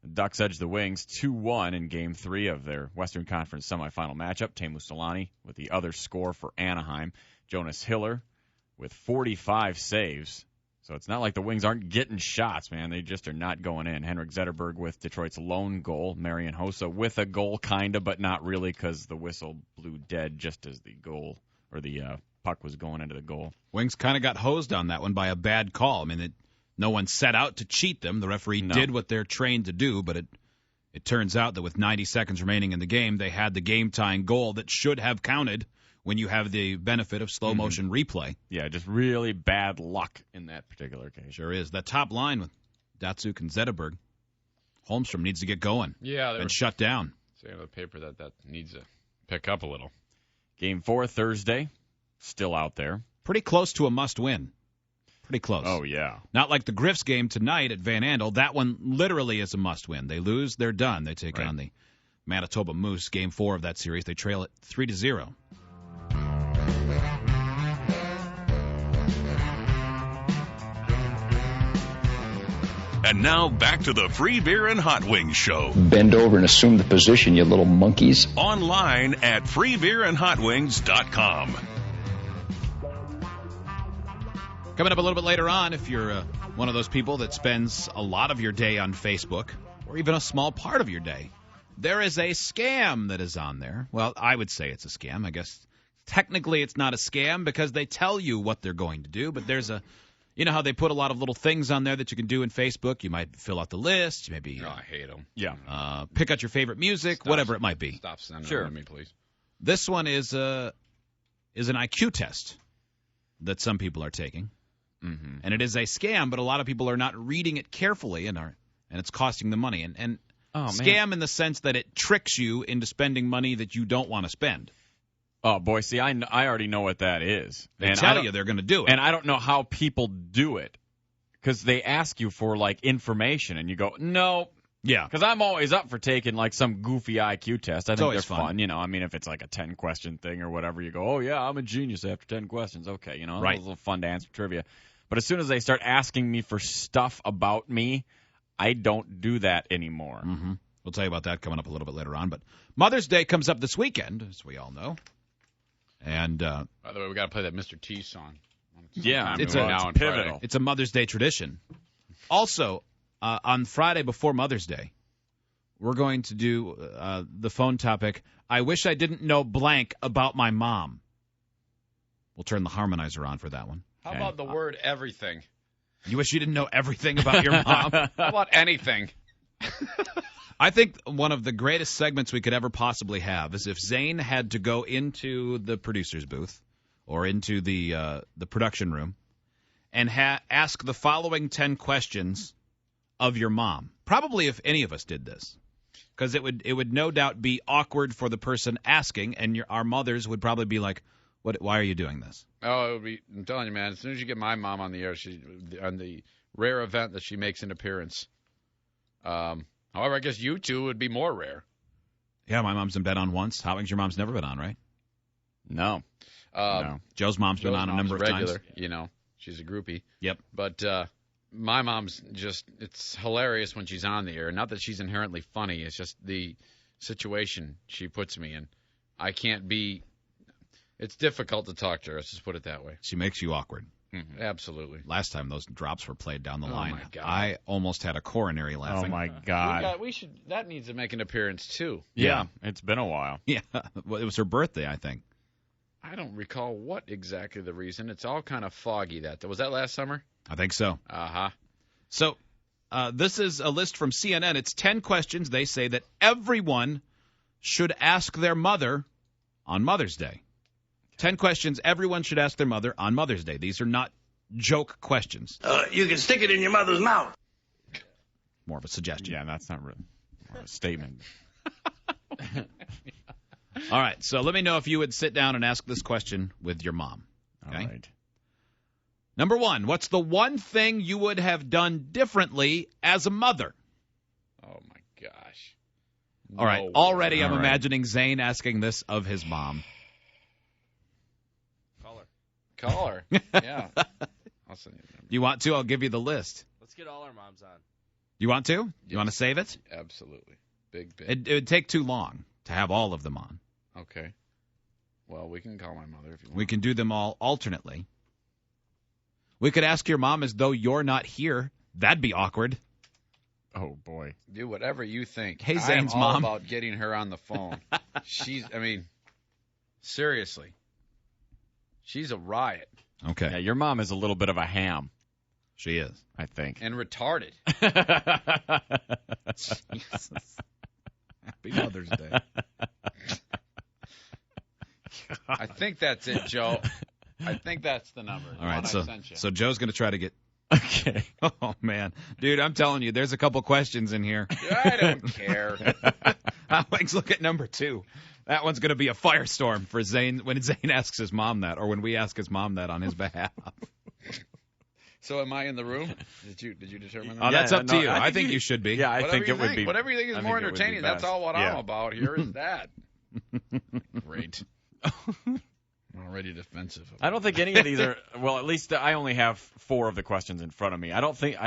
The Ducks edged the Wings 2-1 in Game 3 of their Western Conference semifinal matchup. Teemu Solani with the other score for Anaheim. Jonas Hiller with 45 saves. So it's not like the Wings aren't getting shots, man. They just are not going in. Henrik Zetterberg with Detroit's lone goal. Marian Hossa with a goal, kind of, but not really because the whistle blew dead just as the goal or the puck was going into the goal. Wings kind of got hosed on that one by a bad call. I mean, no one set out to cheat them. The referee did what they're trained to do, but it turns out that with 90 seconds remaining in the game, they had the game-tying goal that should have counted when you have the benefit of slow-motion replay. Yeah, just really bad luck in that particular case. Sure is. That top line with Datsuk and Zetterberg, Holmstrom needs to get going and shut down. Saying on the paper that needs to pick up a little. Game 4 Thursday, still out there. Pretty close to a must-win. Pretty close. Oh, yeah. Not like the Griffs game tonight at Van Andel. That one literally is a must-win. They lose, they're done. They take on the Manitoba Moose. Game 4 of that series, they trail it 3-0. And now back to the Free Beer and Hot Wings show. Bend over and assume the position, you little monkeys. Online at freebeerandhotwings.com. Coming up a little bit later on, if you're one of those people that spends a lot of your day on Facebook, or even a small part of your day, there is a scam that is on there. Well, I would say it's a scam. I guess technically it's not a scam because they tell you what they're going to do, but there's a... You know how they put a lot of little things on there that you can do in Facebook? You might fill out the list. Maybe I hate them. Yeah. Pick out your favorite music, whatever it might be. Stop sending them to me, please. This one is an IQ test that some people are taking. Mm-hmm. And it is a scam, but a lot of people are not reading it carefully, and it's costing them money. And scam in the sense that it tricks you into spending money that you don't want to spend. Oh, boy, see, I already know what that is. They tell you they're going to do it. And I don't know how people do it because they ask you for, like, information, and you go, no, Yeah. Because I'm always up for taking, like, some goofy IQ test. I think they're always fun. You know, I mean, if it's like a 10-question thing or whatever, you go, oh, yeah, I'm a genius after 10 questions. Okay, you know, Right. it's a little fun to answer trivia. But as soon as they start asking me for stuff about me, I don't do that anymore. Mm-hmm. We'll tell you about that coming up a little bit later on. But Mother's Day comes up this weekend, as we all know. And by the way, we got to play that Mr. T song. Yeah, it's pivotal. It's a Mother's Day tradition. Also, on Friday before Mother's Day, we're going to do the phone topic, I wish I didn't know blank about my mom. We'll turn the harmonizer on for that one. How about the word everything? You wish you didn't know everything about your mom? How about anything? I think one of the greatest segments we could ever possibly have is if Zane had to go into the producer's booth or into the production room and ask the following 10 questions of your mom. Probably if any of us did this, because it would no doubt be awkward for the person asking, and our mothers would probably be like, why are you doing this? Oh, it would be, I'm telling you, man, as soon as you get my mom on the air, on the rare event that she makes an appearance. However, I guess you two would be more rare. Yeah, my mom's been on once. Howing's your mom's never been on, right? No. No. Joe's mom's been on a number of regular, times. You know, she's a groupie. Yep. But my mom's it's hilarious when she's on the air. Not that she's inherently funny. It's just the situation she puts me in. I can't be. It's difficult to talk to her. Let's just put it that way. She makes you awkward. Mm-hmm. Absolutely. Last time those drops were played down the line, my God. I almost had a coronary laughing. Oh, my God. We should. That needs to make an appearance, too. Yeah, it's been a while. Yeah, well, it was her birthday, I think. I don't recall what exactly the reason. It's all kind of foggy. Was that last summer? I think so. Uh-huh. So this is a list from CNN. It's 10 questions they say that everyone should ask their mother on Mother's Day. 10 questions everyone should ask their mother on Mother's Day. These are not joke questions. You can stick it in your mother's mouth. More of a suggestion. Yeah, that's not really more of a statement. All right, so let me know if you would sit down and ask this question with your mom. Okay? All right. Number 1, what's the one thing you would have done differently as a mother? Oh, my gosh. All right, already I'm imagining Zane asking this of his mom. Call her. Yeah. I'll send you the number. You want to? I'll give you the list. Let's get all our moms on. You want to? You want to save it? Absolutely. Big. It would take too long to have all of them on. Okay. Well, we can call my mother if you want. We can do them all alternately. We could ask your mom as though you're not here. That'd be awkward. Oh, boy. Do whatever you think. Hey, Zane's I'm all mom. about getting her on the phone. Seriously. She's a riot. Okay. Yeah, your mom is a little bit of a ham. She is, I think. And retarded. Jesus. Happy Mother's Day. I think that's it, Joe. I think that's the number. All right, I sent you. so Joe's going to try to get... Okay. Oh, man. Dude, I'm telling you, there's a couple questions in here. I don't care. Let's look at number 2. That one's going to be a firestorm for Zane when Zane asks his mom that, or when we ask his mom that on his behalf. So am I in the room? Did you determine that? Oh, that's up to you. I think you should be. Yeah, I Whatever think you it would be. Whatever you think is more entertaining, that's all what I'm about here is that. Great. I'm already defensive. I don't think any of these are. Well, at least I only have 4 of the questions in front of me. I don't think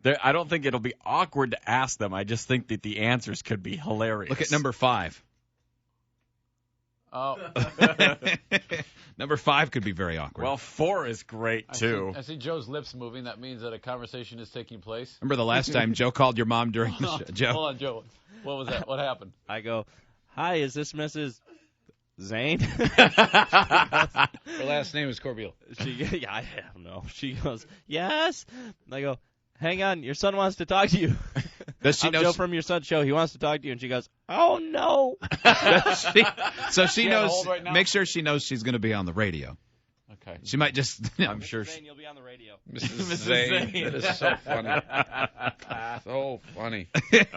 they're. I don't think it'll be awkward to ask them. I just think that the answers could be hilarious. Look at number 5. Oh. Number 5 could be very awkward. Well, 4 is great, too. I see Joe's lips moving. That means that a conversation is taking place. Remember the last time Joe called your mom during the show? Joe? Hold on, Joe. What was that? What happened? I go, hi, is this Mrs. Zane? Her last name is Corbeil. I don't know. She goes, yes. I go, hang on, your son wants to talk to you. Does she I'm know Joe from your son's show. He wants to talk to you. And she goes, oh, no. So she knows. Right now? Make sure she knows she's going to be on the radio. Okay. She might just. I'm sure. Zane, you'll be on the radio. Mrs. Zane. That is so funny. So funny.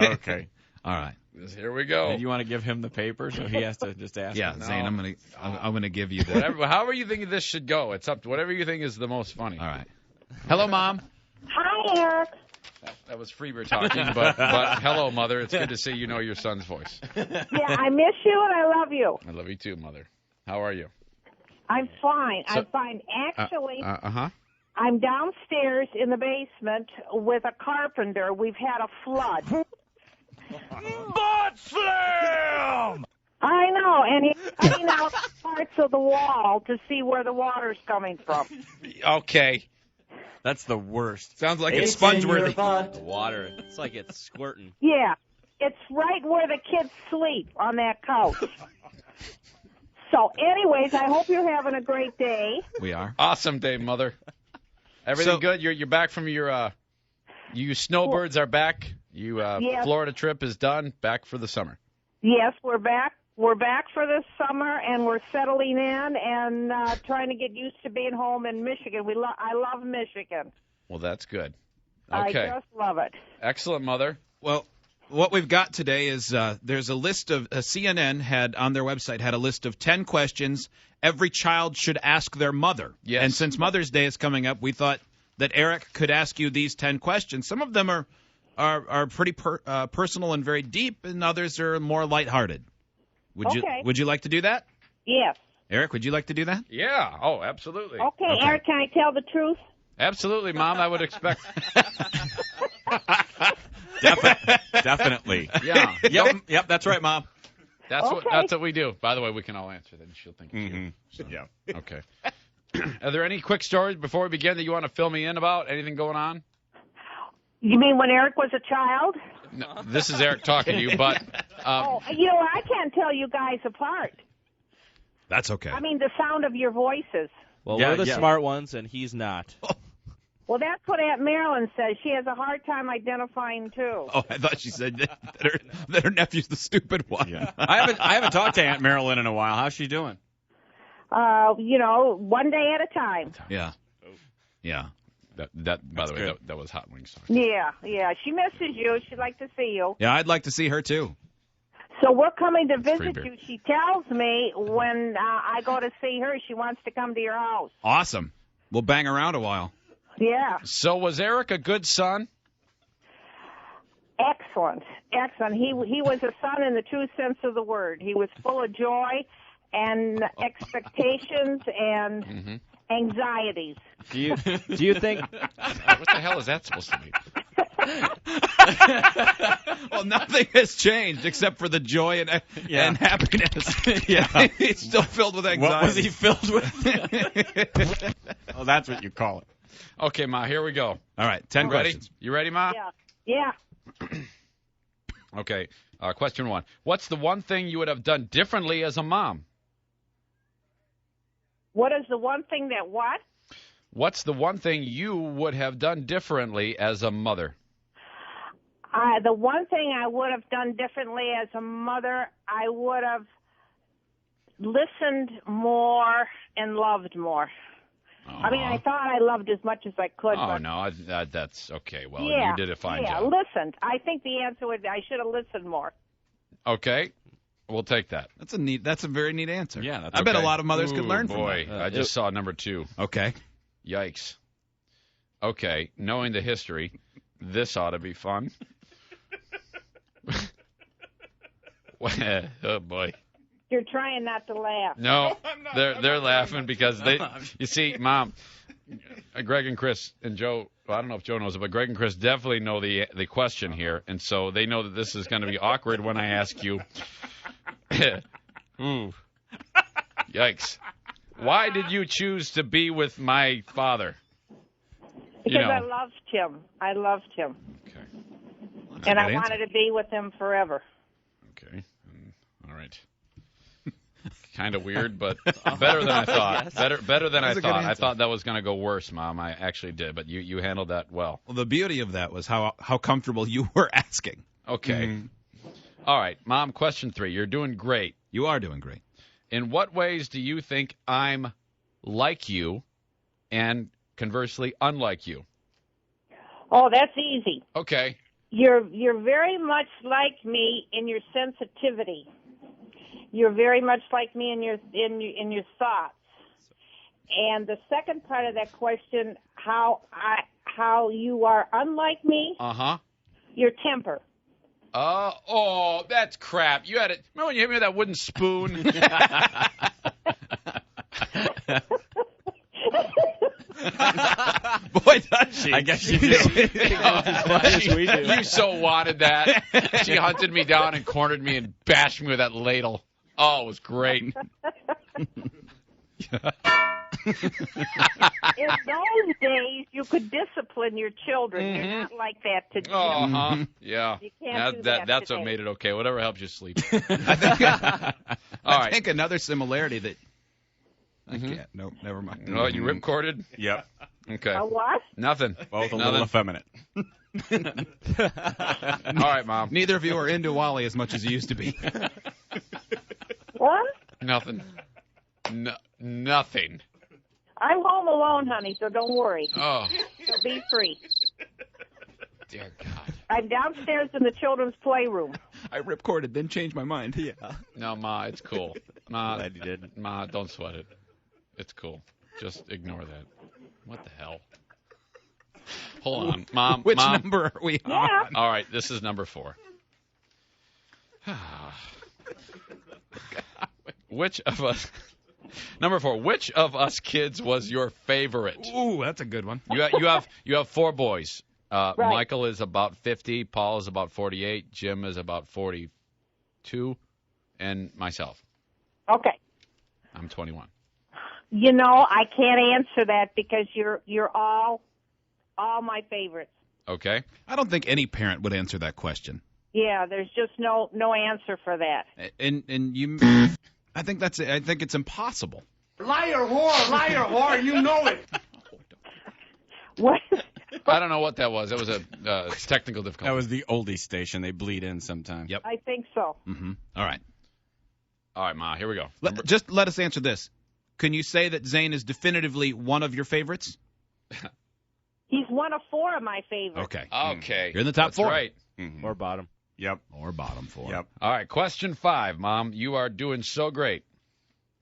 Okay. All right. Here we go. And you want to give him the paper so he has to just ask? Yeah, him? Zane, I'm gonna give you the. However you think this should go. It's up to whatever you think is the most funny. All right. Hello, Mom. Hi, Eric. That was Freeber talking, but hello, Mother. It's good to see you know your son's voice. Yeah, I miss you and I love you. I love you too, Mother. How are you? I'm fine. So- I'm fine. Actually, Uh-huh. I'm downstairs in the basement with a carpenter. We've had a flood. Butt slam! I know, and he's cutting out parts of the wall to see where the water's coming from. Okay. That's the worst. Sounds like it's sponge-worthy. The water. It's like it's squirting. Yeah, it's right where the kids sleep on that couch. So, anyways, I hope you're having a great day. We are. Awesome day, Mother. Everything good? You're back from your you snowbirds are back. You Yes. Florida trip is done. Back for the summer. Yes, we're back. We're back for this summer, and we're settling in and trying to get used to being home in Michigan. I love Michigan. Well, that's good. I Okay. just love it. Excellent, Mother. Well, what we've got today is there's a list of CNN had on their website had a list of 10 questions every child should ask their mother. Yes. And since Mother's Day is coming up, we thought that Eric could ask you these 10 questions. Some of them are pretty personal and very deep, and others are more lighthearted. Would you like to do that? Yes. Eric, would you like to do that? Yeah. Oh, absolutely. Okay, Eric, can I tell the truth? Absolutely, Mom. I would expect. Definitely. Yeah. Yep. That's right, Mom. That's what we do. By the way, we can all answer. Then she'll think it's you. So, Yeah. Okay. Are there any quick stories before we begin that you want to fill me in about? Anything going on? You mean when Eric was a child? No, this is Eric talking to you, but I can't tell you guys apart. That's okay. I mean, the sound of your voices. Well, we're the smart ones, and he's not. Well, that's what Aunt Marilyn says. She has a hard time identifying, too. Oh, I thought she said that her nephew's the stupid one. Yeah. I haven't talked to Aunt Marilyn in a while. How's she doing? One day at a time. Yeah. Yeah. That by the way, that was Hot Wings. Yeah. She misses you. She'd like to see you. Yeah, I'd like to see her, too. So we're coming to visit beer. you. She tells me when I go to see her, she wants to come to your house. Awesome. We'll bang around a while. Yeah. So was Eric a good son? Excellent. He was a son in the true sense of the word. He was full of joy and expectations and anxieties. Do you think? What the hell is that supposed to mean? Well, nothing has changed except for the joy and happiness. Yeah. He's still filled with anxiety. What was he filled with? Oh, that's what you call it. Okay, Ma, here we go. All right, 10 ready? questions. You ready, Ma? Yeah. Okay, question 1. What's the one thing you would have done differently as a mom? What is the one thing that what? What's the one thing you would have done differently as a mother? The one thing I would have done differently as a mother, I would have listened more and loved more. I mean, I thought I loved as much as I could. Oh, but no, that's okay. Well, yeah, you did a fine yeah, job. listened. I think the answer would I should have listened more. Okay, we'll take that. That's a very neat answer. Yeah, that's I bet a okay. lot of mothers could learn from boy, that. I just saw number 2. Okay. Yikes. Okay, knowing the history, this ought to be fun. Oh, boy. You're trying not to laugh. No, they're laughing because you see, Mom, Greg and Chris and Joe, well, I don't know if Joe knows it, but Greg and Chris definitely know the question here, and so they know that this is going to be awkward when I ask you. Ooh. Yikes. Why did you choose to be with my father? Because I loved him. Okay. And I wanted to be with him forever. Okay. All right. Kind of weird, but better than I thought. Yes. Better than I thought. I thought that was going to go worse, Mom. I actually did, but you handled that well. Well, the beauty of that was how comfortable you were asking. Okay. Mm-hmm. All right, Mom, question 3. You're doing great. You are doing great. In what ways do you think I'm like you and conversely unlike you? Oh, that's easy. Okay. You're very much like me in your sensitivity. You're very much like me in your thoughts. And the second part of that question, how how you are unlike me. Your temper. Oh, that's crap. You had it. Remember when you hit me with that wooden spoon? Boy, does she. I guess she did. You so wanted that. She hunted me down and cornered me and bashed me with that ladle. Oh, it was great. In those days, you could discipline your children. You're not like that today. Yeah. You can't do that That's today. what made it okay. Whatever helps you sleep. I think another similarity that. I can't. No, never mind. Oh, you ripcorded? Yep. Okay. A what? Nothing. Both a little effeminate. All right, Mom. Neither of you are into Wally as much as you used to be. What? Nothing. Nothing. I'm home alone, honey, so don't worry. Oh. So be free. Dear God. I'm downstairs in the children's playroom. I ripcorded, then changed my mind. Yeah. No, Ma, it's cool. Ma, Glad you did. Ma, don't sweat it. It's cool. Just ignore that. What the hell? Hold on, Mom. Which Mom. number are we on? Yeah. All right, this is number 4. Which of us? Number 4. Which of us kids was your favorite? Ooh, that's a good one. You have 4 boys. Right. Michael is about 50. Paul is about 48. Jim is about 42, and myself. Okay. I'm 21. You know, I can't answer that because you're all my favorites. Okay. I don't think any parent would answer that question. Yeah, there's just no answer for that. And you, I think it's impossible. Liar, whore, you know it. What? I don't know what that was. That was a technical difficulty. That was the oldie station. They bleed in sometimes. Yep. I think so. Mm-hmm. All right, Ma. Here we go. Just let us answer this. Can you say that Zane is definitively one of your favorites? He's one of 4 of my favorites. Okay. Okay. You're in the top That's 4. right. Mm-hmm. Or bottom. Yep. Or bottom 4. Yep. All right. Question 5, Mom. You are doing so great.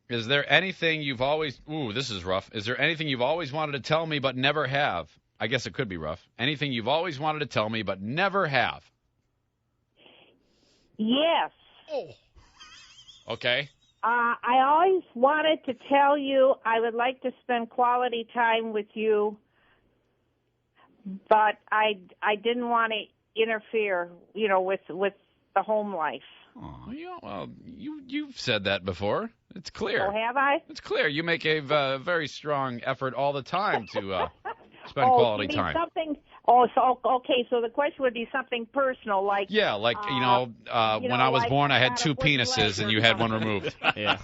Is there anything you've always... Ooh, this is rough. Is there anything you've always wanted to tell me but never have? I guess it could be rough. Anything you've always wanted to tell me but never have? Yes. Oh. Okay. I always wanted to tell you I would like to spend quality time with you, but I didn't want to interfere, with the home life. Oh, yeah, well, you've said that before. It's clear. Oh, have I? It's clear. You make a very strong effort all the time to spend quality you mean time. Something. Oh, so okay. So the question would be something personal, like Yeah, like when I was born, I had 2 penises and you had one removed. Yeah.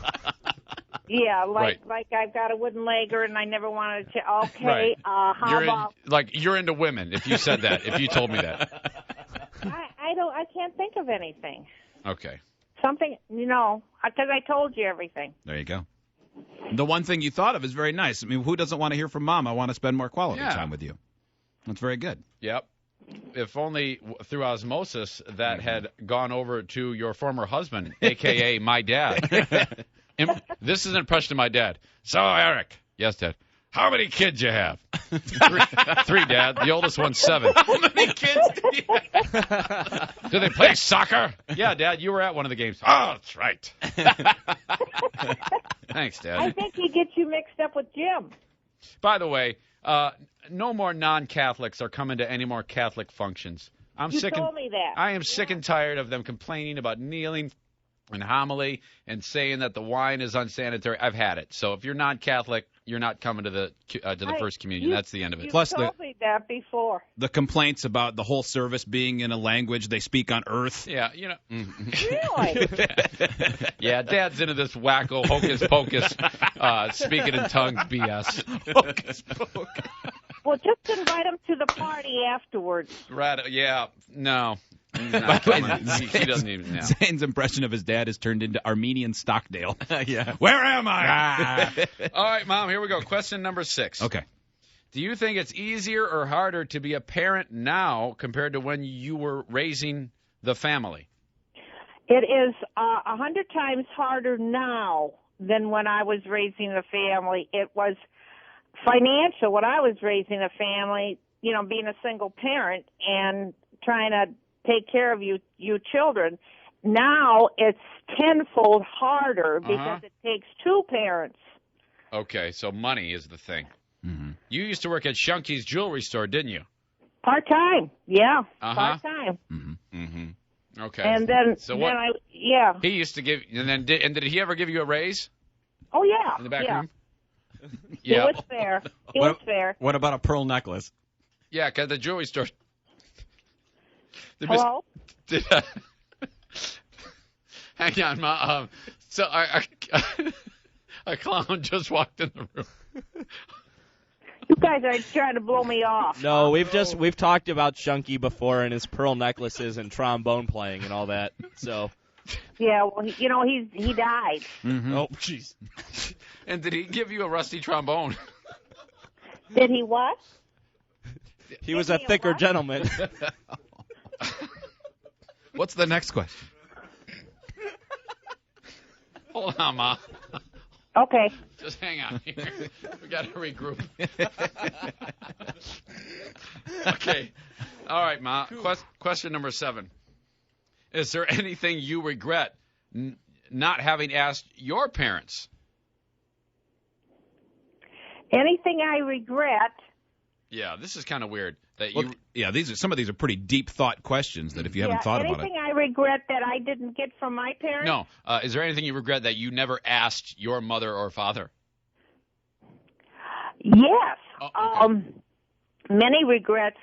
Yeah, Right. like I've got a wooden legger and I never wanted to. Okay, Right. How about? You're into women. If you said that, if you told me that. I can't think of anything. Okay. Something, because I told you everything. There you go. The one thing you thought of is very nice. I mean, who doesn't want to hear from Mom? I want to spend more quality time with you. That's very good. Yep. If only through osmosis that had gone over to your former husband, a.k.a. my dad. This is an impression of my dad. So, Eric. Yes, Dad. How many kids you have? 3, Dad. The oldest one's 7. How many kids do you have? Do they play soccer? Yeah, Dad. You were at one of the games. Oh, that's right. Thanks, Dad. I think he gets you mixed up with Jim. By the way, no more non-Catholics are coming to any more Catholic functions. You told me that. I am sick and tired of them complaining about kneeling and homily and saying that the wine is unsanitary. I've had it. So if you're non-Catholic, you're not coming to the first communion. That's the end of it. You told me that before. The complaints about the whole service being in a language they speak on Earth. Yeah, Really? Yeah, Dad's into this wacko hocus pocus speaking in tongues BS. Hocus pocus. Well, just invite him to the party afterwards. Right? Yeah. No. He's not coming. He doesn't even know. Zane's impression of his dad has turned into Armenian Stockdale. Yeah. Where am I? All right, Mom, here we go. Question number 6. Okay. Do you think it's easier or harder to be a parent now compared to when you were raising the family? It is 100 times harder now than when I was raising the family. It was financial. When I was raising a family, being a single parent and trying to take care of you children. Now it's tenfold harder because it takes two parents. Okay, so money is the thing. Mm-hmm. You used to work at Shunky's jewelry store, didn't you? Part-time, yeah. Part-time. Mm-hmm. Mm-hmm. Okay. And then, He used to give, and did he ever give you a raise? Oh, yeah. In the back room? He was fair. He was fair. What about a pearl necklace? Yeah, because the jewelry store. Hello? Hang on, Ma. So a clown just walked in the room. You guys are trying to blow me off. No, we've talked about Shunky before and his pearl necklaces and trombone playing and all that. So. Yeah, well, he died. Mm-hmm. Oh, jeez. And did he give you a rusty trombone? Did he what? He was a thicker gentleman. What's the next question? Hold on, Ma. Okay. Just hang on here. We got to regroup. Okay. All right, Ma. Question number 7. Is there anything you regret not having asked your parents? Anything I regret? Yeah, this is kind of weird. Some of these are pretty deep thought questions that if you haven't thought about it. Anything I regret that I didn't get from my parents? No. Is there anything you regret that you never asked your mother or father? Yes. Oh, okay. Many regrets,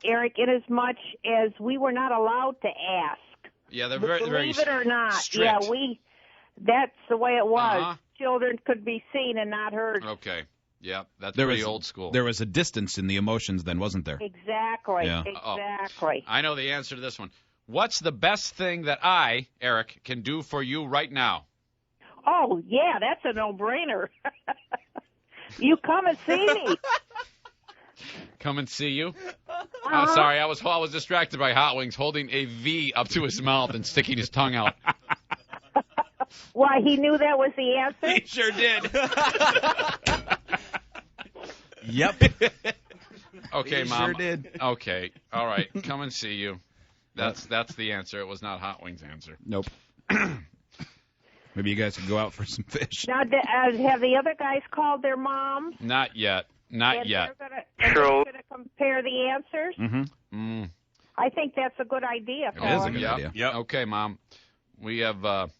Eric, in as much as we were not allowed to ask. Yeah, they're very Believe it or not. strict. Yeah, that's the way it was. Children could be seen and not heard. Okay. Yeah, that's pretty old school. There was a distance in the emotions then, wasn't there? Exactly. Yeah. Exactly. I know the answer to this one. What's the best thing that I, Eric, can do for you right now? Oh, yeah, that's a no-brainer. You come and see me. Come and see you? I'm sorry, I was distracted by Hot Wings holding a V up to his mouth and sticking his tongue out. Why, he knew that was the answer? He sure did. Yep. Okay, he Mom. Sure did. Okay. All right. Come and see you. That's the answer. It was not Hot Wings' answer. Nope. Maybe you guys could go out for some fish. Now, have the other guys called their moms? Not yet. Not yet. They're going to compare the answers? Mm-hmm. I think that's a good idea. It is a good idea. Yep. Okay, Mom. We have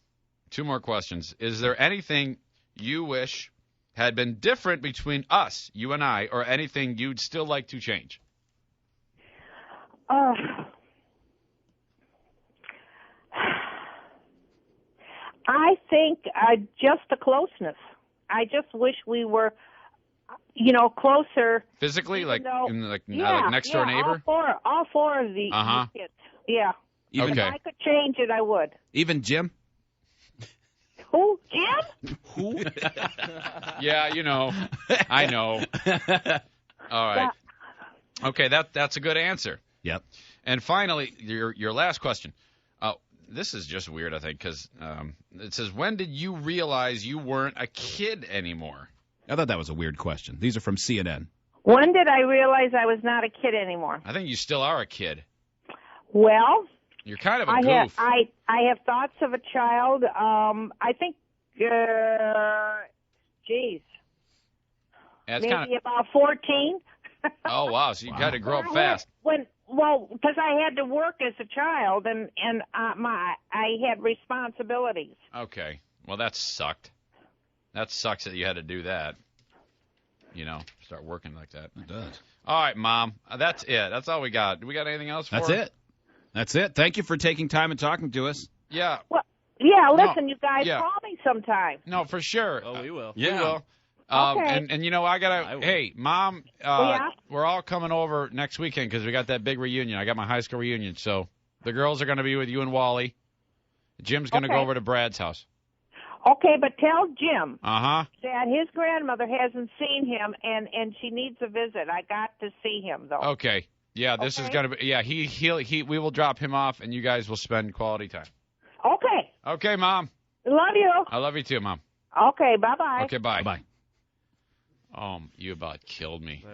2 more questions. Is there anything you wish had been different between us, you and I, or anything you'd still like to change? I think just the closeness. I just wish we were, closer. Physically, like yeah, next door neighbor? All four of the kids. Yeah. Okay. If I could change it, I would. Even Jim? Who? Jim? Who? Yeah, I know. All right. Okay, that's a good answer. Yep. And finally, your last question. This is just weird, I think, because it says, when did you realize you weren't a kid anymore? I thought that was a weird question. These are from CNN. When did I realize I was not a kid anymore? I think you still are a kid. Well, you're kind of a goof. I have thoughts of a child. I think, maybe about 14. Oh, wow. So you got to grow up fast. Because I had to work as a child, and I had responsibilities. Okay. Well, that sucked. That sucks that you had to do that. Start working like that. It does. All right, Mom. That's it. That's all we got. Do we got anything else for That's it. That's it. Thank you for taking time and talking to us. Yeah. Well, yeah, listen, you guys call me sometime. No, for sure. Oh, we will. Yeah. We will. Okay. And I gotta. Hey, Mom. We're all coming over next weekend because we got that big reunion. I got my high school reunion, so the girls are gonna be with you and Wally. Jim's gonna go over to Brad's house. Okay, but tell Jim that his grandmother hasn't seen him, and she needs a visit. I got to see him though. Okay. Yeah, this is gonna be. Yeah, we will drop him off, and you guys will spend quality time. Okay. Okay, Mom. Love you. I love you too, Mom. Okay. Bye bye. Okay. Bye. Bye. You about killed me.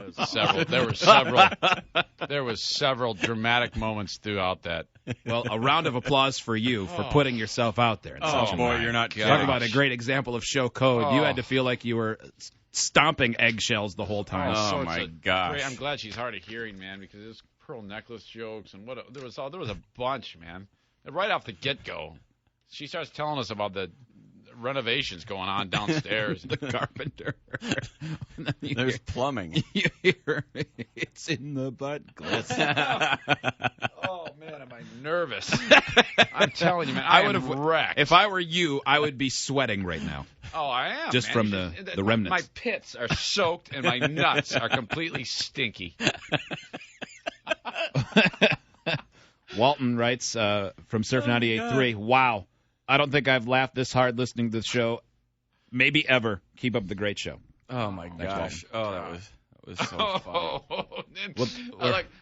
There was several dramatic moments throughout that. Well, a round of applause for you for putting yourself out there. You're not kidding. Talk about a great example of show code. You had to feel like you were stomping eggshells the whole time. Oh my gosh! I'm glad she's hard of hearing, man, because there's pearl necklace jokes and there was a bunch, man. Right off the get-go, she starts telling us about the renovations going on downstairs. The carpenter. There's plumbing. You hear it's in the butt. Oh man, am I nervous? I'm telling you, man, I would have wrecked. If I were you, I would be sweating right now. Oh, I am. Just man. from the remnants. My pits are soaked and my nuts are completely stinky. Walton writes from Surf 98.3, wow, I don't think I've laughed this hard listening to the show, maybe ever. Keep up the great show. Oh, my gosh. Oh, that was so funny.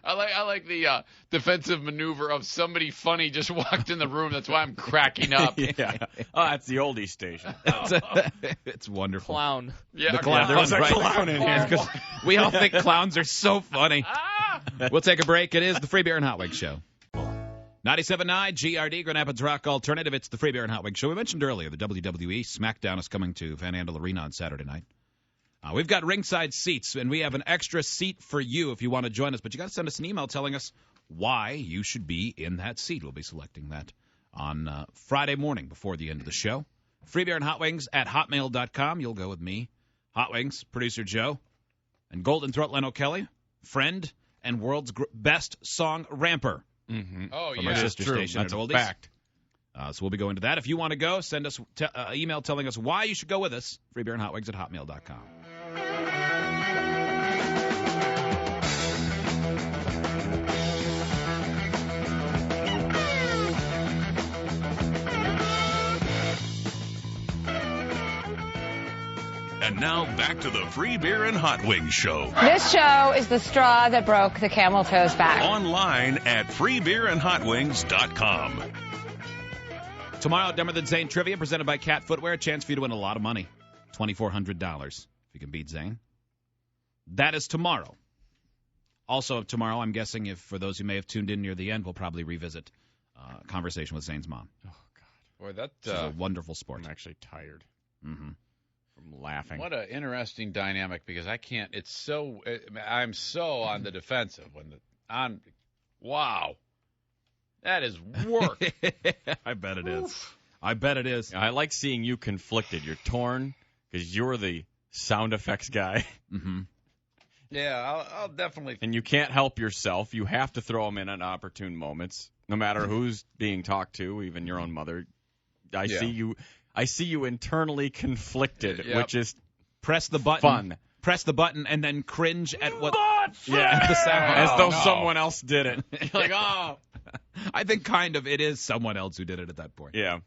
I like the defensive maneuver of somebody funny just walked in the room. That's why I'm cracking up. Yeah. Oh, that's the oldie station. It's wonderful. Clown. Yeah, the clown. There was a clown in here. Because we all think clowns are so funny. We'll take a break. It is the Free Beer and Hot Wings Show. 97.9 GRD, Grand Rapids Rock Alternative. It's the Free Beer and Hot Wings Show. We mentioned earlier the WWE SmackDown is coming to Van Andel Arena on Saturday night. We've got ringside seats, and we have an extra seat for you if you want to join us. But you got to send us an email telling us why you should be in that seat. We'll be selecting that on Friday morning before the end of the show. Free Beer and Hot Wings at hotmail.com. You'll go with me, Hot Wings, producer Joe, and Golden Throat Len O'Kelly, friend and world's best song ramper. Mm-hmm. Oh, from yeah. our sister station That's at a Oldies. fact. So we'll be going to that. If you want to go, send us email telling us why you should go with us. Freebeerandhotwings at hotmail.com. And now back to the Free Beer and Hot Wings Show. This show is the straw that broke the camel toe's back. Online at freebeerandhotwings.com. Tomorrow, Dumber Than Zane Trivia presented by Cat Footwear. A chance for you to win a lot of money. $2,400 if you can beat Zane. That is tomorrow. Also tomorrow, I'm guessing, if for those who may have tuned in near the end, we'll probably revisit conversation with Zane's mom. Oh, God. Boy, that is a wonderful sport. I'm actually tired. Mm-hmm. From laughing. What an interesting dynamic, because I'm so on the defensive wow, that is work. I bet it is. I bet it is. I like seeing you conflicted. You're torn because you're the sound effects guy. Mm-hmm. Yeah, I'll definitely. And you can't help yourself. You have to throw them in at opportune moments, no matter who's being talked to, even your own mother. I see you internally conflicted, which is press the button. Fun. Press the button and then cringe at what the sound. As though someone else did it. You're like, oh. I think kind of it is someone else who did it at that point. Yeah.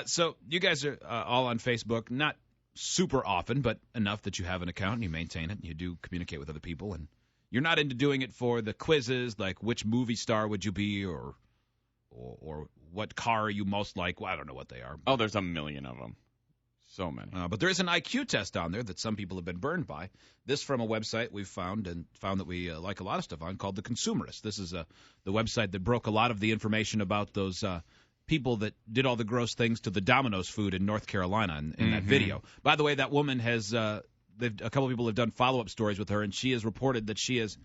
So you guys are all on Facebook, not super often, but enough that you have an account and you maintain it and you do communicate with other people. And you're not into doing it for the quizzes, like which movie star would you be or what car are you most like? Well, I don't know what they are. Oh, there's a million of them. So many. But there is an IQ test on there that some people have been burned by. This from a website we've found that we like a lot of stuff on called The Consumerist. This is the website that broke a lot of the information about those people that did all the gross things to the Domino's food in North Carolina in that video. By the way, that woman has a couple of people have done follow-up stories with her, and she has reported that she has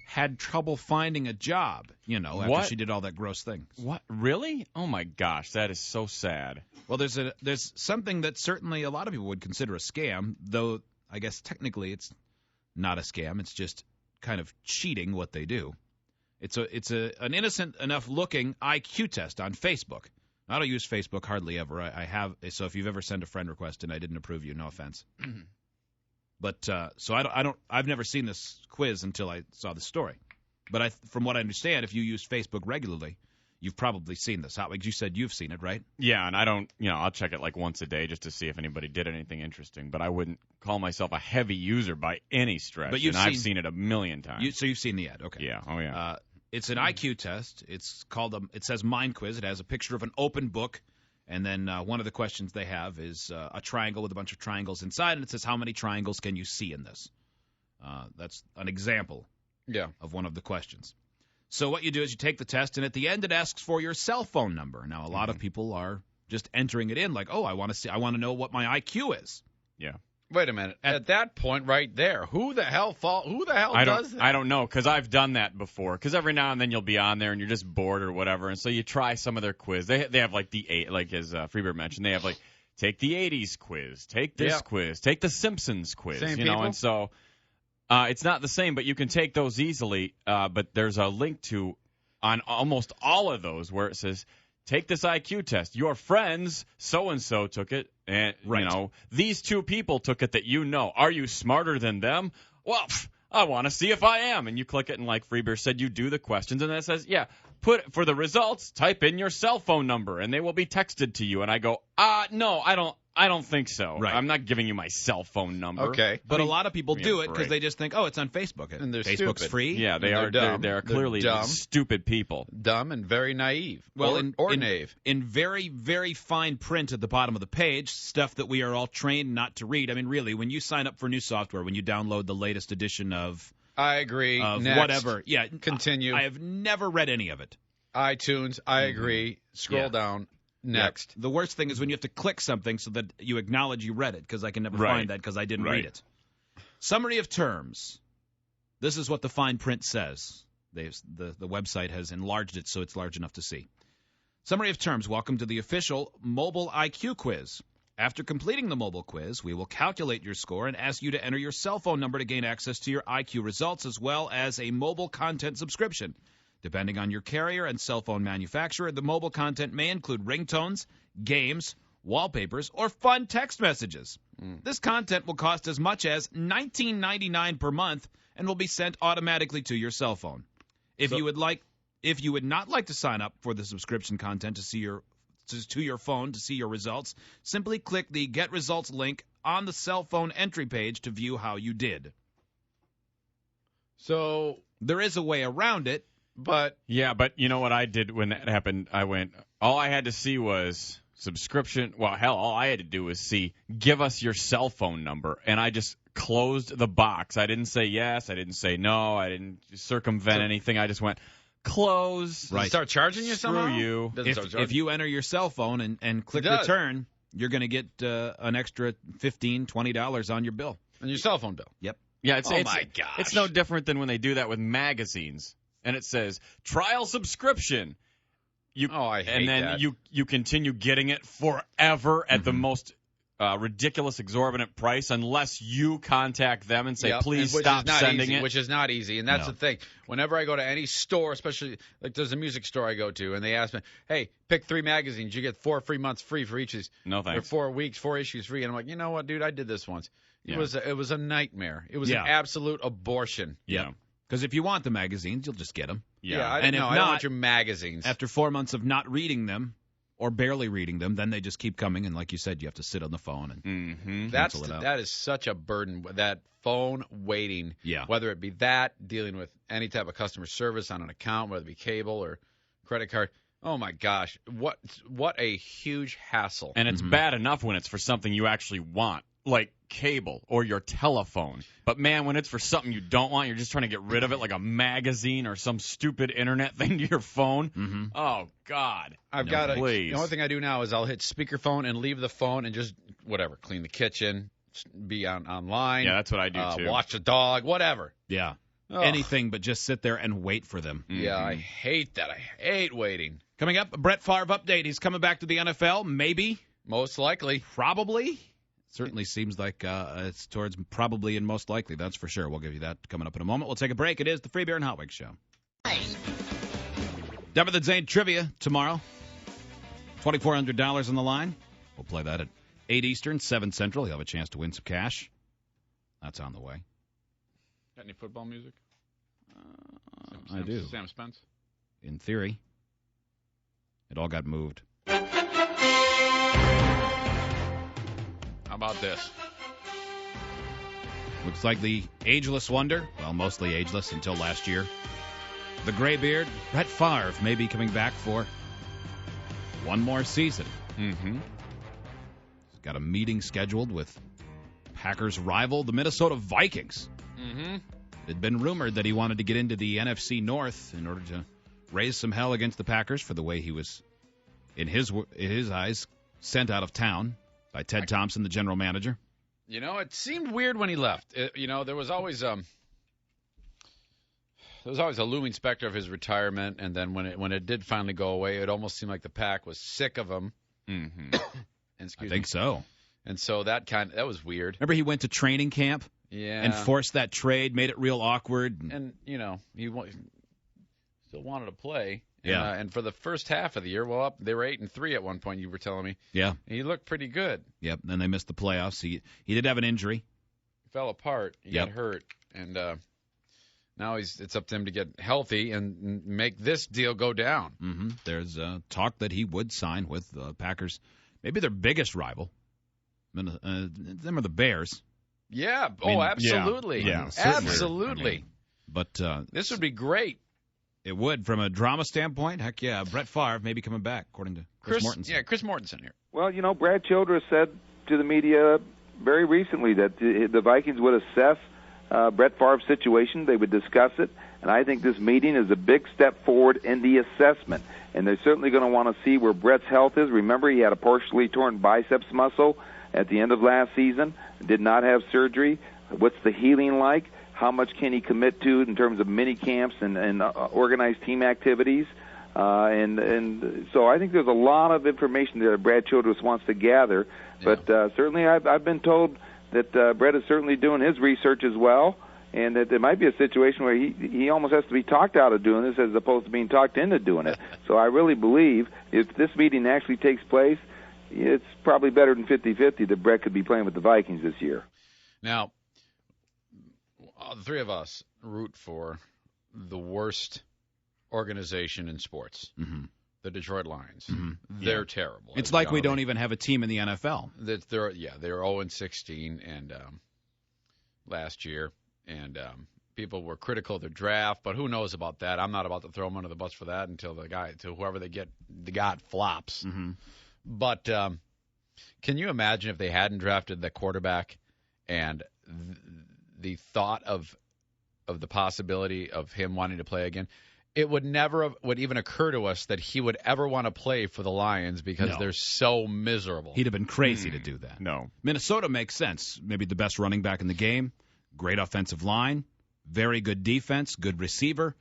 had trouble finding a job, after she did all that gross things. What? Really? Oh, my gosh. That is so sad. Well, there's something that certainly a lot of people would consider a scam, though I guess technically it's not a scam. It's just kind of cheating what they do. It's an innocent enough looking IQ test on Facebook. I don't use Facebook hardly ever. I have, so if you've ever sent a friend request and I didn't approve you, no offense. But so I've never seen this quiz until I saw the story. But from what I understand, if you use Facebook regularly, you've probably seen this. Hotwings, you said you've seen it, right? Yeah, and I don't, I'll check it like once a day just to see if anybody did anything interesting. But I wouldn't call myself a heavy user by any stretch. But I've seen it a million times. So you've seen the ad, okay? Yeah. Oh yeah. It's an IQ test. It's called it says Mind Quiz. It has a picture of an open book And then one of the questions they have is a triangle with a bunch of triangles inside, and it says, how many triangles can you see in this? That's an example of one of the questions. So what you do is you take the test, and at the end it asks for your cell phone number. Now, a lot of people are just entering it in like, oh, I want to know what my IQ is. Yeah. Wait a minute. At that point right there, who the hell does that? I don't know, because I've done that before. Because every now and then you'll be on there and you're just bored or whatever, and so you try some of their quiz. They have like as Freebeer mentioned, they have like take the 80s quiz, take this quiz, take the Simpsons quiz. Same know, people? and so it's not the same, but you can take those easily. But there's a link to on almost all of those where it says, take this IQ test. Your friends so-and-so took it, and these two people took it that you know. Are you smarter than them? Well, I want to see if I am. And you click it, and like Freebeer said, you do the questions, and then it says, for the results, type in your cell phone number, and they will be texted to you. And I go, no, I don't think so. Right. I'm not giving you my cell phone number. Okay. But a lot of people do it because they just think, oh, it's on Facebook. And they're Facebook's stupid. free. Yeah, they And are. they're dumb. They are clearly They're dumb. stupid people. Dumb and very naive. Well, or naive. In very, very fine print at the bottom of the page, stuff that we are all trained not to read. I mean, really, when you sign up for new software, when you download the latest edition of I agree. of Next. whatever, Continue. I have never read any of it. iTunes, I agree. Scroll down. Next. The worst thing is when you have to click something so that you acknowledge you read it, because I can never find that because I didn't read it. Summary of terms. This is what the fine print says. The website has enlarged it so it's large enough to see. Summary of terms. Welcome to the official mobile IQ quiz. After completing the mobile quiz, we will calculate your score and ask you to enter your cell phone number to gain access to your IQ results, as well as a mobile content subscription. Depending on your carrier and cell phone manufacturer, the mobile content may include ringtones, games, wallpapers, or fun text messages. This content will cost as much as $19.99 per month and will be sent automatically to your cell phone. If you would not like to sign up for the subscription content to your phone to see your results, simply click the Get Results link on the cell phone entry page to view how you did. So there is a way around it. But you know what I did when that happened? All I had to see was subscription. Well, hell, all I had to do was give us your cell phone number, and I just closed the box. I didn't say yes. I didn't say no. I didn't circumvent anything. I just went close. Right. Start charging you somehow? Screw you. If you enter your cell phone and click return, you're going to get an extra $15, $20 on your bill. On your cell phone bill? Yep. Yeah. my gosh. It's no different than when they do that with magazines. And it says trial subscription. I hate that. And then you continue getting it forever at the most ridiculous, exorbitant price, unless you contact them and say, please stop sending it. Which is not easy, and that's the thing. Whenever I go to any store, especially like there's a music store I go to, and they ask me, "Hey, pick 3 magazines. You get 4 free months free for each of these. No thanks. Or 4 weeks, 4 issues free." And I'm like, you know what, dude? I did this once. It was a nightmare. It was an absolute abortion. Yeah. Because if you want the magazines, you'll just get them. I don't want your magazines. After 4 months of not reading them or barely reading them, then they just keep coming. And like you said, you have to sit on the phone and cancel it out. That is such a burden. That phone waiting. Yeah. Whether it be that, dealing with any type of customer service on an account, whether it be cable or credit card. Oh my gosh, what a huge hassle. And it's bad enough when it's for something you actually want, like cable or your telephone. But man, when it's for something you don't want, you're just trying to get rid of it, like a magazine or some stupid internet thing to your phone. Oh God, please. The only thing I do now is I'll hit speakerphone and leave the phone and just clean the kitchen, be online. Yeah, that's what I do too. Watch the dog, whatever. Yeah. Anything but just sit there and wait for them. Yeah, I hate that. I hate waiting. Coming up, a Brett Favre update. He's coming back to the NFL. Maybe. Most likely. Probably. Certainly seems like it's towards probably and most likely. That's for sure. We'll give you that coming up in a moment. We'll take a break. It is the Free Beer and Hot Wings Show. Dumber Than Zane trivia tomorrow. $2,400 on the line. We'll play that at 8 Eastern, 7 Central. You'll have a chance to win some cash. That's on the way. Got any football music? I do. Sam Spence? In theory. It all got moved. How about this? Looks like the ageless wonder, well, mostly ageless until last year, the graybeard, Brett Favre, may be coming back for one more season. Mm-hmm. He's got a meeting scheduled with Packers rival, the Minnesota Vikings. Mm-hmm. It had been rumored that he wanted to get into the NFC North in order to raise some hell against the Packers for the way he was, in his eyes, sent out of town by Ted Thompson, the general manager. You know, it seemed weird when he left. There was always a looming specter of his retirement, and then when it did finally go away, it almost seemed like the Pack was sick of him. Mm-hmm. I think so. And so that was weird. Remember he went to training camp? Yeah. And forced that trade, made it real awkward. And he still wanted to play. Yeah. And for the first half of the year, they were 8-3 at one point, you were telling me. Yeah. And he looked pretty good. Yep. Then they missed the playoffs. He did have an injury. He fell apart. He got hurt. And now it's up to him to get healthy and make this deal go down. Mm-hmm. There's talk that he would sign with the Packers, maybe their biggest rival. Them are the Bears. Yeah. Absolutely. Yeah. Absolutely. But this would be great. It would, from a drama standpoint. Heck yeah, Brett Favre may be coming back, according to Chris Mortensen. Yeah, Chris Mortensen here. Well, Brad Childress said to the media very recently that the Vikings would assess Brett Favre's situation. They would discuss it. And I think this meeting is a big step forward in the assessment. And they're certainly going to want to see where Brett's health is. Remember, he had a partially torn biceps muscle at the end of last season, did not have surgery. What's the healing like? How much can he commit to in terms of mini camps and organized team activities? And so I think there's a lot of information that Brad Childress wants to gather. But certainly I've been told that Brett is certainly doing his research as well, and that there might be a situation where he almost has to be talked out of doing this as opposed to being talked into doing it. So I really believe if this meeting actually takes place, it's probably better than 50-50 that Brett could be playing with the Vikings this year. Now, the three of us root for the worst organization in sports, the Detroit Lions. Mm-hmm. They're terrible. It's like we don't even have a team in the NFL. They're 0-16 and last year, and people were critical of their draft, but who knows about that? I'm not about to throw them under the bus for that until whoever they got flops. Mm-hmm. But can you imagine if they hadn't drafted the quarterback and the thought of the possibility of him wanting to play again? It would never would even occur to us that he would ever want to play for the Lions because they're so miserable. He'd have been crazy to do that. No. Minnesota makes sense. Maybe the best running back in the game, great offensive line, very good defense, good receiver.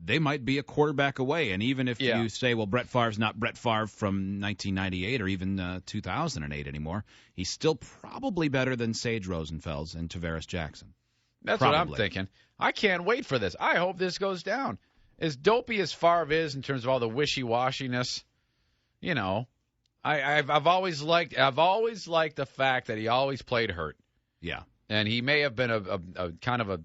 They might be a quarterback away. And even if you say, well, Brett Favre's not Brett Favre from 1998 or even 2008 anymore, he's still probably better than Sage Rosenfels and Tavares Jackson. That's what I'm thinking. I can't wait for this. I hope this goes down. As dopey as Favre is in terms of all the wishy-washiness, I've always liked the fact that he always played hurt. Yeah. And he may have been a kind of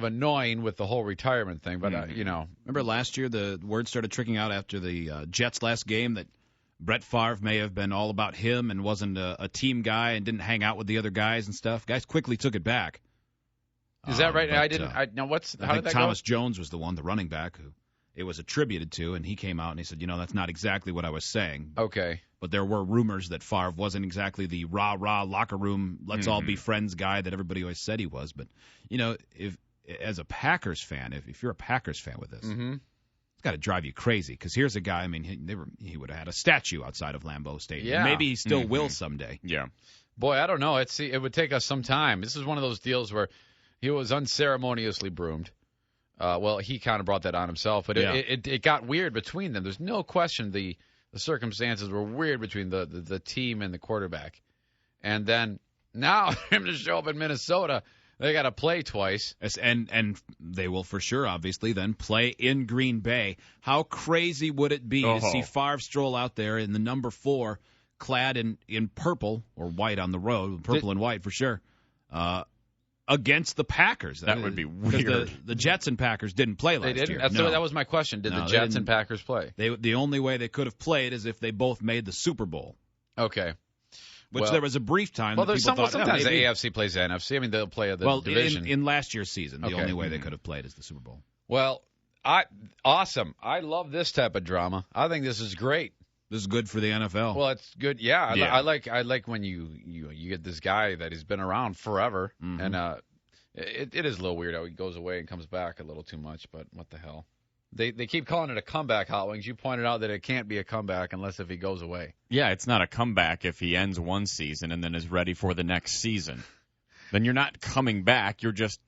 annoying with the whole retirement thing, but remember last year the word started trickling out after the Jets last game that Brett Favre may have been all about him and wasn't a team guy and didn't hang out with the other guys and stuff. Guys quickly took it back. Is that right? But, I didn't. How did that go? Thomas Jones was the running back, who it was attributed to, and he came out and he said, that's not exactly what I was saying. Okay. But there were rumors that Favre wasn't exactly the rah-rah locker room, let's all be friends guy that everybody always said he was. But, if as a Packers fan, if you're a Packers fan with this, it's got to drive you crazy. Because here's a guy, he would have had a statue outside of Lambeau Stadium. Yeah. Maybe he still will someday. Yeah. Boy, I don't know. It would take us some time. This is one of those deals where he was unceremoniously broomed. Well, he kind of brought that on himself, but it got weird between them. There's no question the circumstances were weird between the team and the quarterback. And then now him to show up in Minnesota, they got to play twice. And they will for sure, obviously, then play in Green Bay. How crazy would it be to see Favre stroll out there in the number 4, clad in purple or white on the road, purple and white for sure, against the Packers? That would be weird. The Jets and Packers didn't play last year. That was my question. Did the Jets and Packers play? The only way they could have played is if they both made the Super Bowl. Okay. There was a brief time that people thought, sometimes the AFC plays the NFC. They'll play the division. In last year's season, the only way they could have played is the Super Bowl. Well, awesome. I love this type of drama. I think this is great. This is good for the NFL. Well, it's good. Yeah, Yeah. I like when you get this guy that has been around forever, and it is a little weird how he goes away and comes back a little too much. But what the hell? They keep calling it a comeback, Hot Wings. You pointed out that it can't be a comeback unless if he goes away. Yeah, it's not a comeback if he ends one season and then is ready for the next season. Then you're not coming back. You're just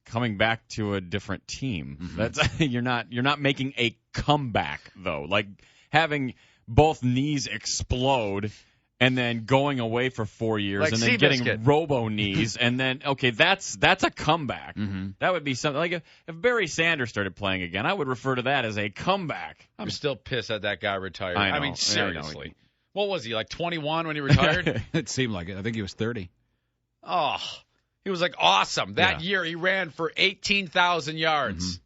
coming back to a different team. That's you're not making a comeback though. Like having both knees explode and then going away for 4 years Like and then Seabiscuit. getting robo knees and then that's a comeback. That would be something like if Barry Sanders started playing again, I would refer to that as a comeback. I'm still pissed that guy retired. I know. mean, seriously. What was he, like 21 when he retired? It seemed like it. I think he was 30. Oh, he was like awesome. That year he ran for 18,000 yards.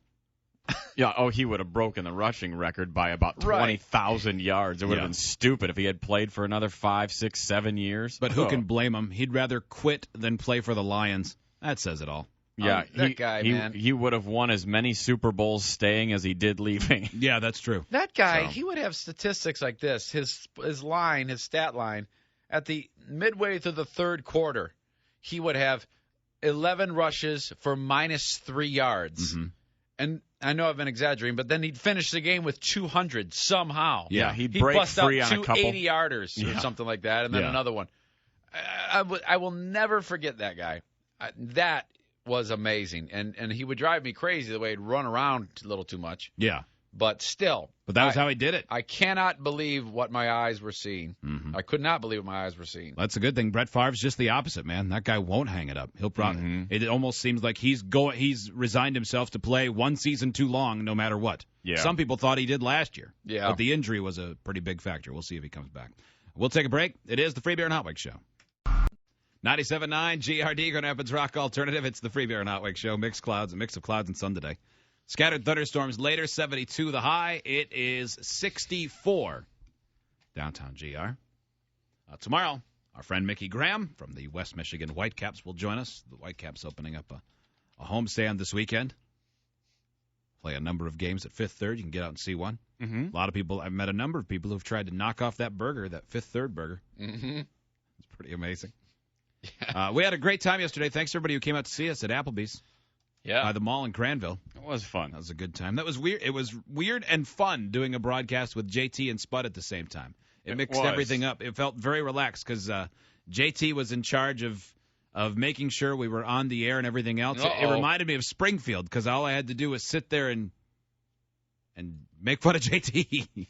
Yeah, he would have broken the rushing record by about 20,000 yards. It would have been stupid if he had played for another 5, 6, 7 years. But who can blame him? He'd rather quit than play for the Lions. That says it all. Yeah, that guy, man. He would have won as many Super Bowls staying as he did leaving. Yeah, that's true. That guy, he would have statistics like this. His stat line, at the midway through the third quarter, he would have 11 rushes for -3 yards. And I know I've been exaggerating, but then he'd finish the game with 200 somehow. Yeah, he'd break bust free out on a couple. 280-yarders or something like that, and then another one. I will never forget that guy. That was amazing, and he would drive me crazy the way he'd run around a little too much. Yeah. But still. But that was how he did it. I cannot believe what my eyes were seeing. I could not believe what my eyes were seeing. That's a good thing. Brett Favre's just the opposite, man. That guy won't hang it up. He'll probably. It almost seems like he's resigned himself to play one season too long, no matter what. Yeah. Some people thought he did last year. Yeah. But the injury was a pretty big factor. We'll see if he comes back. We'll take a break. It is the Free Beer and Hot Wings Show. 97.9 GRD, Grand Rapids Rock Alternative. It's the Free Beer and Hot Wings Show. Mix of clouds and sun today. Scattered thunderstorms later, 72 the high. It is 64 downtown GR. Tomorrow, our friend Mickey Graham from the West Michigan Whitecaps will join us. The Whitecaps opening up a homestand this weekend. Play a number of games at Fifth Third. You can get out and see one. A lot of people, I've met a number of people who've tried to knock off that burger, that Fifth Third burger. It's pretty amazing. We had a great time yesterday. Thanks to everybody who came out to see us at Applebee's. Yeah. By the mall in Granville. It was fun. That was a good time. That was weird. It was weird and fun doing a broadcast with JT and Spud at the same time. It mixed everything up. It felt very relaxed because JT was in charge of making sure we were on the air and everything else. It reminded me of Springfield because all I had to do was sit there and make fun of JT.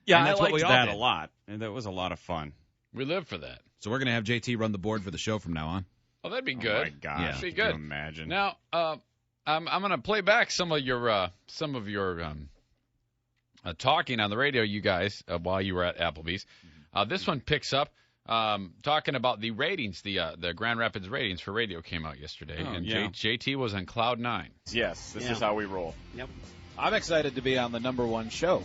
Yeah, and that's I liked what we all that did. a lot. And that was a lot of fun. We live for that. So we're going to have JT run the board for the show from now on. Oh, that'd be good. Oh, my gosh. That'd be Can good. you imagine? Now, I'm going to play back some of your talking on the radio, you guys, while you were at Applebee's. This one picks up talking about the ratings. The Grand Rapids ratings for radio came out yesterday, and JT was on cloud 9. Yes, this is how we roll. Yep. I'm excited to be on the number one show.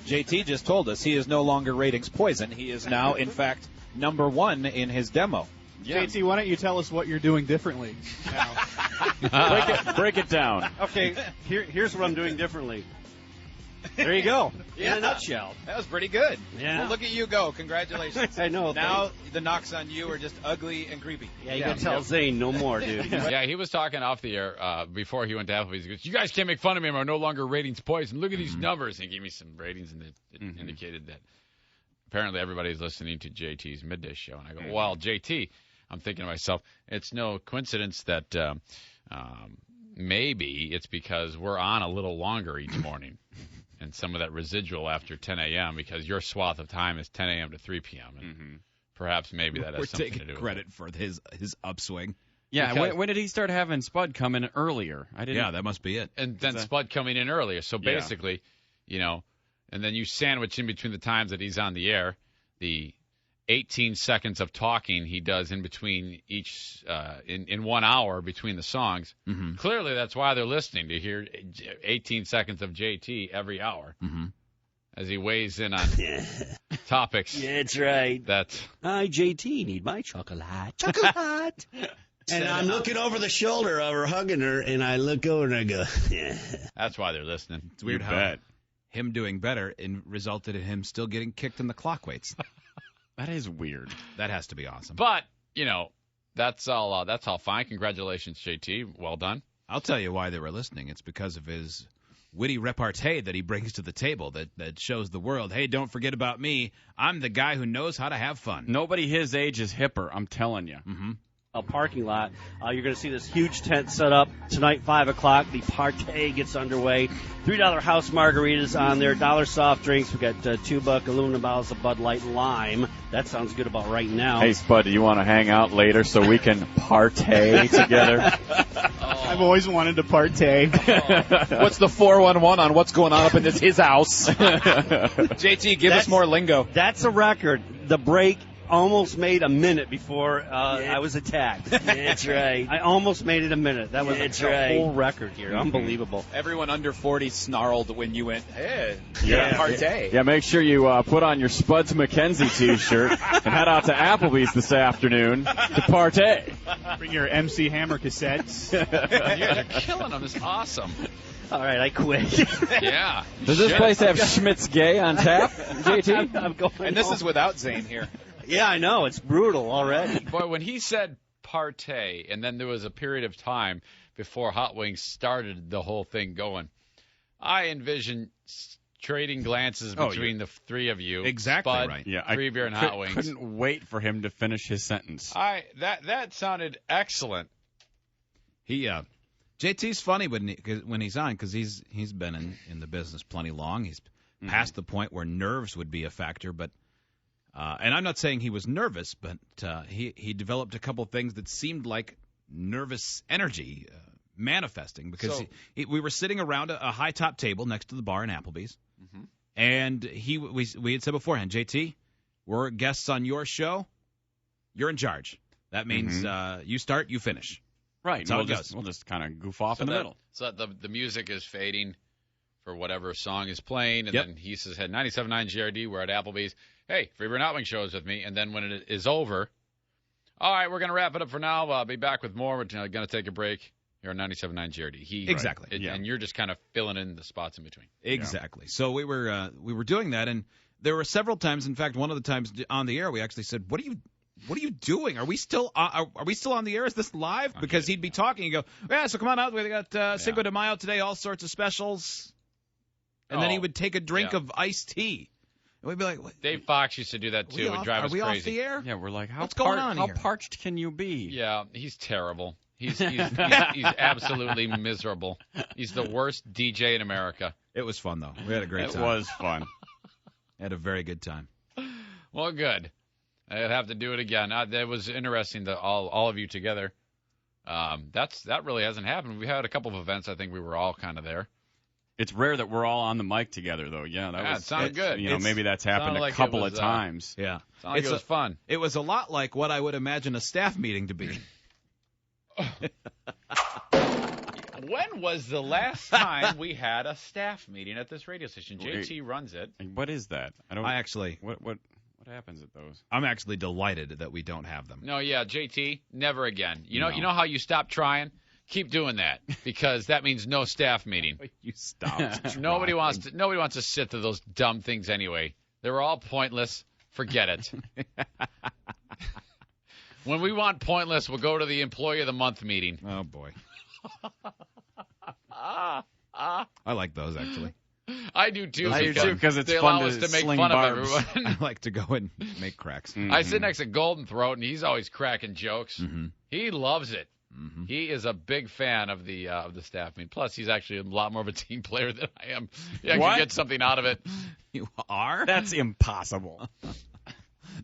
JT just told us he is no longer ratings poison. He is now, in fact, number one in his demo. Yeah. JT, why don't you tell us what you're doing differently now? Break it down. Okay, here's what I'm doing differently. There you go. In a nutshell. That was pretty good. Yeah. Well, look at you go. Congratulations. I know. Now the knocks on you are just ugly and creepy. Yeah, you can tell Zane no more, dude. Yeah, he was talking off the air before he went to Applebee's. He goes, "You guys can't make fun of me. I'm no longer ratings poison. Look at these numbers." He gave me some ratings, and it indicated that apparently everybody's listening to JT's midday show. And I go, "Well, JT," I'm thinking to myself, it's no coincidence that maybe it's because we're on a little longer each morning. And some of that residual after 10 a.m. because your swath of time is 10 a.m. to 3 p.m. And perhaps maybe that has something to do with it. We're taking credit for his upswing. Yeah, when did he start having Spud come in earlier? Yeah, that must be it. And then Spud coming in earlier. So basically, and then you sandwich in between the times that he's on the air, the 18 seconds of talking he does in between each in 1 hour between the songs. Clearly, that's why they're listening, to hear 18 seconds of JT every hour as he weighs in on topics. Yeah, that's right. I, JT, need my chocolate. Chocolate. And I'm looking over the shoulder of her, hugging her, and I look over and I go, yeah. That's why they're listening. It's weird him doing better and resulted in him still getting kicked in the clock weights. That is weird. That has to be awesome. But, that's all fine. Congratulations, JT. Well done. I'll tell you why they were listening. It's because of his witty repartee that he brings to the table that shows the world, hey, don't forget about me. I'm the guy who knows how to have fun. Nobody his age is hipper, I'm telling you. Mm-hmm. A parking lot. You're going to see this huge tent set up tonight, 5 o'clock. The party gets underway. $3 house margaritas on there, $1 soft drinks. We got $2 aluminum bottles of Bud Light Lime. That sounds good about right now. Hey, Spud, do you want to hang out later so we can partay together? I've always wanted to partay. What's the 411 on what's going on up in his house? JT, give us more lingo. That's a record. The break almost made a minute before I was attacked. That's right. I almost made it a minute. That was a whole record here. Unbelievable. Everyone under 40 snarled when you went, hey, yeah. partay. Yeah, make sure you put on your Spuds McKenzie T-shirt and head out to Applebee's this afternoon to partay. Bring your MC Hammer cassettes. You guys are killing them. It's awesome. All right, I quit. Yeah. Does this place have Schmitz Gay on tap, JT? I'm going And this home. is without Zane here. Yeah, I know. It's brutal already. Boy, when he said partay, and then there was a period of time before Hot Wings started the whole thing going, I envision trading glances between the three of you. Exactly Spud, right. Yeah, Free Beer and Hot Wings. Couldn't wait for him to finish his sentence. That sounded excellent. JT's funny when he's on because he's been in the business plenty long. He's past the point where nerves would be a factor, but and I'm not saying he was nervous, but he developed a couple things that seemed like nervous energy manifesting because we were sitting around a high top table next to the bar in Applebee's, and we had said beforehand, JT, we're guests on your show, you're in charge. That means you start, you finish. Right. That's We'll just kind of goof off in the middle. So the music is fading for whatever song is playing, and then he says, hey, 97.9 GRD, we're at Applebee's. Hey, Free Beer and Hot Wings show is with me. And then when it is over, all right, we're going to wrap it up for now. I'll be back with more. We're going to take a break here on 97.9 GRD. Exactly. And you're just kind of filling in the spots in between. Exactly. Yeah. So we were doing that, and there were several times. In fact, one of the times on the air, we actually said, "What are you doing? Are we still on the air? Is this live?" Because he'd be talking and go, "Yeah, so come on out. We got Cinco de Mayo today, all sorts of specials." And then he would take a drink of iced tea. And we'd be like, what? Dave Fox used to do that too. It would drive us crazy. Are we off the air? Yeah, we're like, what's going on here? How parched can you be? Yeah, he's terrible. He's absolutely miserable. He's the worst DJ in America. It was fun though. We had a great time. It was fun. Had a very good time. Well, good. I'd have to do it again. That was interesting that all of you together. That really hasn't happened. We had a couple of events. I think we were all kind of there. It's rare that we're all on the mic together, though. Yeah, it sounded good. Maybe that's happened a couple of times. Yeah, it was fun. It was a lot like what I would imagine a staff meeting to be. When was the last time we had a staff meeting at this radio station? JT runs it. What is that? What happens at those? I'm actually delighted that we don't have them. No, yeah, JT, never again. You know how you stop trying? Keep doing that because that means no staff meeting. You stopped. Nobody wants to sit through those dumb things anyway. They're all pointless. Forget it. When we want pointless, we'll go to the Employee of the Month meeting. Oh boy. I like those actually. I do too. Because it's they fun allow us to make sling fun barbs. of everyone. I like to go and make cracks. Mm-hmm. I sit next to Golden Throat, and he's always cracking jokes. Mm-hmm. He loves it. Mm-hmm. He is a big fan of the staff meeting. Plus, he's actually a lot more of a team player than I am. He actually gets something out of it. You are? That's impossible.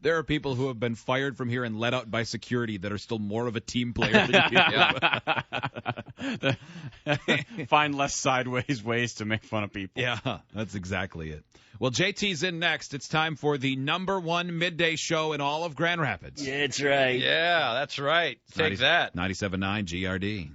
There are people who have been fired from here and let out by security that are still more of a team player than you. Find less sideways ways to make fun of people. Yeah, that's exactly it. Well, JT's in next. It's time for the #1 midday show in all of Grand Rapids. Yeah, that's right. Yeah, that's right. Take that. 97.9 GRD.